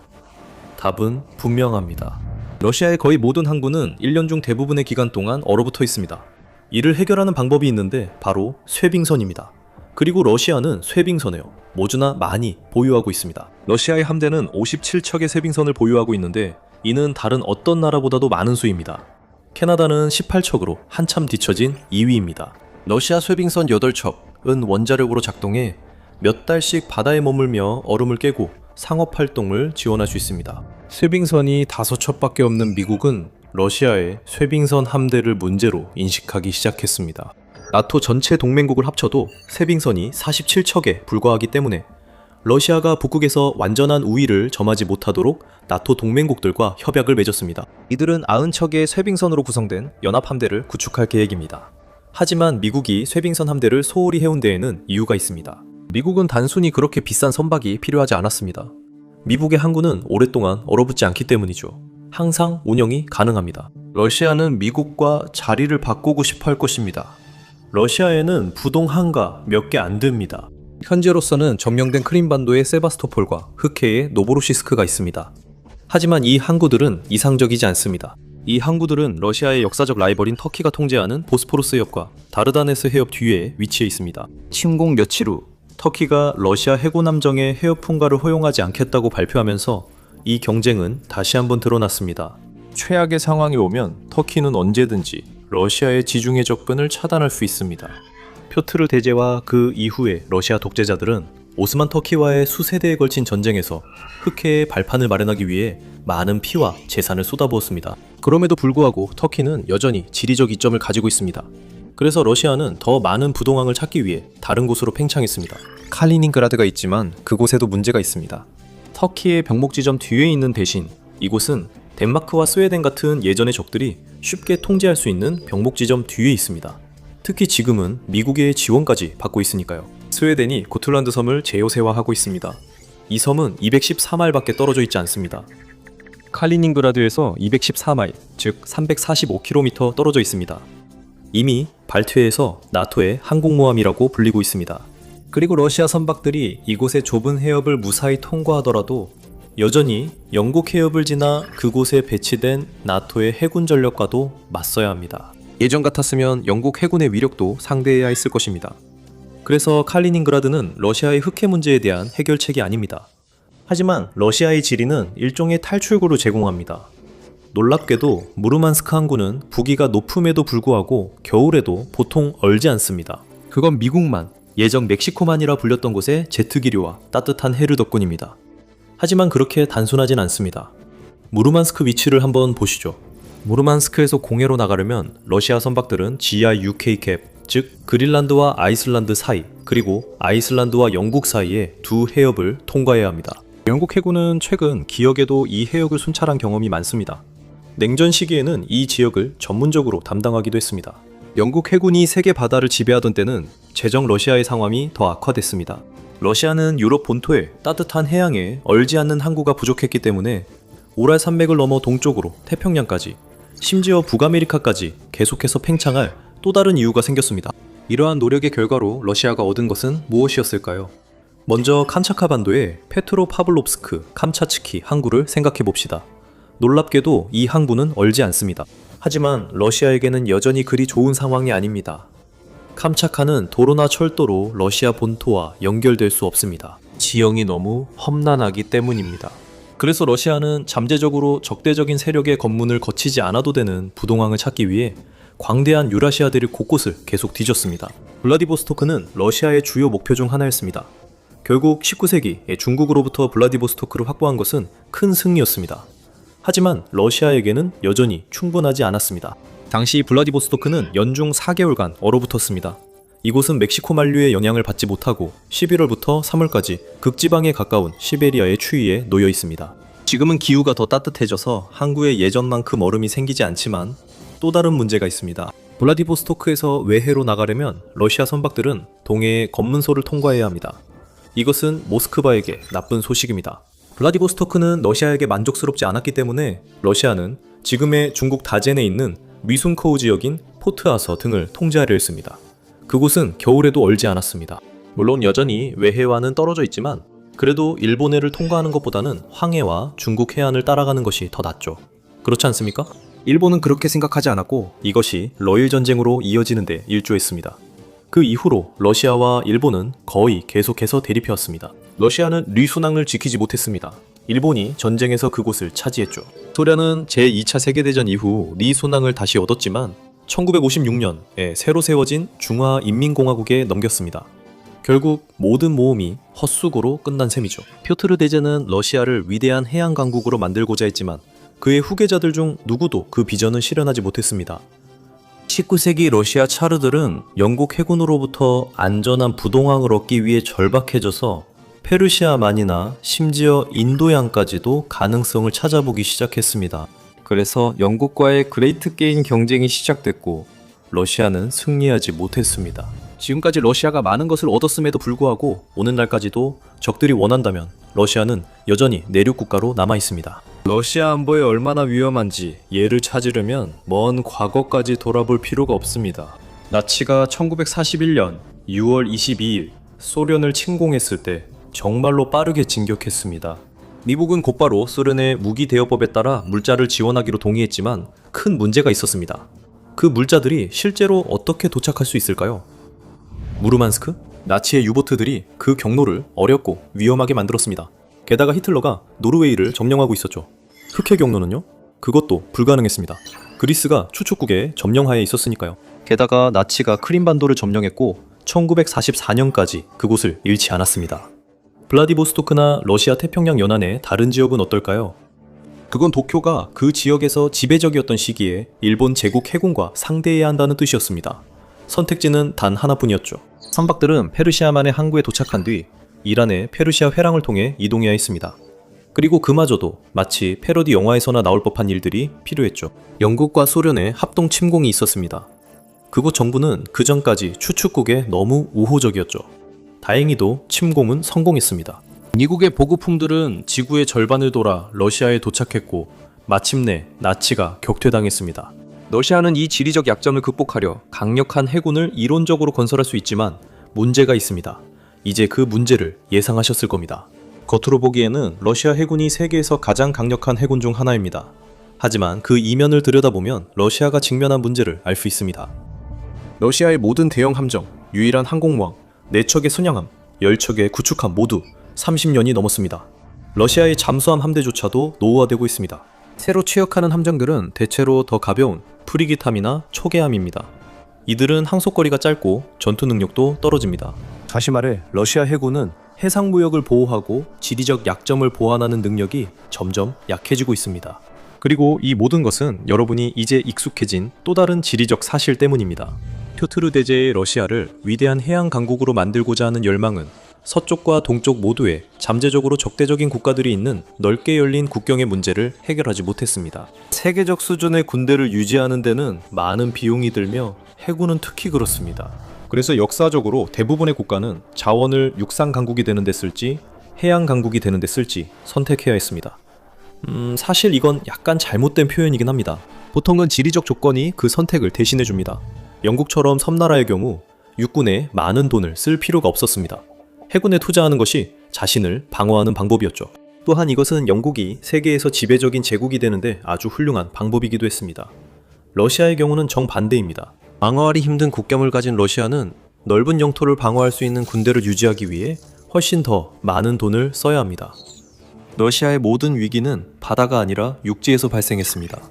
답은 분명합니다. 러시아의 거의 모든 항구는 1년 중 대부분의 기간 동안 얼어붙어 있습니다. 이를 해결하는 방법이 있는데 바로 쇄빙선입니다. 그리고 러시아는 쇄빙선을 모두나 많이 보유하고 있습니다. 러시아의 함대는 57척의 쇄빙선을 보유하고 있는데 이는 다른 어떤 나라보다도 많은 수입니다. 캐나다는 18척으로 한참 뒤처진 2위입니다. 러시아 쇄빙선 8척은 원자력으로 작동해 몇 달씩 바다에 머물며 얼음을 깨고 상업활동을 지원할 수 있습니다. 쇄빙선이 5척밖에 없는 미국은 러시아의 쇄빙선 함대를 문제로 인식하기 시작했습니다. 나토 전체 동맹국을 합쳐도 쇄빙선이 47척에 불과하기 때문에 러시아가 북극에서 완전한 우위를 점하지 못하도록 나토 동맹국들과 협약을 맺었습니다. 이들은 90척의 쇄빙선으로 구성된 연합함대를 구축할 계획입니다. 하지만 미국이 쇄빙선 함대를 소홀히 해온 데에는 이유가 있습니다. 미국은 단순히 그렇게 비싼 선박이 필요하지 않았습니다. 미국의 항구는 오랫동안 얼어붙지 않기 때문이죠. 항상 운영이 가능합니다. 러시아는 미국과 자리를 바꾸고 싶어 할 것입니다. 러시아에는 부동 항가 몇 개 안 됩니다. 현재로서는 점령된 크림반도의 세바스토폴과 흑해의 노보로시스크가 있습니다. 하지만 이 항구들은 이상적이지 않습니다. 이 항구들은 러시아의 역사적 라이벌인 터키가 통제하는 보스포루스 해협과 다르다네스 해협 뒤에 위치해 있습니다. 침공 며칠 후 터키가 러시아 해군 함정의 해협 통과를 허용하지 않겠다고 발표하면서 이 경쟁은 다시 한번 드러났습니다. 최악의 상황이 오면 터키는 언제든지 러시아의 지중해 접근을 차단할 수 있습니다. 표트르 대제와 그 이후의 러시아 독재자들은 오스만 터키와의 수세대에 걸친 전쟁에서 흑해의 발판을 마련하기 위해 많은 피와 재산을 쏟아부었습니다. 그럼에도 불구하고 터키는 여전히 지리적 이점을 가지고 있습니다. 그래서 러시아는 더 많은 부동항을 찾기 위해 다른 곳으로 팽창했습니다. 칼리닝그라드가 있지만 그곳에도 문제가 있습니다. 터키의 병목 지점 뒤에 있는 대신 이곳은 덴마크와 스웨덴 같은 예전의 적들이 쉽게 통제할 수 있는 병목 지점 뒤에 있습니다. 특히 지금은 미국의 지원까지 받고 있으니까요. 스웨덴이 고틀란드 섬을 재요새화하고 있습니다. 이 섬은 214마일밖에 떨어져 있지 않습니다. 칼리닝그라드에서 214마일, 즉 345km 떨어져 있습니다. 이미 발트해에서 나토의 항공모함이라고 불리고 있습니다. 그리고 러시아 선박들이 이곳의 좁은 해협을 무사히 통과하더라도 여전히 영국 해협을 지나 그곳에 배치된 나토의 해군 전력과도 맞서야 합니다. 예전 같았으면 영국 해군의 위력도 상대해야 했을 것입니다. 그래서 칼리닝그라드는 러시아의 흑해 문제에 대한 해결책이 아닙니다. 하지만 러시아의 지리는 일종의 탈출구를 제공합니다. 놀랍게도 무르만스크 항구는 부기가 높음에도 불구하고 겨울에도 보통 얼지 않습니다. 그건 미국만, 예전 멕시코만이라 불렸던 곳의 제트기류와 따뜻한 해류 덕분입니다. 하지만 그렇게 단순하진 않습니다. 무르만스크 위치를 한번 보시죠. 무르만스크에서 공해로 나가려면 러시아 선박들은 GIUK 캡, 즉 그린란드와 아이슬란드 사이, 그리고 아이슬란드와 영국 사이의 두 해협을 통과해야 합니다. 영국 해군은 최근 기역에도 이 해역을 순찰한 경험이 많습니다. 냉전 시기에는 이 지역을 전문적으로 담당하기도 했습니다. 영국 해군이 세계 바다를 지배하던 때는 제정 러시아의 상황이 더 악화됐습니다. 러시아는 유럽 본토의 따뜻한 해양에 얼지 않는 항구가 부족했기 때문에 우랄 산맥을 넘어 동쪽으로 태평양까지 심지어 북아메리카까지 계속해서 팽창할 또 다른 이유가 생겼습니다. 이러한 노력의 결과로 러시아가 얻은 것은 무엇이었을까요? 먼저 캄차카 반도의 페트로파블롭스크, 캄차츠키 항구를 생각해 봅시다. 놀랍게도 이 항구는 얼지 않습니다. 하지만 러시아에게는 여전히 그리 좋은 상황이 아닙니다. 캄차카는 도로나 철도로 러시아 본토와 연결될 수 없습니다. 지형이 너무 험난하기 때문입니다. 그래서 러시아는 잠재적으로 적대적인 세력의 검문을 거치지 않아도 되는 부동항을 찾기 위해 광대한 유라시아 대륙 곳곳을 계속 뒤졌습니다. 블라디보스토크는 러시아의 주요 목표 중 하나였습니다. 결국 19세기 중국으로부터 블라디보스토크를 확보한 것은 큰 승리였습니다. 하지만 러시아에게는 여전히 충분하지 않았습니다. 당시 블라디보스토크는 연중 4개월간 얼어붙었습니다. 이곳은 멕시코 만류의 영향을 받지 못하고 11월부터 3월까지 극지방에 가까운 시베리아의 추위에 놓여 있습니다. 지금은 기후가 더 따뜻해져서 항구에 예전만큼 얼음이 생기지 않지만 또 다른 문제가 있습니다. 블라디보스토크에서 외해로 나가려면 러시아 선박들은 동해의 검문소를 통과해야 합니다. 이것은 모스크바에게 나쁜 소식입니다. 블라디보스토크는 러시아에게 만족스럽지 않았기 때문에 러시아는 지금의 중국 다젠에 있는 위순코우 지역인 포트아서 등을 통제하려 했습니다. 그곳은 겨울에도 얼지 않았습니다. 물론 여전히 외해와는 떨어져 있지만 그래도 일본해를 통과하는 것보다는 황해와 중국 해안을 따라가는 것이 더 낫죠. 그렇지 않습니까? 일본은 그렇게 생각하지 않았고 이것이 러일 전쟁으로 이어지는 데 일조했습니다. 그 이후로 러시아와 일본은 거의 계속해서 대립해왔습니다. 러시아는 리순항을 지키지 못했습니다. 일본이 전쟁에서 그곳을 차지했죠. 소련은 제2차 세계대전 이후 리순항을 다시 얻었지만 1956년에 새로 세워진 중화인민공화국에 넘겼습니다. 결국 모든 모험이 헛수고로 끝난 셈이죠. 표트르 대제는 러시아를 위대한 해양 강국으로 만들고자 했지만 그의 후계자들 중 누구도 그 비전을 실현하지 못했습니다. 19세기 러시아 차르들은 영국 해군으로부터 안전한 부동항을 얻기 위해 절박해져서 페르시아만이나 심지어 인도양까지도 가능성을 찾아보기 시작했습니다. 그래서 영국과의 그레이트 게인 경쟁이 시작됐고 러시아는 승리하지 못했습니다. 지금까지 러시아가 많은 것을 얻었음에도 불구하고 오는 날까지도 적들이 원한다면 러시아는 여전히 내륙 국가로 남아 있습니다. 러시아 안보에 얼마나 위험한지 예를 찾으려면 먼 과거까지 돌아볼 필요가 없습니다. 나치가 1941년 6월 22일 소련을 침공했을 때 정말로 빠르게 진격했습니다. 미국은 곧바로 소련의 무기 대여법에 따라 물자를 지원하기로 동의했지만 큰 문제가 있었습니다. 그 물자들이 실제로 어떻게 도착할 수 있을까요? 무르만스크? 나치의 유보트들이 그 경로를 어렵고 위험하게 만들었습니다. 게다가 히틀러가 노르웨이를 점령하고 있었죠. 흑해 경로는요? 그것도 불가능했습니다. 그리스가 추축국의 점령하에 있었으니까요. 게다가 나치가 크림반도를 점령했고 1944년까지 그곳을 잃지 않았습니다. 블라디보스토크나 러시아 태평양 연안의 다른 지역은 어떨까요? 그건 도쿄가 그 지역에서 지배적이었던 시기에 일본 제국 해군과 상대해야 한다는 뜻이었습니다. 선택지는 단 하나뿐이었죠. 선박들은 페르시아만의 항구에 도착한 뒤 이란의 페르시아 회랑을 통해 이동해야 했습니다. 그리고 그마저도 마치 패러디 영화에서나 나올 법한 일들이 필요했죠. 영국과 소련의 합동 침공이 있었습니다. 그곳 정부는 그 전까지 추축국에 너무 우호적이었죠. 다행히도 침공은 성공했습니다. 미국의 보급품들은 지구의 절반을 돌아 러시아에 도착했고 마침내 나치가 격퇴당했습니다. 러시아는 이 지리적 약점을 극복하려 강력한 해군을 이론적으로 건설할 수 있지만 문제가 있습니다. 이제 그 문제를 예상하셨을 겁니다. 겉으로 보기에는 러시아 해군이 세계에서 가장 강력한 해군 중 하나입니다. 하지만 그 이면을 들여다보면 러시아가 직면한 문제를 알 수 있습니다. 러시아의 모든 대형 함정, 유일한 항공모함, 4척의 선양함, 10척의 구축함 모두 30년이 넘었습니다. 러시아의 잠수함 함대조차도 노후화되고 있습니다. 새로 취역하는 함정들은 대체로 더 가벼운 프리기함이나 초계함입니다. 이들은 항속거리가 짧고 전투 능력도 떨어집니다. 다시 말해 러시아 해군은 해상 무역을 보호하고 지리적 약점을 보완하는 능력이 점점 약해지고 있습니다. 그리고 이 모든 것은 여러분이 이제 익숙해진 또 다른 지리적 사실 때문입니다. 표트르 대제의 러시아를 위대한 해양 강국으로 만들고자 하는 열망은 서쪽과 동쪽 모두에 잠재적으로 적대적인 국가들이 있는 넓게 열린 국경의 문제를 해결하지 못했습니다. 세계적 수준의 군대를 유지하는 데는 많은 비용이 들며 해군은 특히 그렇습니다. 그래서 역사적으로 대부분의 국가는 자원을 육상 강국이 되는 데 쓸지 해양 강국이 되는 데 쓸지 선택해야 했습니다. 사실 이건 약간 잘못된 표현이긴 합니다. 보통은 지리적 조건이 그 선택을 대신해 줍니다. 영국처럼 섬나라의 경우 육군에 많은 돈을 쓸 필요가 없었습니다. 해군에 투자하는 것이 자신을 방어하는 방법이었죠. 또한 이것은 영국이 세계에서 지배적인 제국이 되는데 아주 훌륭한 방법이기도 했습니다. 러시아의 경우는 정반대입니다. 방어하기 힘든 국경을 가진 러시아는 넓은 영토를 방어할 수 있는 군대를 유지하기 위해 훨씬 더 많은 돈을 써야 합니다. 러시아의 모든 위기는 바다가 아니라 육지에서 발생했습니다.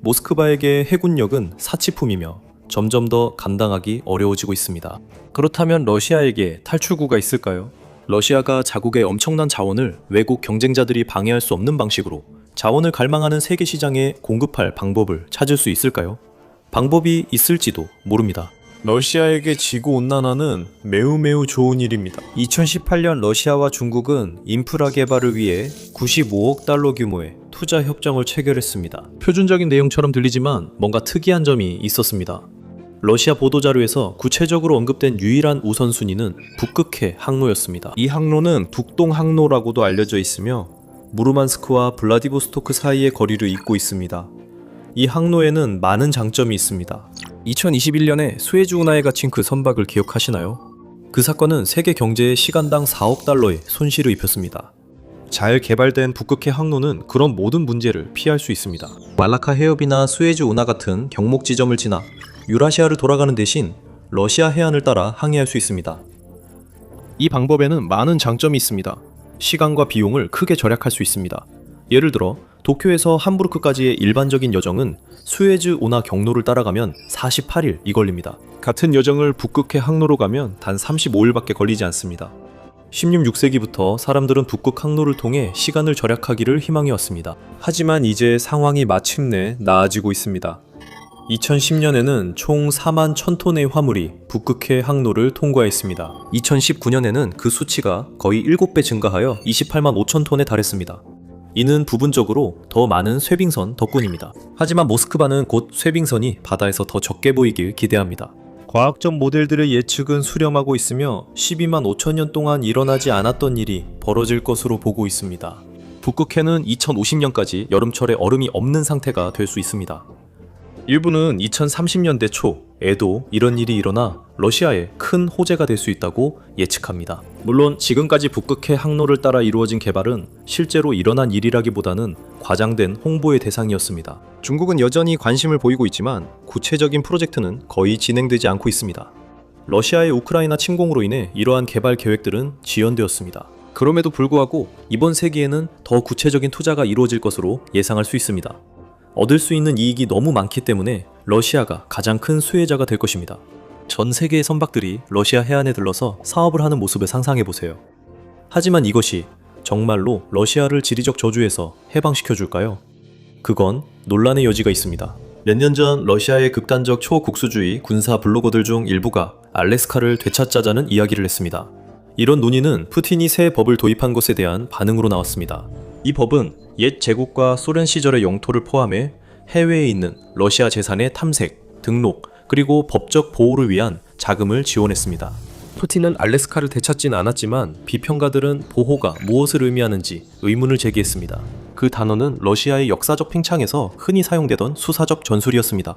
모스크바에게 해군력은 사치품이며 점점 더 감당하기 어려워지고 있습니다. 그렇다면 러시아에게 탈출구가 있을까요? 러시아가 자국의 엄청난 자원을 외국 경쟁자들이 방해할 수 없는 방식으로 자원을 갈망하는 세계 시장에 공급할 방법을 찾을 수 있을까요? 방법이 있을지도 모릅니다. 러시아에게 지구온난화는 매우 좋은 일입니다. 2018년 러시아와 중국은 인프라 개발을 위해 95억 달러 규모의 투자 협정을 체결했습니다. 표준적인 내용처럼 들리지만 뭔가 특이한 점이 있었습니다. 러시아 보도자료에서 구체적으로 언급된 유일한 우선순위는 북극해 항로였습니다. 이 항로는 북동 항로라고도 알려져 있으며 무르만스크와 블라디보스토크 사이의 거리를 잇고 있습니다. 이 항로에는 많은 장점이 있습니다. 2021년에 수에즈 운하에 갇힌 그 선박을 기억하시나요? 그 사건은 세계 경제에 시간당 4억 달러의 손실을 입혔습니다. 잘 개발된 북극해 항로는 그런 모든 문제를 피할 수 있습니다. 말라카 해협이나 수에즈 운하 같은 경목 지점을 지나 유라시아를 돌아가는 대신 러시아 해안을 따라 항해할 수 있습니다. 이 방법에는 많은 장점이 있습니다. 시간과 비용을 크게 절약할 수 있습니다. 예를 들어 도쿄에서 함부르크까지의 일반적인 여정은 수에즈 운하 경로를 따라가면 48일이 걸립니다. 같은 여정을 북극해 항로로 가면 단 35일밖에 걸리지 않습니다. 16세기부터 사람들은 북극 항로를 통해 시간을 절약하기를 희망해왔습니다. 하지만 이제 상황이 마침내 나아지고 있습니다. 2010년에는 총 4만 1000톤의 화물이 북극해 항로를 통과했습니다. 2019년에는 그 수치가 거의 7배 증가하여 28만 5천 톤에 달했습니다. 이는 부분적으로 더 많은 쇄빙선 덕분입니다. 하지만 모스크바는 곧 쇄빙선이 바다에서 더 적게 보이길 기대합니다. 과학적 모델들의 예측은 수렴하고 있으며 12만 5천 년 동안 일어나지 않았던 일이 벌어질 것으로 보고 있습니다. 북극해는 2050년까지 여름철에 얼음이 없는 상태가 될 수 있습니다. 일부는 2030년대 초에도 이런 일이 일어나 러시아에 큰 호재가 될 수 있다고 예측합니다. 물론 지금까지 북극해 항로를 따라 이루어진 개발은 실제로 일어난 일이라기보다는 과장된 홍보의 대상이었습니다. 중국은 여전히 관심을 보이고 있지만 구체적인 프로젝트는 거의 진행되지 않고 있습니다. 러시아의 우크라이나 침공으로 인해 이러한 개발 계획들은 지연되었습니다. 그럼에도 불구하고 이번 세기에는 더 구체적인 투자가 이루어질 것으로 예상할 수 있습니다. 얻을 수 있는 이익이 너무 많기 때문에 러시아가 가장 큰 수혜자가 될 것입니다. 전 세계의 선박들이 러시아 해안에 들러서 사업을 하는 모습을 상상해보세요. 하지만 이것이 정말로 러시아를 지리적 저주에서 해방시켜줄까요? 그건 논란의 여지가 있습니다. 몇 년 전 러시아의 극단적 초국수주의 군사 블로거들 중 일부가 알래스카를 되찾자자는 이야기를 했습니다. 이런 논의는 푸틴이 새 법을 도입한 것에 대한 반응으로 나왔습니다. 이 법은 옛 제국과 소련 시절의 영토를 포함해 해외에 있는 러시아 재산의 탐색, 등록, 그리고 법적 보호를 위한 자금을 지원했습니다. 푸틴은 알래스카를 되찾진 않았지만 비평가들은 보호가 무엇을 의미하는지 의문을 제기했습니다. 그 단어는 러시아의 역사적 팽창에서 흔히 사용되던 수사적 전술이었습니다.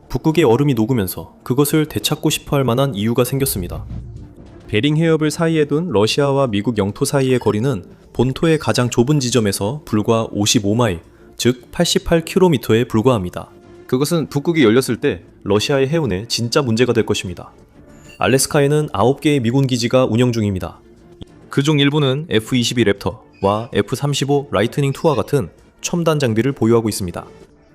북극의 얼음이 녹으면서 그것을 되찾고 싶어 할 만한 이유가 생겼습니다. 베링 해협을 사이에 둔 러시아와 미국 영토 사이의 거리는 본토의 가장 좁은 지점에서 불과 55마일, 즉 88km에 불과합니다. 그것은 북극이 열렸을 때 러시아의 해운에 진짜 문제가 될 것입니다. 알래스카에는 9개의 미군 기지가 운영 중입니다. 그중 일부는 F-22 랩터와 F-35 라이트닝 II와 같은 첨단 장비를 보유하고 있습니다.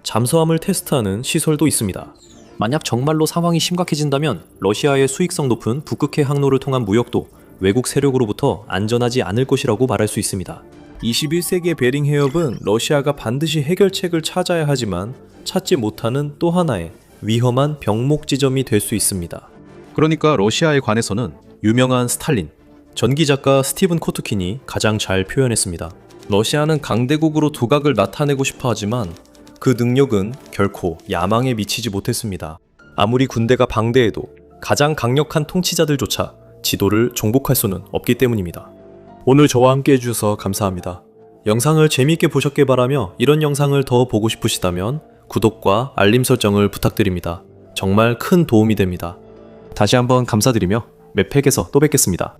잠수함을 테스트하는 시설도 있습니다. 만약 정말로 상황이 심각해진다면 러시아의 수익성 높은 북극해 항로를 통한 무역도 외국 세력으로부터 안전하지 않을 것이라고 말할 수 있습니다. 21세기의 베링 해협은 러시아가 반드시 해결책을 찾아야 하지만 찾지 못하는 또 하나의 위험한 병목 지점이 될 수 있습니다. 그러니까 러시아에 관해서는 유명한 스탈린, 전기작가 스티븐 코트킨이 가장 잘 표현했습니다. 러시아는 강대국으로 두각을 나타내고 싶어 하지만 그 능력은 결코 야망에 미치지 못했습니다. 아무리 군대가 방대해도 가장 강력한 통치자들조차 지도를 정복할 수는 없기 때문입니다. 오늘 저와 함께 해주셔서 감사합니다. 영상을 재미있게 보셨길 바라며 이런 영상을 더 보고 싶으시다면 구독과 알림 설정을 부탁드립니다. 정말 큰 도움이 됩니다. 다시 한번 감사드리며 맵팩에서 또 뵙겠습니다.